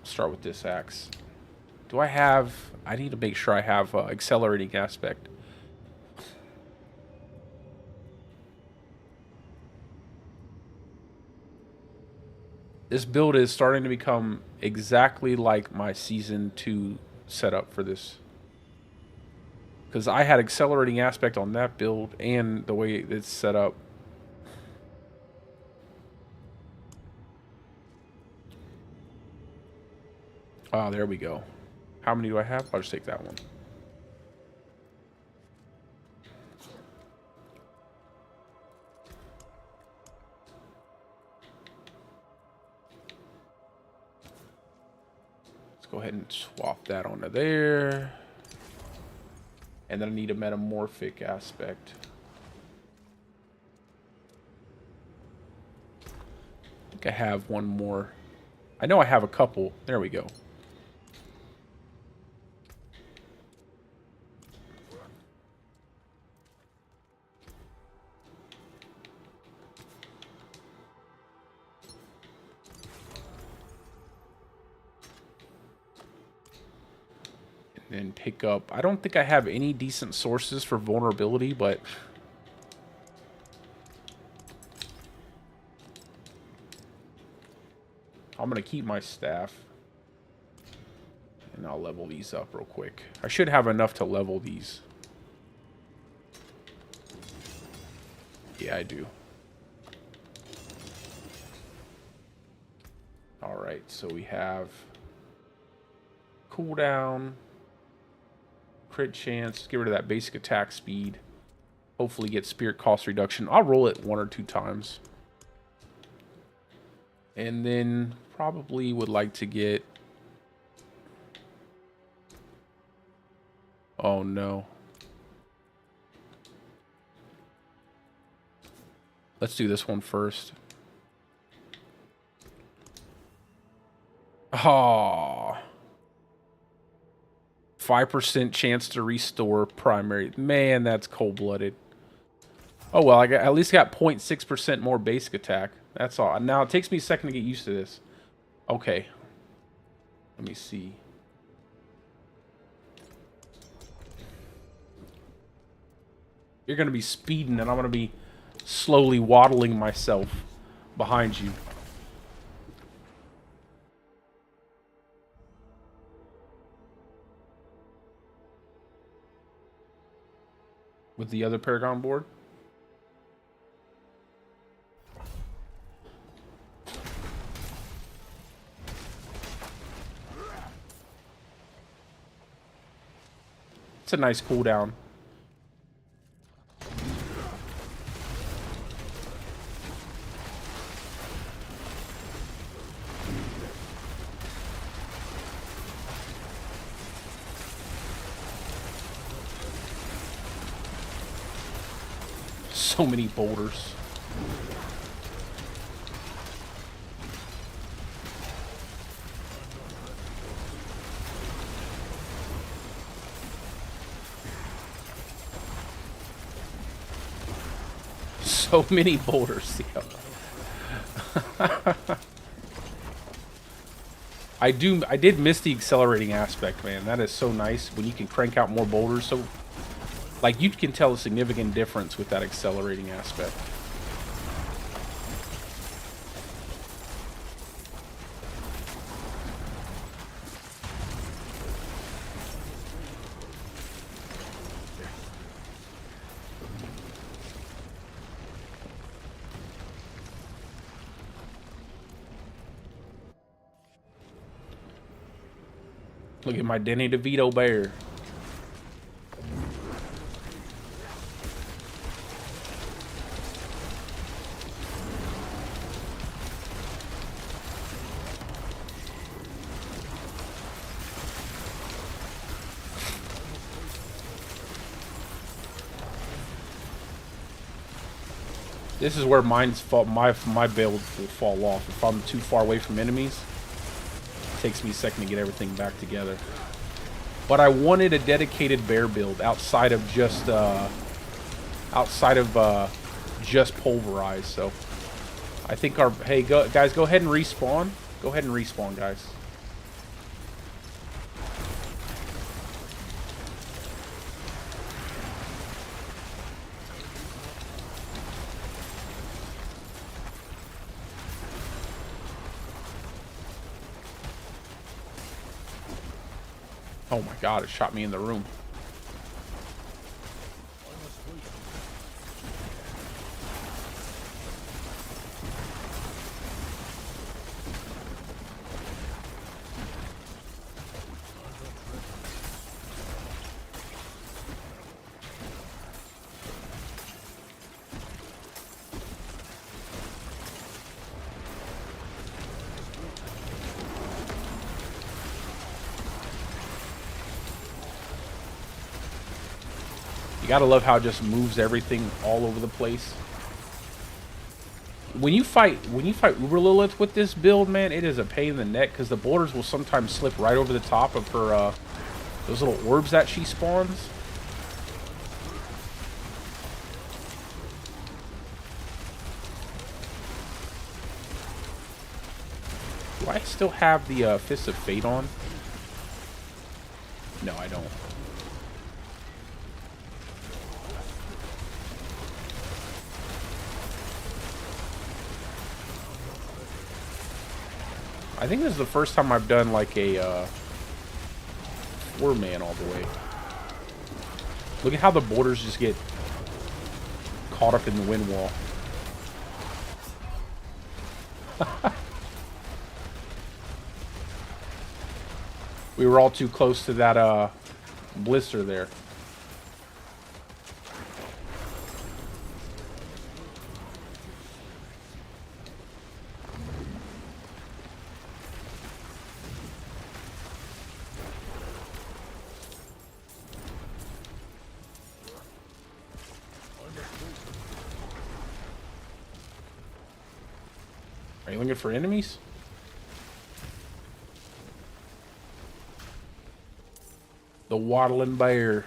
start with this axe. Do I have... I need to make sure I have accelerating aspect. This build is starting to become exactly like my Season 2 setup for this. Because I had accelerating aspect on that build and the way it's set up. Oh, there we go. How many do I have? I'll just take that one. Go ahead and swap that onto there. And then I need a metamorphic aspect. I think I have one more. I know I have a couple. There we go. And pick up... I don't think I have any decent sources for vulnerability, but... I'm going to keep my staff. And I'll level these up real quick. I should have enough to level these. Yeah, I do. Alright, so we have... cooldown... crit chance, get rid of that basic attack speed. Hopefully get spirit cost reduction. I'll roll it 1 or 2 times. And then probably would like to get... Oh no. Let's do this one first. Oh. 5% chance to restore primary. Man, that's cold-blooded. Oh, well, I at least got 0.6% more basic attack. That's all. Now, it takes me a second to get used to this. Okay. Let me see. You're going to be speeding, and I'm going to be slowly waddling myself behind you. With the other Paragon board. It's a nice cooldown. So many boulders. So many boulders. Yeah. I did miss the accelerating aspect, man. That is so nice when you can crank out more boulders. So, like, you can tell a significant difference with that accelerating aspect. Look at my Danny DeVito bear. This is where my build will fall off. If I'm too far away from enemies, it takes me a second to get everything back together. But I wanted a dedicated bear build outside of just pulverize. So I think our guys, go ahead and respawn. Go ahead and respawn, guys. Oh my god, it shot me in the room. You gotta love how it just moves everything all over the place. When you fight Uber Lilith with this build, man, it is a pain in the neck because the borders will sometimes slip right over the top of her those little orbs that she spawns. Do I still have the Fist of Fate on? No, I don't. I think this is the first time I've done like a 4-man all the way. Look at how the borders just get caught up in the wind wall. We were all too close to that blister there. Are you looking for enemies? The waddling bear.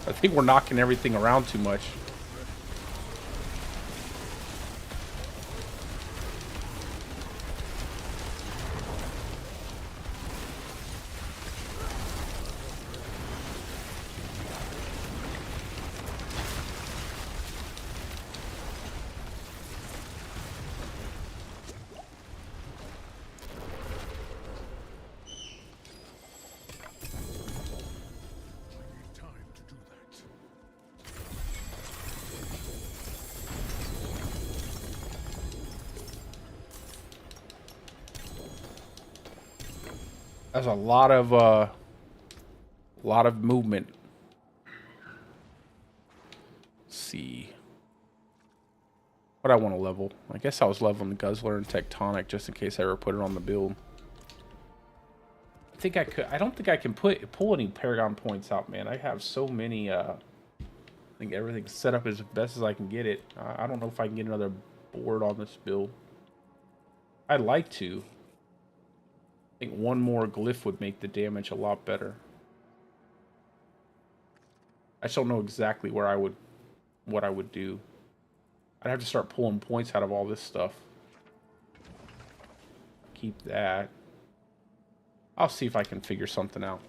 I think we're knocking everything around too much. That's a lot of movement. Let's see. What I want to level? I guess I was leveling the Guzzler and Tectonic just in case I ever put it on the build. think I could. I don't think I can pull any Paragon points out, man. I have so many. I think everything's set up as best as I can get it. I don't know if I can get another board on this build. I'd like to. I think one more glyph would make the damage a lot better. I just don't know exactly what I would do. I'd have to start pulling points out of all this stuff. Keep that. I'll see if I can figure something out.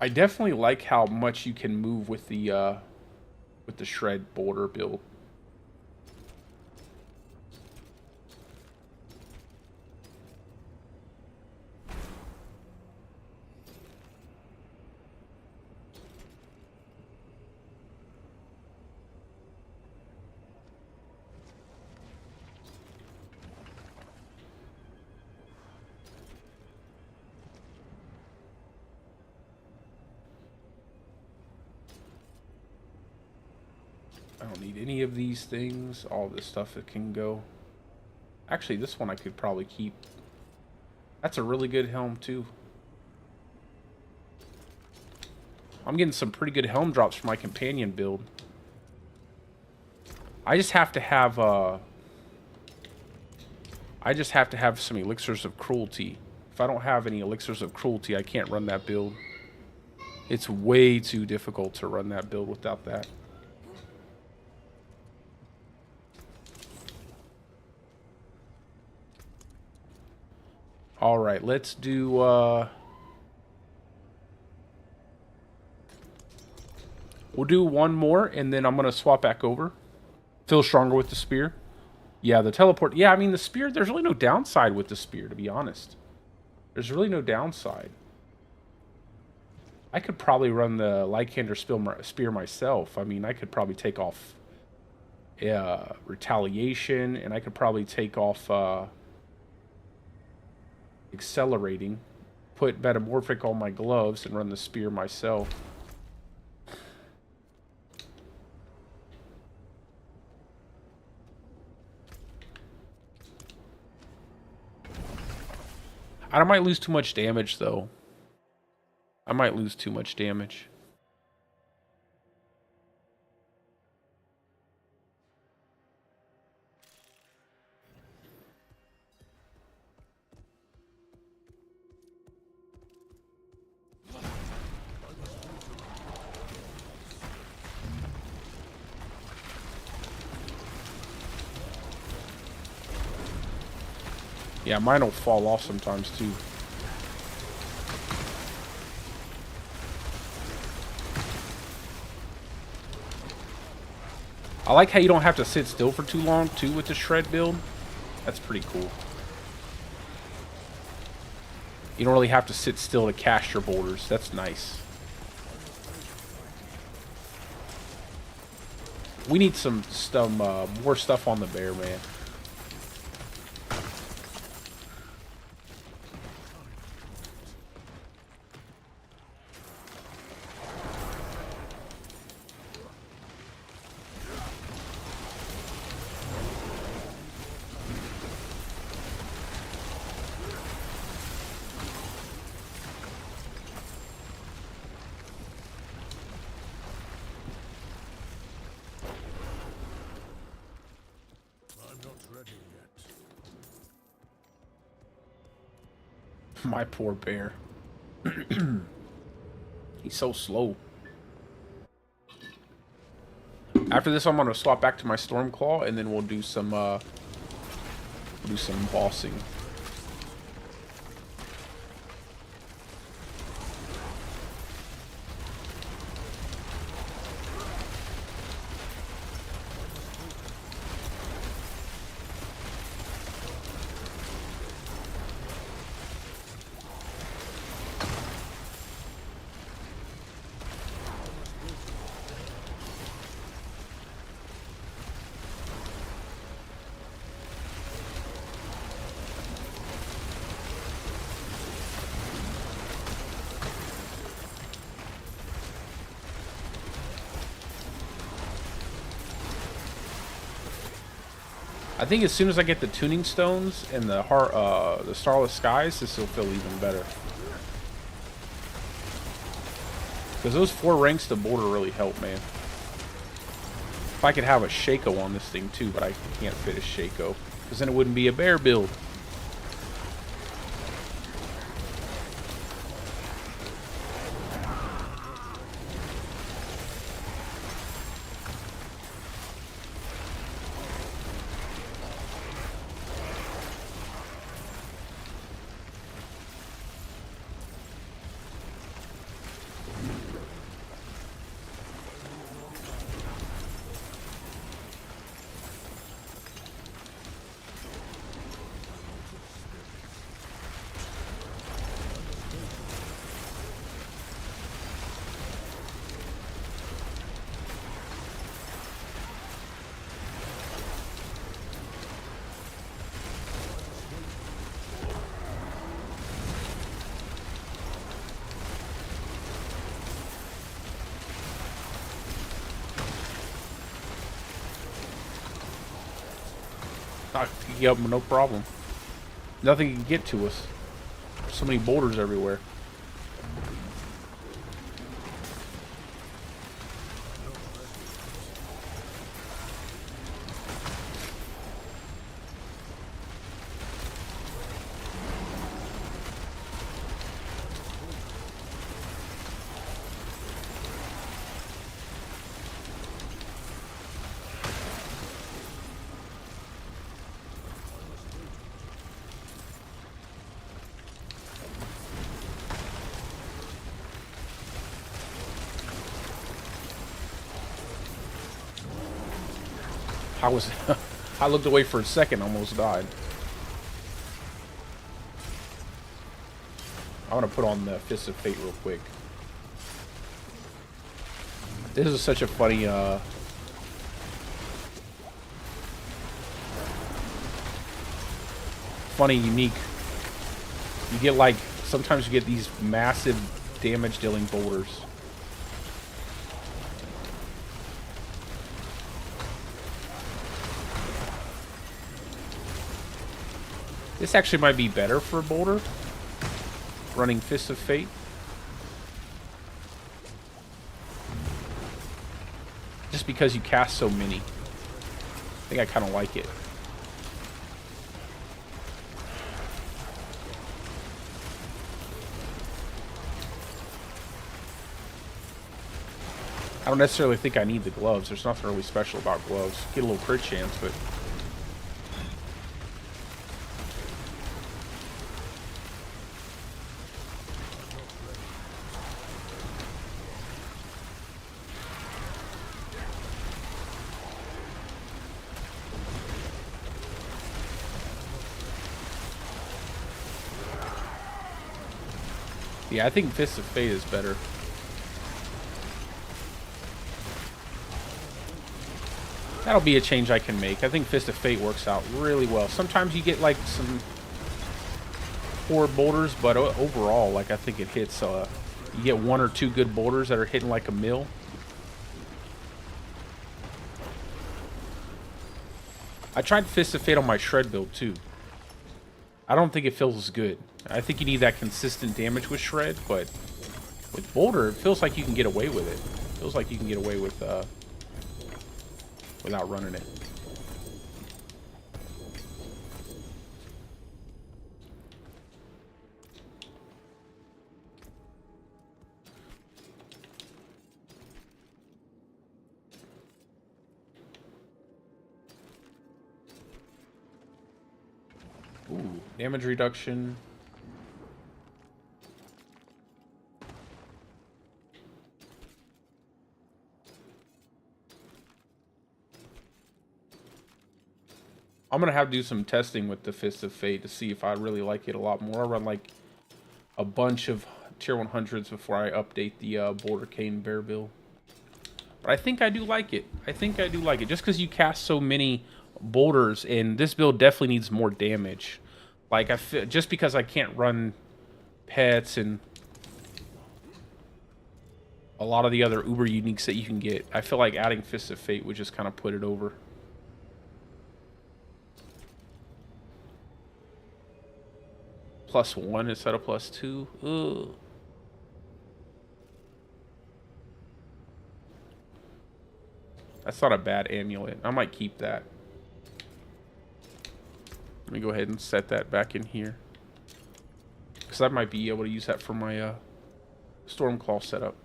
I definitely like how much you can move with the shred border build. I don't need any of these things. All this stuff that can go. Actually, this one I could probably keep. That's a really good helm, too. I'm getting some pretty good helm drops for my companion build. I just have to have, some elixirs of cruelty. If I don't have any elixirs of cruelty, I can't run that build. It's way too difficult to run that build without that. All right, let's do, we'll do one more, and then I'm going to swap back over. Feel stronger with the spear. Yeah, the teleport. Yeah, I mean, the spear, there's really no downside with the spear, to be honest. There's really no downside. I could probably run the Lycander spear myself. I mean, I could probably take off retaliation, and I could probably take off accelerating, put metamorphic on my gloves, and run the spear myself. I might lose too much damage, though. I might lose too much damage. Yeah, mine will fall off sometimes, too. I like how you don't have to sit still for too long, too, with the shred build. That's pretty cool. You don't really have to sit still to cast your borders. That's nice. We need some more stuff on the bear, man. My poor bear. He's so slow. After this, I'm gonna swap back to my Stormclaw, and then we'll do some bossing. I think as soon as I get the tuning stones and the starless skies, this will feel even better. Because those 4 ranks to border really help, man. If I could have a Shaco on this thing too, but I can't fit a Shaco. Because then it wouldn't be a bear build. Yep, no problem. Nothing can get to us. So many boulders everywhere. I looked away for a second, almost died. I want to put on the Fist of Fate real quick. This is such a funny, unique. You get like, sometimes you get these massive damage dealing boulders. This actually might be better for a boulder, running Fist of Fate. Just because you cast so many. I think I kind of like it. I don't necessarily think I need the gloves. There's nothing really special about gloves. Get a little crit chance, but... yeah, I think Fist of Fate is better. That'll be a change I can make. I think Fist of Fate works out really well. Sometimes you get like some poor boulders, but overall, like I think it hits. You get 1 or 2 good boulders that are hitting like a mill. I tried Fist of Fate on my Shred build too. I don't think it feels as good. I think you need that consistent damage with Shred, but with Boulder, it feels like you can get away with it. It feels like you can get away with without running it. Ooh, damage reduction. I'm gonna have to do some testing with the Fist of Fate to see if I really like it a lot more. I run like a bunch of tier 100s before I update the Border Cane Bear build. But I think I do like it. I think I do like it. Just because you cast so many boulders, and this build definitely needs more damage. Like, I feel, just because I can't run pets and a lot of the other uber uniques that you can get, I feel like adding Fist of Fate would just kind of put it over. +1 instead of +2. Ugh. That's not a bad amulet. I might keep that. Let me go ahead and set that back in here. Because I might be able to use that for my Stormclaw setup.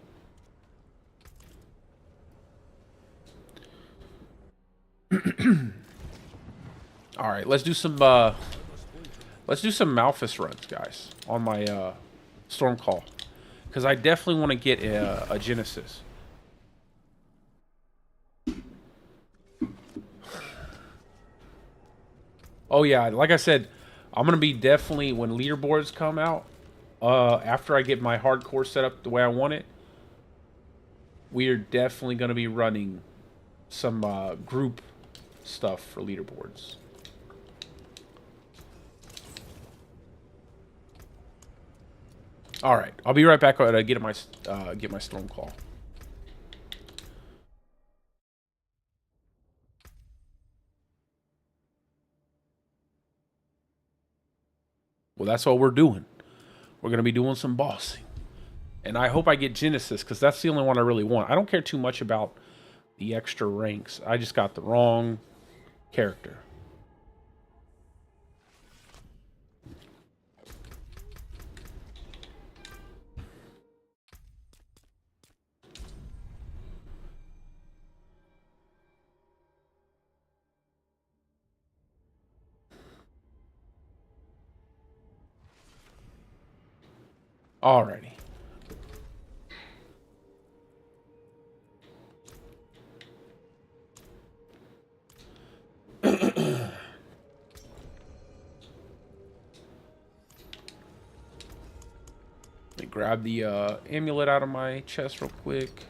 Alright, let's do some Malphus runs, guys, on my Stormclaw. Because I definitely want to get a Genesis. Oh yeah, like I said, I'm gonna be definitely, when leaderboards come out, after I get my hardcore set up the way I want it, we're definitely gonna be running some group stuff for leaderboards. All right, I'll be right back when I get my Stormclaw. Well, that's what we're doing. We're going to be doing some bossing. And I hope I get Genesis, because that's the only one I really want. I don't care too much about the extra ranks. I just got the wrong character. Alrighty. Let me grab the amulet out of my chest real quick.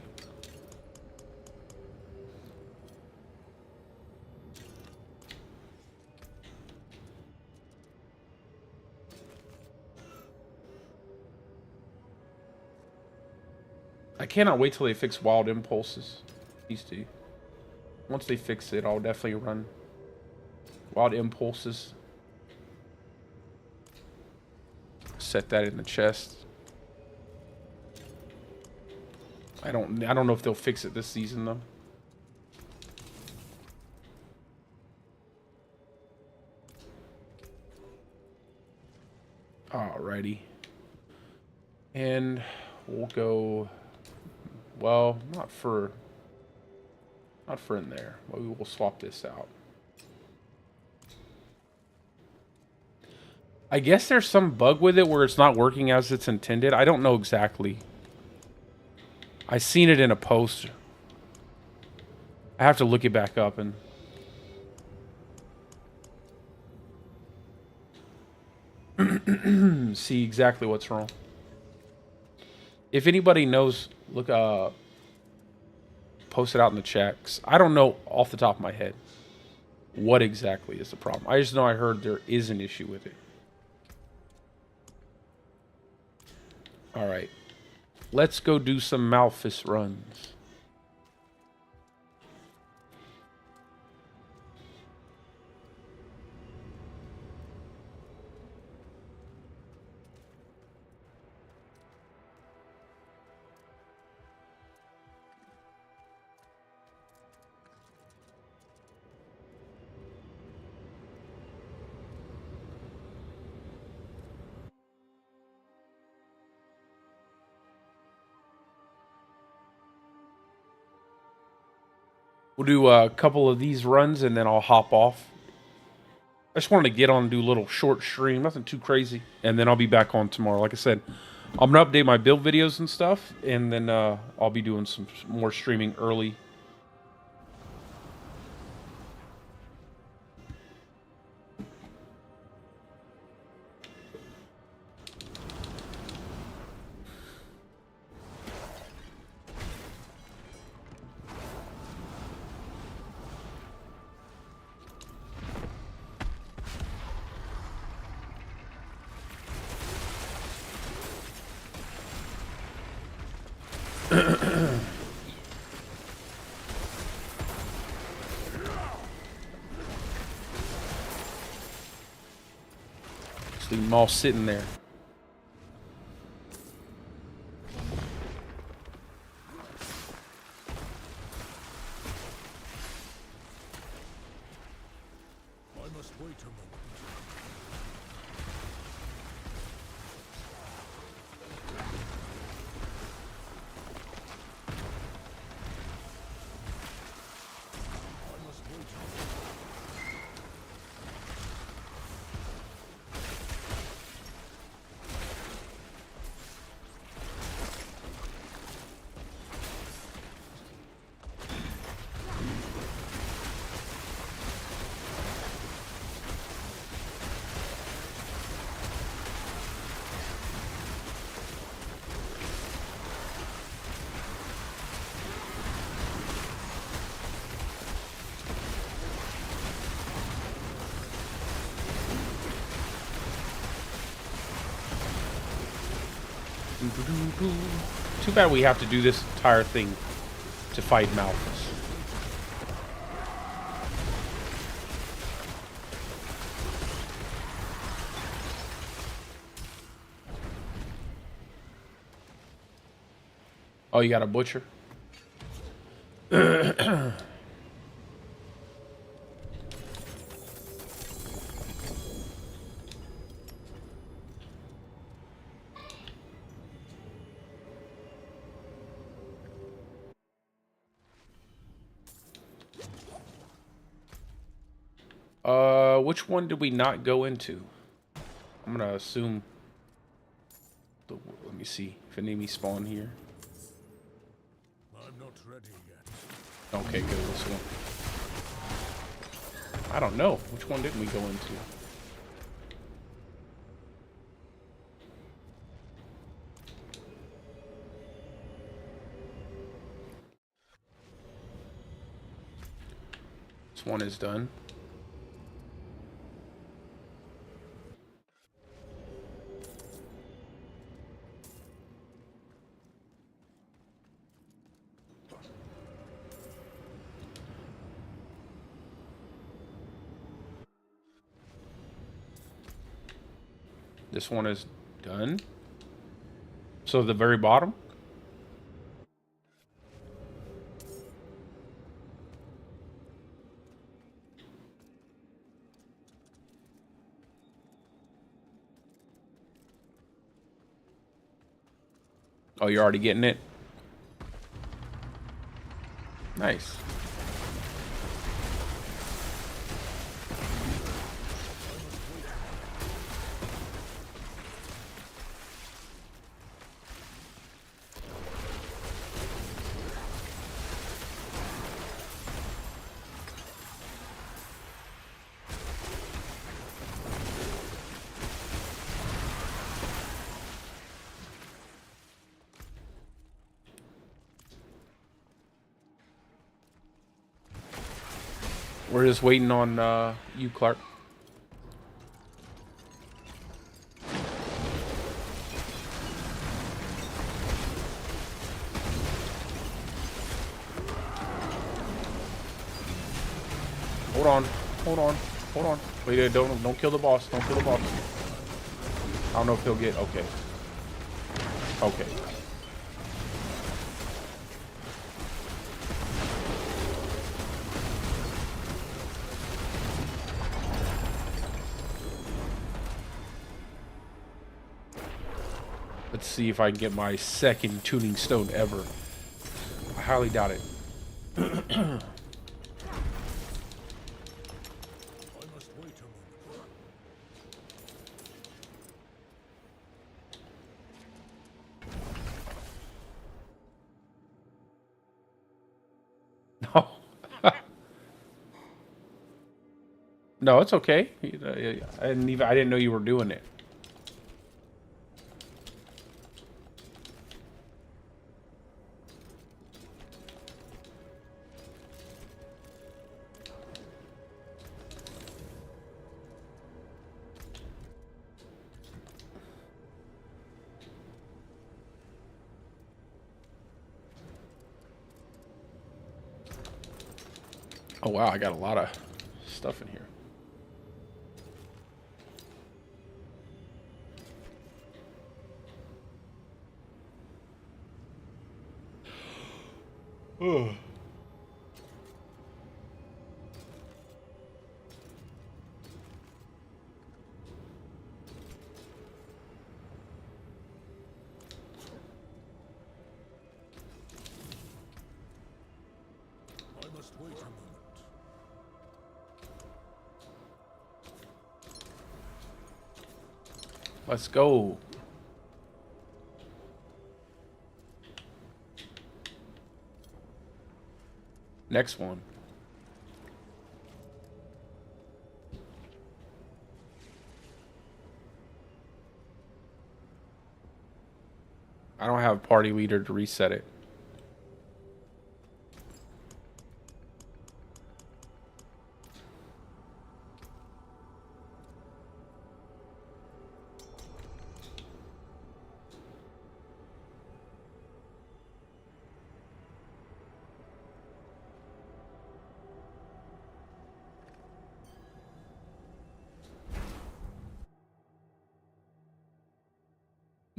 I cannot wait till they fix wild impulses. These two. Once they fix it, I'll definitely run wild impulses. Set that in the chest. I don't know if they'll fix it this season though. Alrighty. And we'll go, well, not for in there. Well, we will swap this out. I guess there's some bug with it where it's not working as it's intended. I don't know exactly. I seen it in a post. I have to look it back up and see exactly what's wrong. If anybody knows, look, post it out in the chat. 'Cause I don't know off the top of my head what exactly is the problem. I just know I heard there is an issue with it. All right, let's go do some Malphus runs. We'll do a couple of these runs and then I'll hop off. I just wanted to get on and do a little short stream, nothing too crazy. And then I'll be back on tomorrow. Like I said, I'm going to update my build videos and stuff. And then I'll be doing some more streaming early. Leave them all sitting there. I must wait a moment. I must wait a moment. Too bad we have to do this entire thing to fight Malthus. Oh, you got a butcher? Which one did we not go into? I'm gonna assume. Let me see if an enemy spawn here. I'm not ready yet. Okay, good. This one. I don't know. Which one didn't we go into? This one is done. This one is done. So the very bottom? Oh, you're already getting it? Nice. We're just waiting on you, Clark. Hold on, hold on, hold on. Wait, don't kill the boss. Don't kill the boss. I don't know if he'll get. Okay. Okay. Let's see if I can get my second tuning stone ever. I highly doubt it. I must wait a moment. No. No, it's okay. I didn't know you were doing it. Oh wow, I got a lot of stuff in here. Ugh. I must wait a moment. Let's go. Next one. I don't have a party leader to reset it.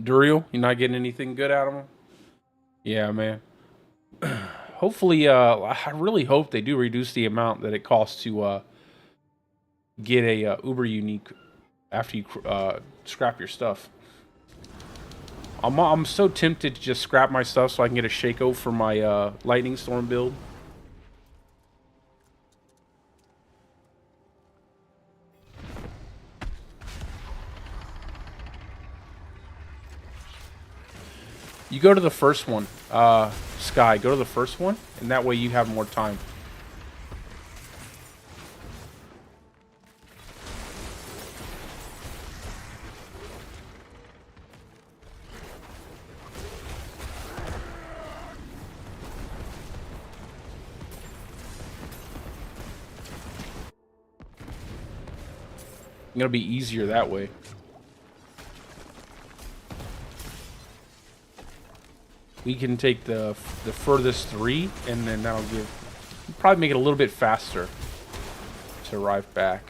Duriel, you're not getting anything good out of him? Yeah, man. Hopefully, I really hope they do reduce the amount that it costs to get a Uber unique after you scrap your stuff. I'm so tempted to just scrap my stuff so I can get a Shaco for my Lightning Storm build. You go to the first one, Sky. Go to the first one, and that way you have more time. It's gonna be easier that way. We can take the furthest 3, and then that'll probably make it a little bit faster to arrive back.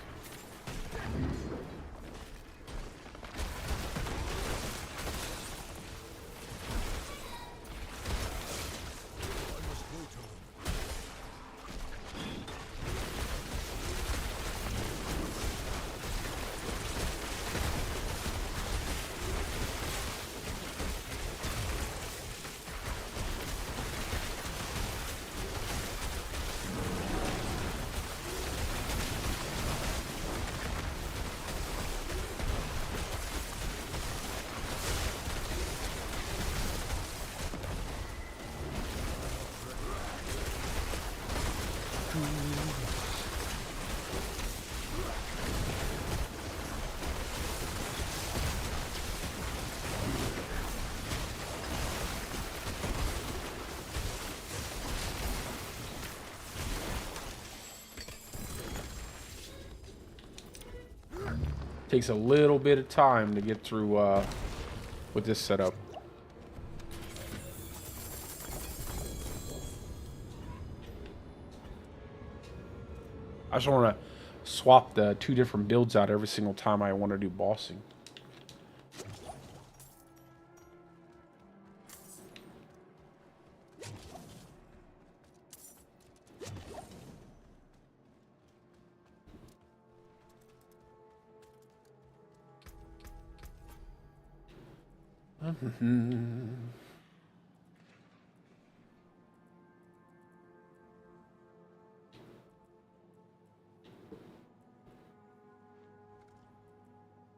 Takes a little bit of time to get through with this setup. I just want to swap the 2 different builds out every single time I want to do bossing.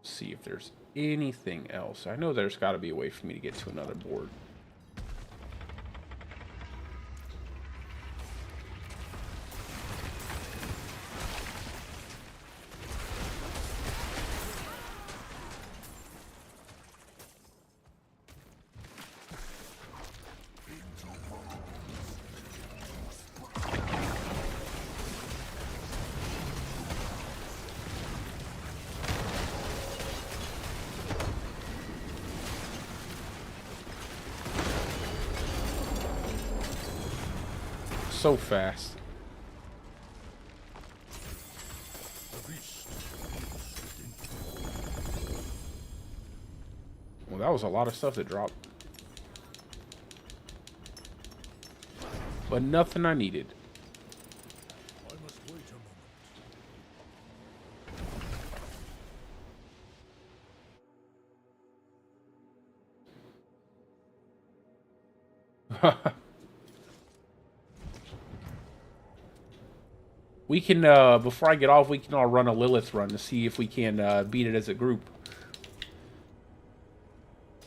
See if there's anything else. I know there's got to be a way for me to get to another board. So fast. Well, that was a lot of stuff that dropped. but nothing I needed. I must wait a moment. We can, before I get off, we can all run a Lilith run to see if we can beat it as a group.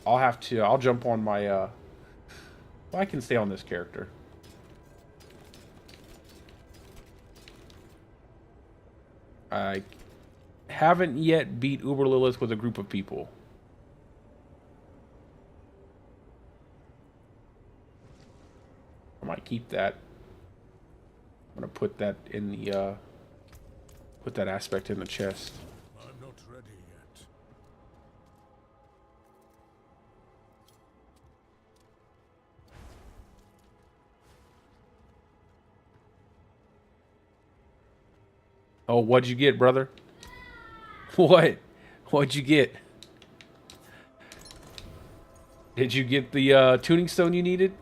I'll jump on my, well, I can stay on this character. I haven't yet beat Uber Lilith with a group of people. I might keep that. I'm gonna put that in the, put that aspect in the chest. I'm not ready yet. Oh, what'd you get, brother? What? What'd you get? Did you get the tuning stone you needed?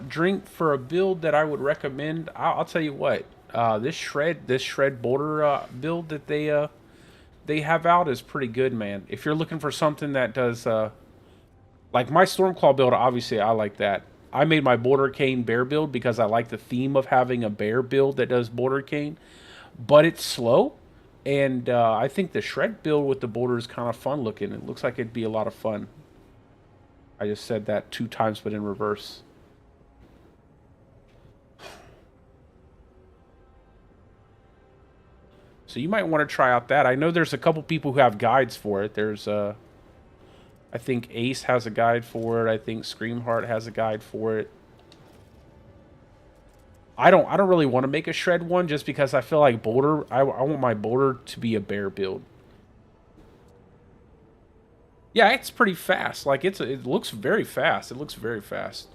Drink for a build that I would recommend. I'll tell you what. This shred border build that they have out is pretty good, man. If you're looking for something that does like my Stormclaw build, obviously I like that. I made my border cane bear build because I like the theme of having a bear build that does border cane, but it's slow. And I think the shred build with the border is kind of fun looking. It looks like it'd be a lot of fun. I just said that 2 times, but in reverse. So you might want to try out that. I know there's a couple people who have guides for it. There's I think Ace has a guide for it. I think Screamheart has a guide for it. I don't really want to make a shred one just because I feel like boulder. I want my boulder to be a bear build. Yeah, it's pretty fast. Like it looks very fast. It looks very fast.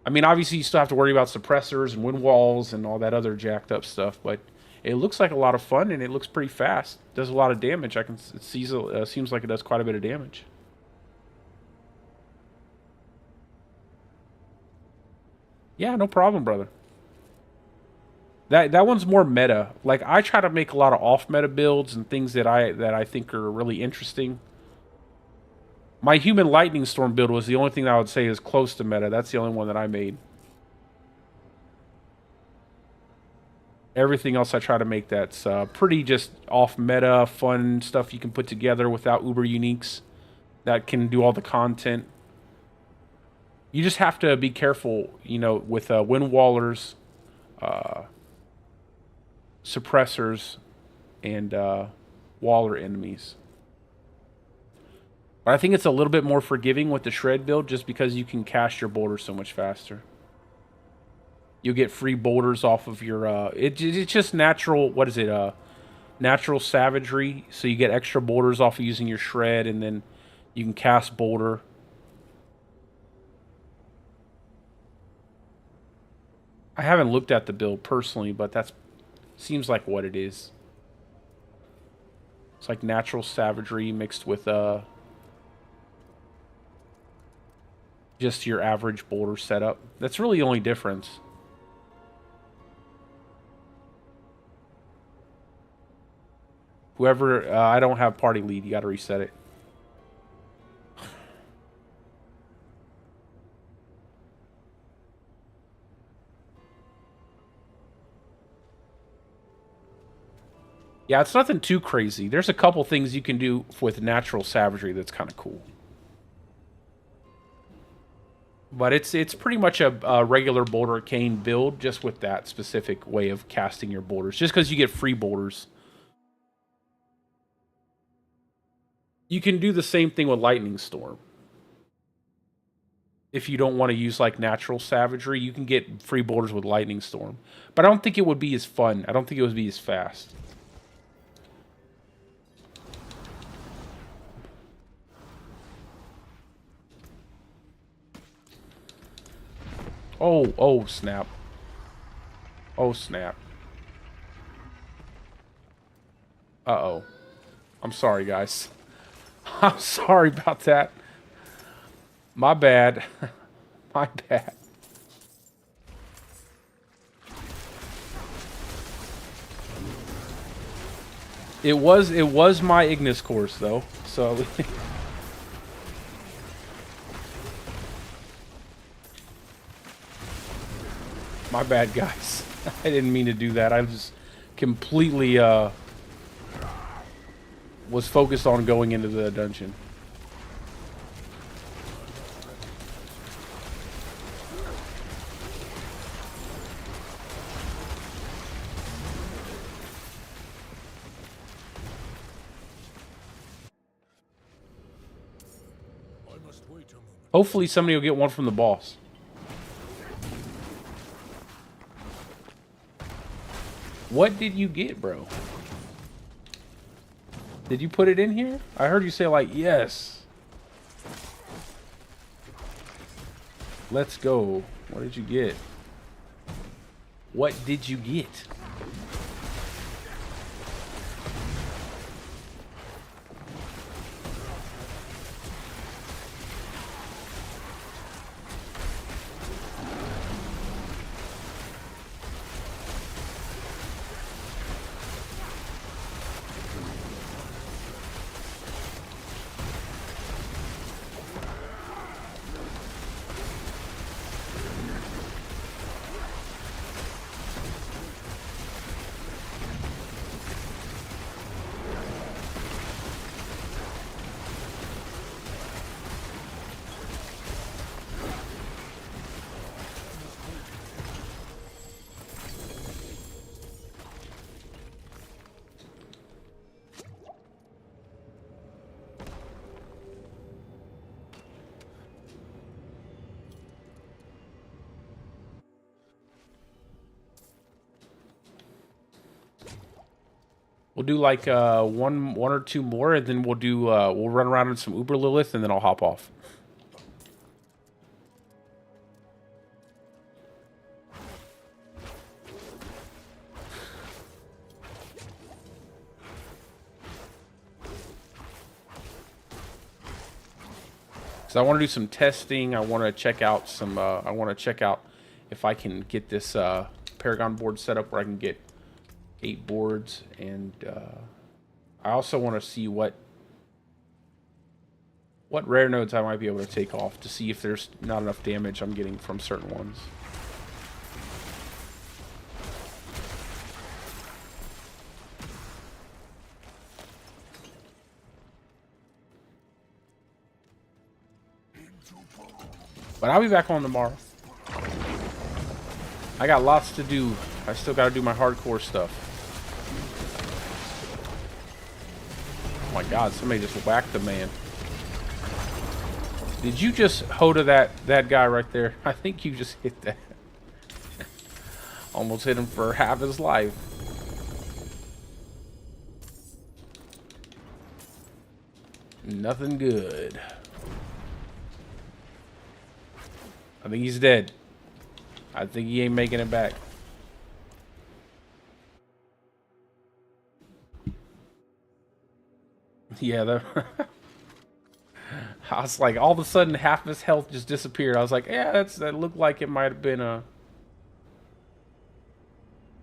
I mean, obviously you still have to worry about suppressors and wind walls and all that other jacked up stuff, but it looks like a lot of fun and it looks pretty fast. It does a lot of damage. It seems like it does quite a bit of damage. Yeah, no problem, brother. That one's more meta. Like I try to make a lot of off meta builds and things that I think are really interesting. My human lightning storm build was the only thing that I would say is close to meta. That's the only one that I made. Everything else I try to make that's pretty just off meta, fun stuff you can put together without uber uniques that can do all the content. You just have to be careful, you know, with wind wallers, suppressors, and waller enemies. But I think it's a little bit more forgiving with the shred build just because you can cast your boulders so much faster. You'll get free boulders off of your, it's just natural, what is it, natural savagery. So you get extra boulders off of using your shred, and then you can cast boulder. I haven't looked at the build personally, but that seems like what it is. It's like natural savagery mixed with, just your average boulder setup. That's really the only difference. Whoever, I don't have party lead. You got to reset it. Yeah, it's nothing too crazy. There's a couple things you can do with natural savagery that's kind of cool. But it's pretty much a regular boulder cane build, just with that specific way of casting your boulders. Just because you get free boulders You can do the same thing with Lightning Storm. If you don't want to use like natural savagery, you can get free borders with Lightning Storm. But I don't think it would be as fun. I don't think it would be as fast. Oh, snap. Oh, snap. Uh-oh. I'm sorry, guys. I'm sorry about that. My bad. My bad. It was my Ignis course though, so my bad, guys. I didn't mean to do that. I was completely was focused on going into the dungeon. I must wait a moment. Hopefully somebody will get one from the boss. What did you get, bro? Did you put it in here? I heard you say like, yes. Let's go. What did you get? What did you get? We'll do like one or two more, and then we'll run around in some Uber Lilith, and then I'll hop off. So I want to do some testing. I want to check out some. I want to check out if I can get this Paragon board set up where I can get 8 boards, and I also want to see what rare nodes I might be able to take off to see if there's not enough damage I'm getting from certain ones. But I'll be back on tomorrow. I got lots to do. I still got to do my hardcore stuff. Oh my god, somebody just whacked the man. Did you just Hoda that guy right there? I think you just hit that. Almost hit him for half his life. Nothing good. I think he's dead. I think he ain't making it back. Yeah, I was like, all of a sudden, half his health just disappeared. I was like, yeah, that looked like it might have been a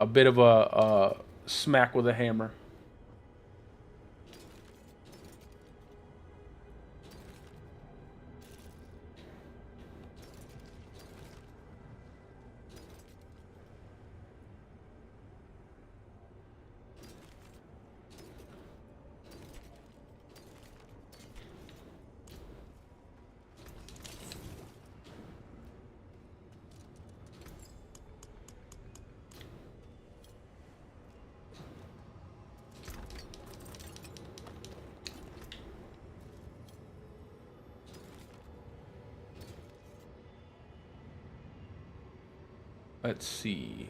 bit of a smack with a hammer. Let's see.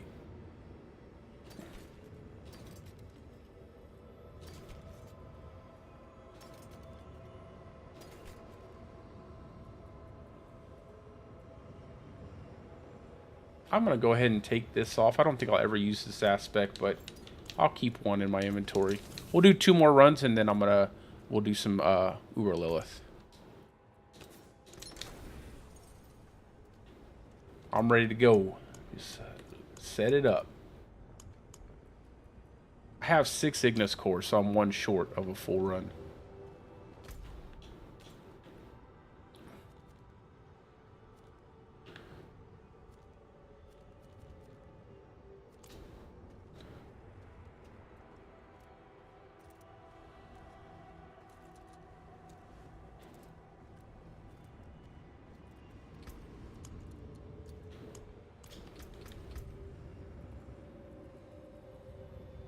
I'm going to go ahead and take this off. I don't think I'll ever use this aspect, but I'll keep one in my inventory. We'll do 2 more runs, and then we'll do some Uber Lilith. I'm ready to go. Just set it up. I have 6 Ignis cores, so I'm 1 short of a full run.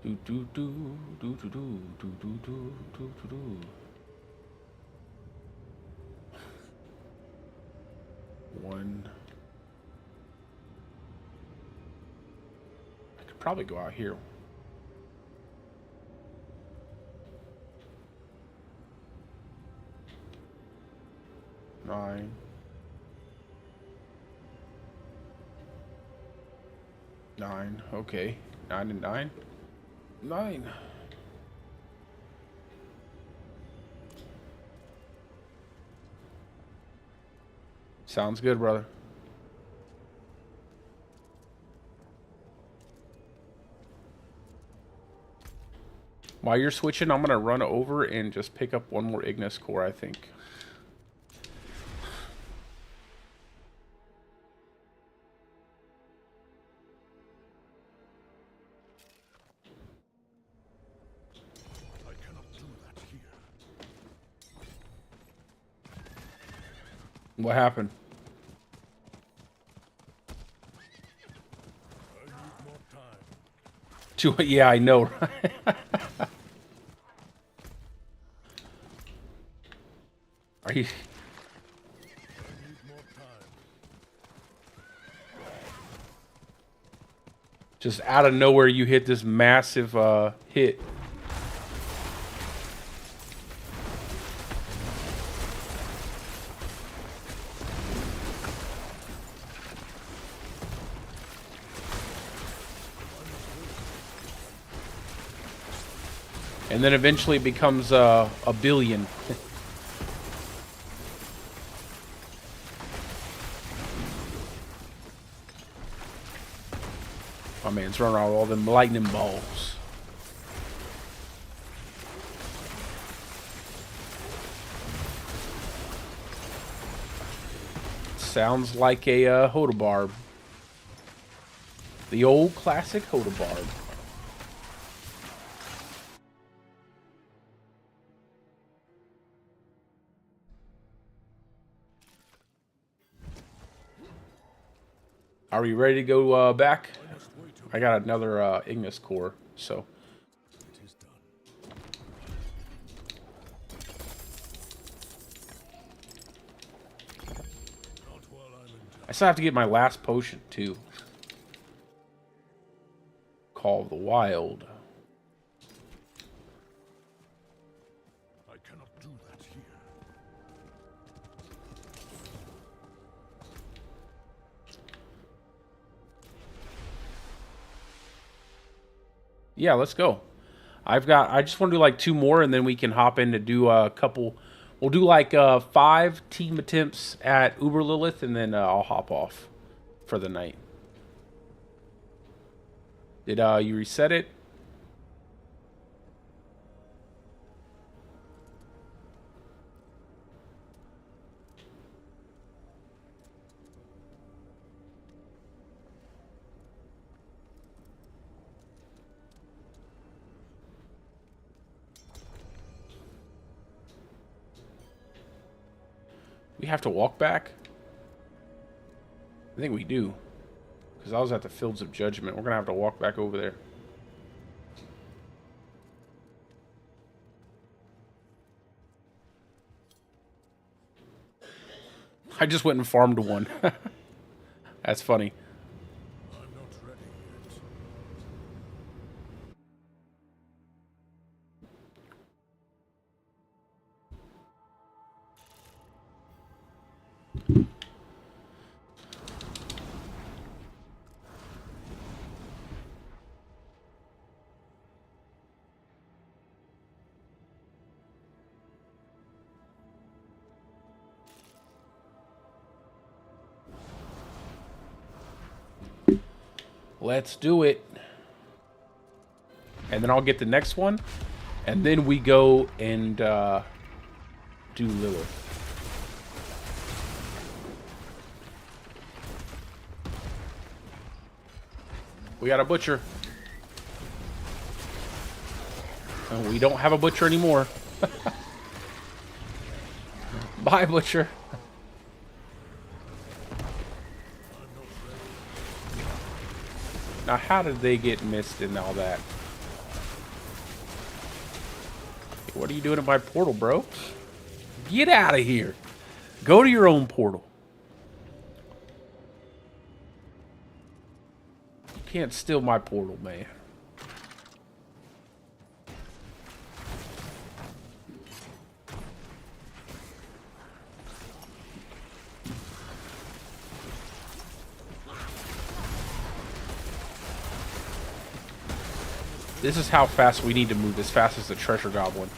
Do do do do do do do do do do do do. One. I could probably go out here. Nine. 9. Okay. 9 and 9. 9. Sounds good, brother. While you're switching, I'm going to run over and just pick up 1 more Ignis core, I think. What happened? I need more time. Yeah, I know, right? Are you... I need more time. Just out of nowhere, you hit this massive hit. And then eventually it becomes a billion. My man's running around with all them lightning balls. Sounds like a Hodabarb. The old classic Hodabarb. Are we ready to go back? I got another Ignis core, so. It is done. Not while I'm in town. I still have to get my last potion, too. Call of the Wild. I cannot do that here. Yeah, let's go. I just want to do like 2 more, and then we can hop in to do a couple. We'll do like 5 team attempts at Uber Lilith, and then I'll hop off for the night. Did you reset it? We have to walk back? I think we do. Because I was at the Fields of Judgment. We're going to have to walk back over there. I just went and farmed one. That's funny. I'm not Let's do it. And then I'll get the next one. And then we go and do Lilith. We got a butcher. And we don't have a butcher anymore. Bye, butcher. Now, how did they get missed and all that? What are you doing at my portal, bro? Get out of here. Go to your own portal. You can't steal my portal, man. This is how fast we need to move, as fast as the treasure goblin.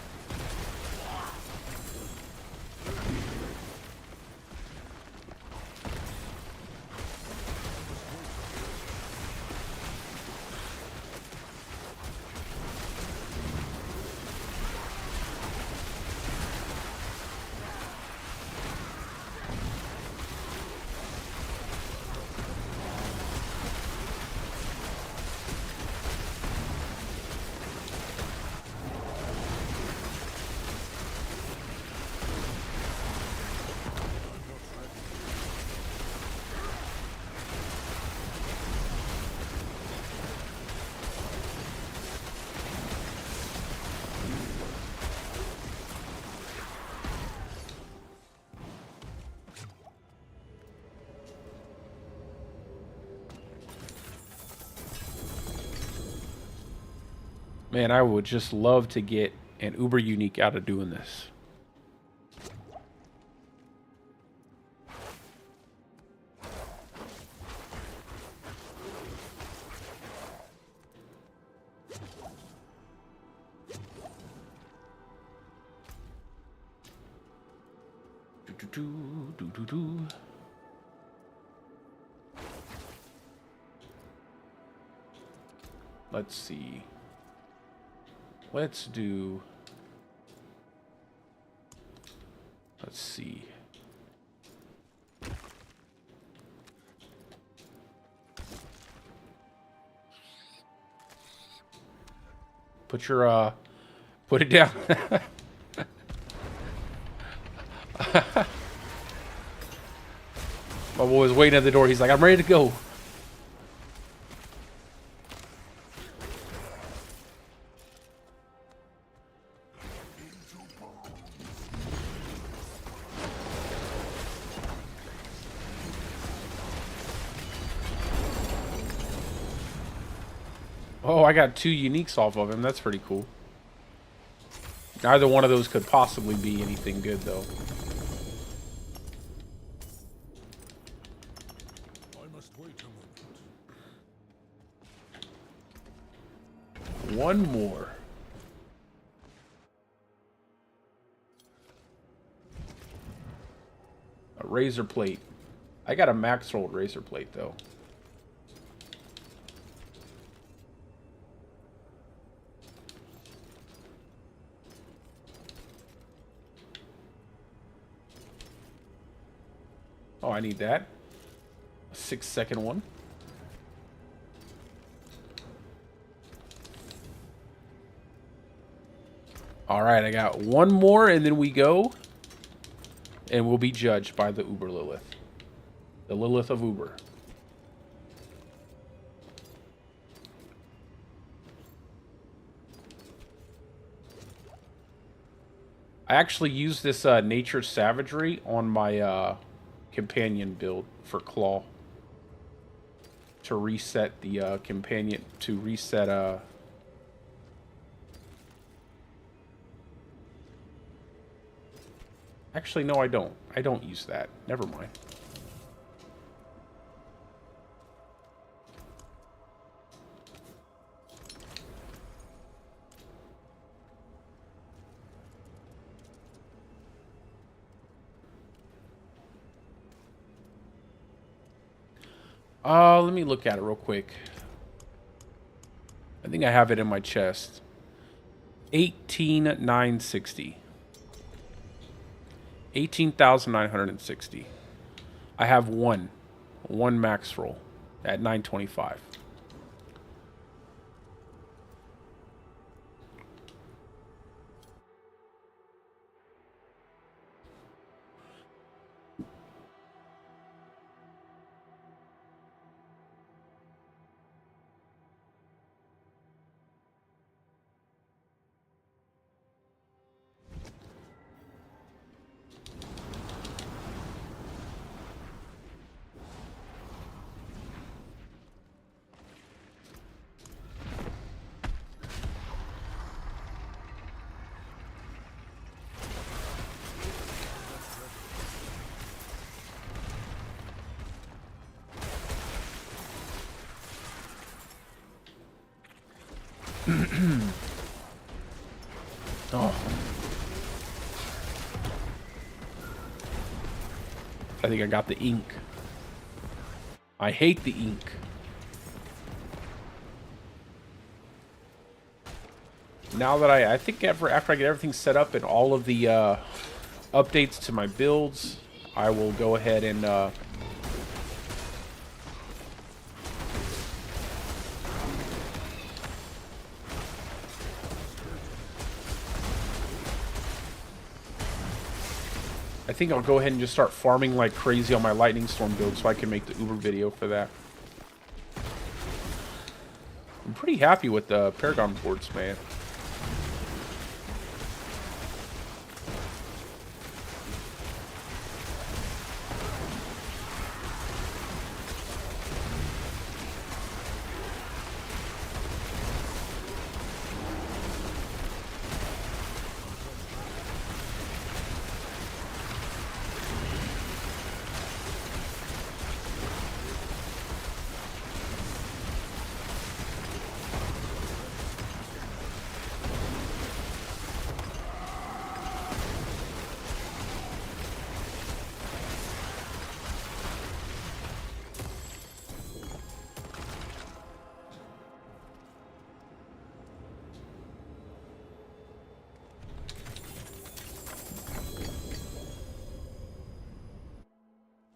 Man, I would just love to get an uber unique out of doing this. Let's see. Let's do... Let's see. Put your, put it down. My boy was waiting at the door. He's like, I'm ready to go. Oh, I got 2 uniques off of him. That's pretty cool. Neither one of those could possibly be anything good, though. I must wait a moment. One more. A razor plate. I got a max rolled razor plate, though. Oh, I need that. A 6-second one. All right, I got one more, and then we go, and we'll be judged by the Uber Lilith. The Lilith of Uber. I actually used this Nature's Savagery on my companion build for Claw to reset the companion, to reset actually no, I don't use that, never mind. Let me look at it real quick. think I have it in my chest. 18,960. 18,960. I have one max roll at 925. Oh. I think I got the ink. I hate the ink. Now that I think after I get everything set up and all of the updates to my builds, I will go ahead and I think I'll go ahead and just start farming like crazy on my Lightning Storm build so I can make the Uber video for that. I'm pretty happy with the Paragon boards, man.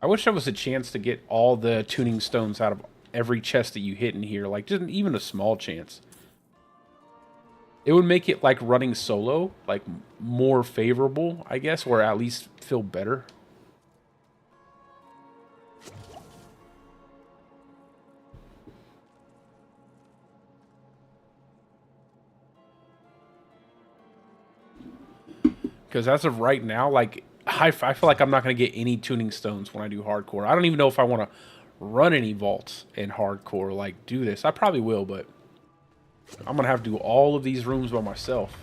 I wish there was a chance to get all the tuning stones out of every chest that you hit in here. Like, just even a small chance. It would make it, like, running solo, like, more favorable, I guess, or at least feel better. Because as of right now, like, I feel like I'm not going to get any tuning stones when I do hardcore. I don't even know if I want to run any vaults in hardcore, like, do this. I probably will, but I'm going to have to do all of these rooms by myself.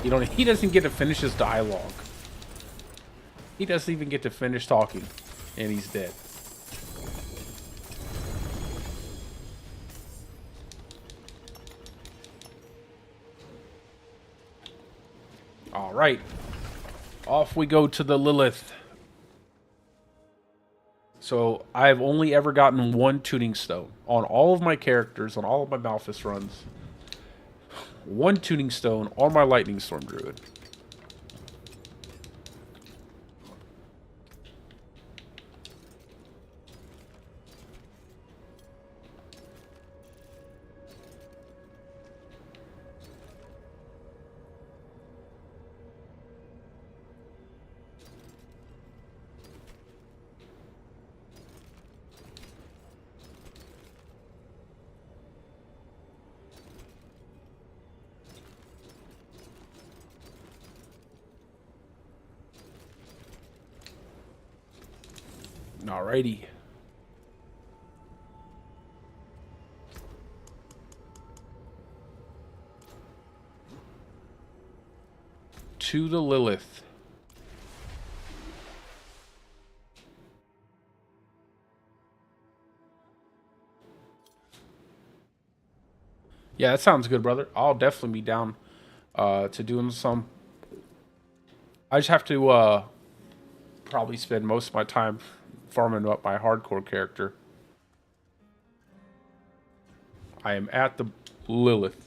You know, he doesn't get to finish his dialogue. He doesn't even get to finish talking, and he's dead. All right, off we go to the Lilith. So I've only ever gotten one tuning stone on all of my characters, on all of my Malphus runs. One tuning stone on my Lightning Storm Druid. Alrighty. To the Lilith. Yeah, that sounds good, brother. I'll definitely be down to doing some. I just have to probably spend most of my time farming up my hardcore character. I am at the Lilith.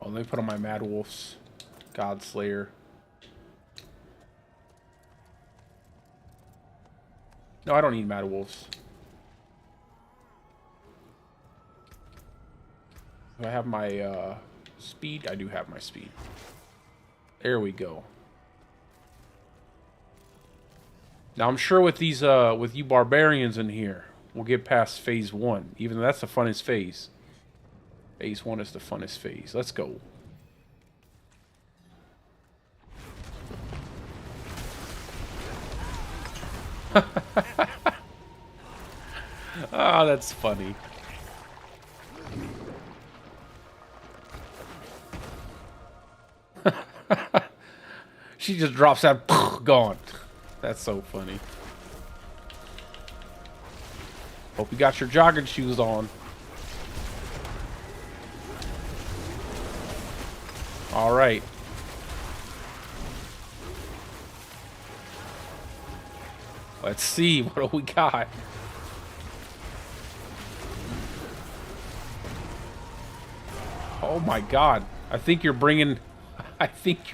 Oh, let me put on my Mad Wolf's God Slayer. No, I don't need Mad Wolves. Do I have my speed? I do have my speed. There we go. Now I'm sure with these with you barbarians in here, we'll get past phase 1. Even though that's the funnest phase. Phase 1 is the funnest phase. Let's go. Ah, that's funny. She just drops out, gone. That's so funny. Hope you got your jogging shoes on. All right. Let's see, what do we got? Oh my God. I think you're bringing... I think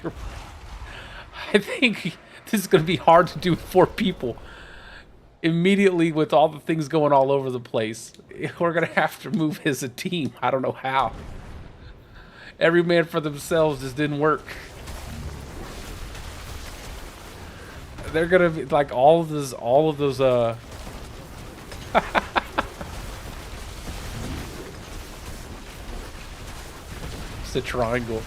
this is going to be hard to do with 4 people. Immediately with all the things going all over the place. We're going to have to move as a team. I don't know how. Every man for themselves just didn't work. They're going to be like all of those it's a triangle.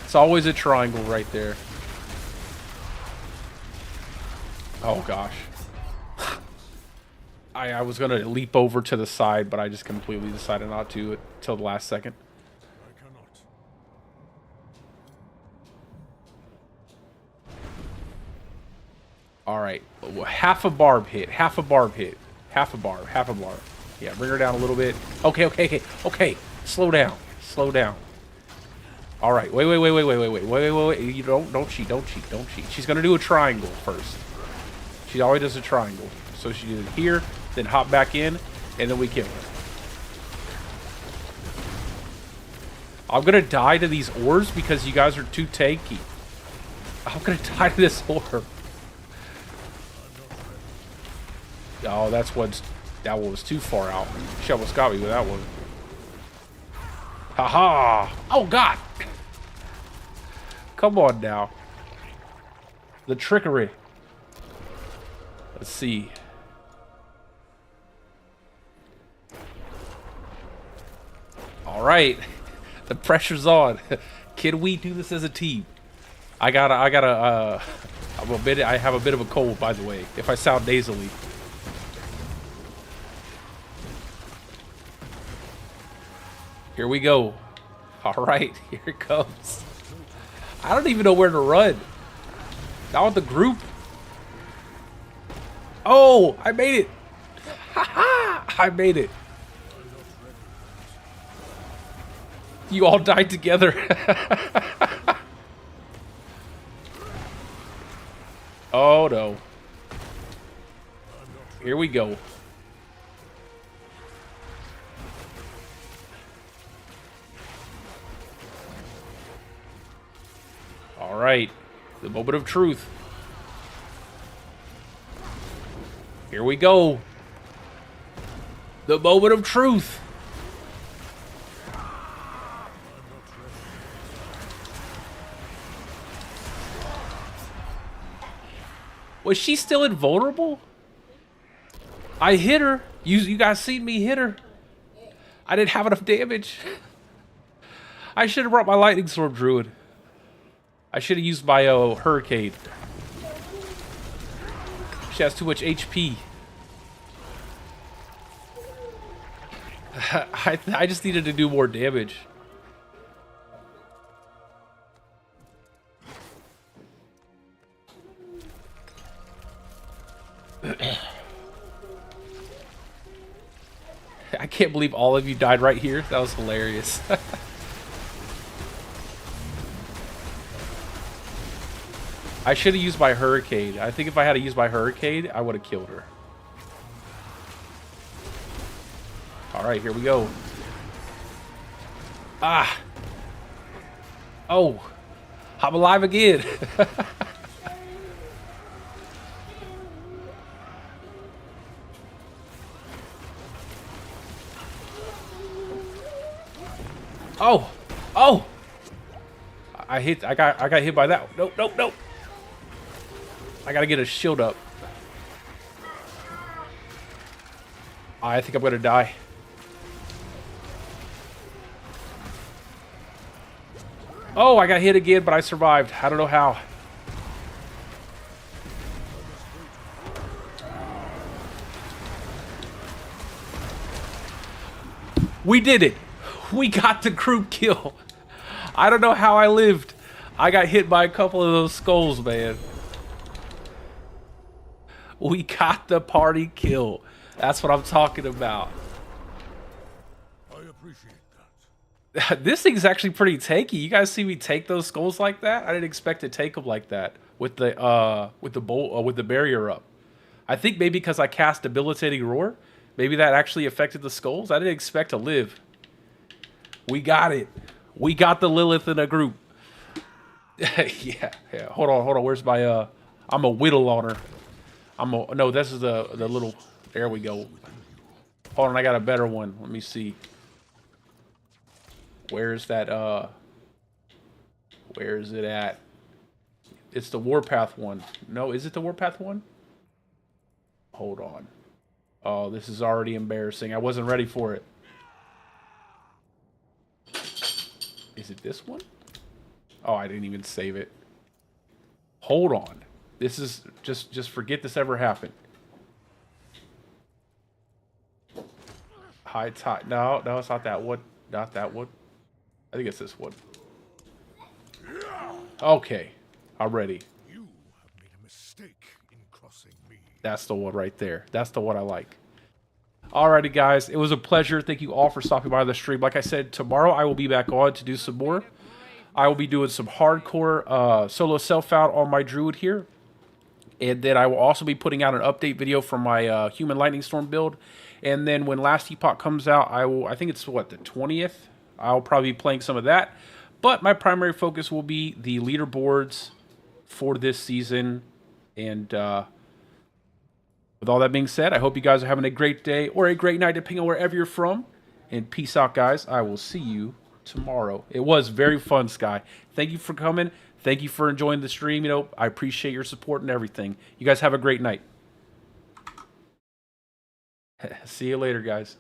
It's always a triangle right there. Oh gosh. I was gonna leap over to the side, but I just completely decided not to until the last second. I cannot. Alright. Half a barb hit. Half a barb hit. Half a barb. Half a barb. Yeah, bring her down a little bit. Okay. Slow down. Slow down. Alright. Wait. You don't cheat. She's gonna do a triangle first. She always does a triangle. So she did it here, then hop back in, and then we kill her. I'm gonna die to these ores because you guys are too tanky. I'm gonna die to this ore. Oh, that one was too far out. She almost got me with that one. Haha! Oh God! Come on now. The trickery. Let's see. All right, the pressure's on. Can we do this as a team? I have a bit of a cold, by the way, if I sound nasally. Here we go. All right, here it comes. I don't even know where to run. Not with the group. Oh, I made it. Haha, I made it. You all died together. Oh no. Here we go. All right. The moment of truth. Here we go. The moment of truth. Was she still invulnerable? I hit her. You guys seen me hit her. I didn't have enough damage. I should have brought my lightning storm druid. I should have used my hurricane. She has too much HP. I just needed to do more damage. I can't believe all of you died right here. That was hilarious. I should have used my hurricane. I think if I had to use my hurricane, I would have killed her. Alright, here we go. Ah! Oh! I'm alive again! Oh! Oh! I got hit by that. Nope, nope, nope. I gotta get a shield up. I think I'm gonna die. Oh, I got hit again, but I survived. I don't know how. We did it. We got the group kill. I don't know how I lived. I got hit by a couple of those skulls, man. We got the party kill. That's what I'm talking about. I appreciate that. This thing's actually pretty tanky. You guys see me take those skulls like that? I didn't expect to take them like that with the barrier up. I think maybe because I cast debilitating roar, maybe that actually affected the skulls. I didn't expect to live. We got it. We got the Lilith in a group. yeah. Hold on. Where's my I'm a whittle on her. No, this is the little. There we go. Hold on, I got a better one. Let me see. Where's that? Where is it at? It's the Warpath one. No, is it the Warpath one? Hold on. Oh, this is already embarrassing. I wasn't ready for it. Is it this one? Oh, I didn't even save it. Hold on. This is just forget this ever happened. High tide. No, it's not that one. Not that one. I think it's this one. Okay, I'm ready. You have made a mistake in crossing me. That's the one right there. That's the one I like. Alrighty, guys. It was a pleasure. Thank you all for stopping by the stream. Like I said, tomorrow I will be back on to do some more. I will be doing some hardcore solo self-out on my druid here. And then I will also be putting out an update video from my human lightning storm build. And then when Last Epoch comes out, I think it's what, the 20th? I'll probably be playing some of that. But my primary focus will be the leaderboards for this season. And with all that being said, I hope you guys are having a great day or a great night, depending on wherever you're from. And peace out, guys. I will see you tomorrow. It was very fun, Sky. Thank you for coming. Thank you for enjoying the stream. You know, I appreciate your support and everything. You guys have a great night. See you later, guys.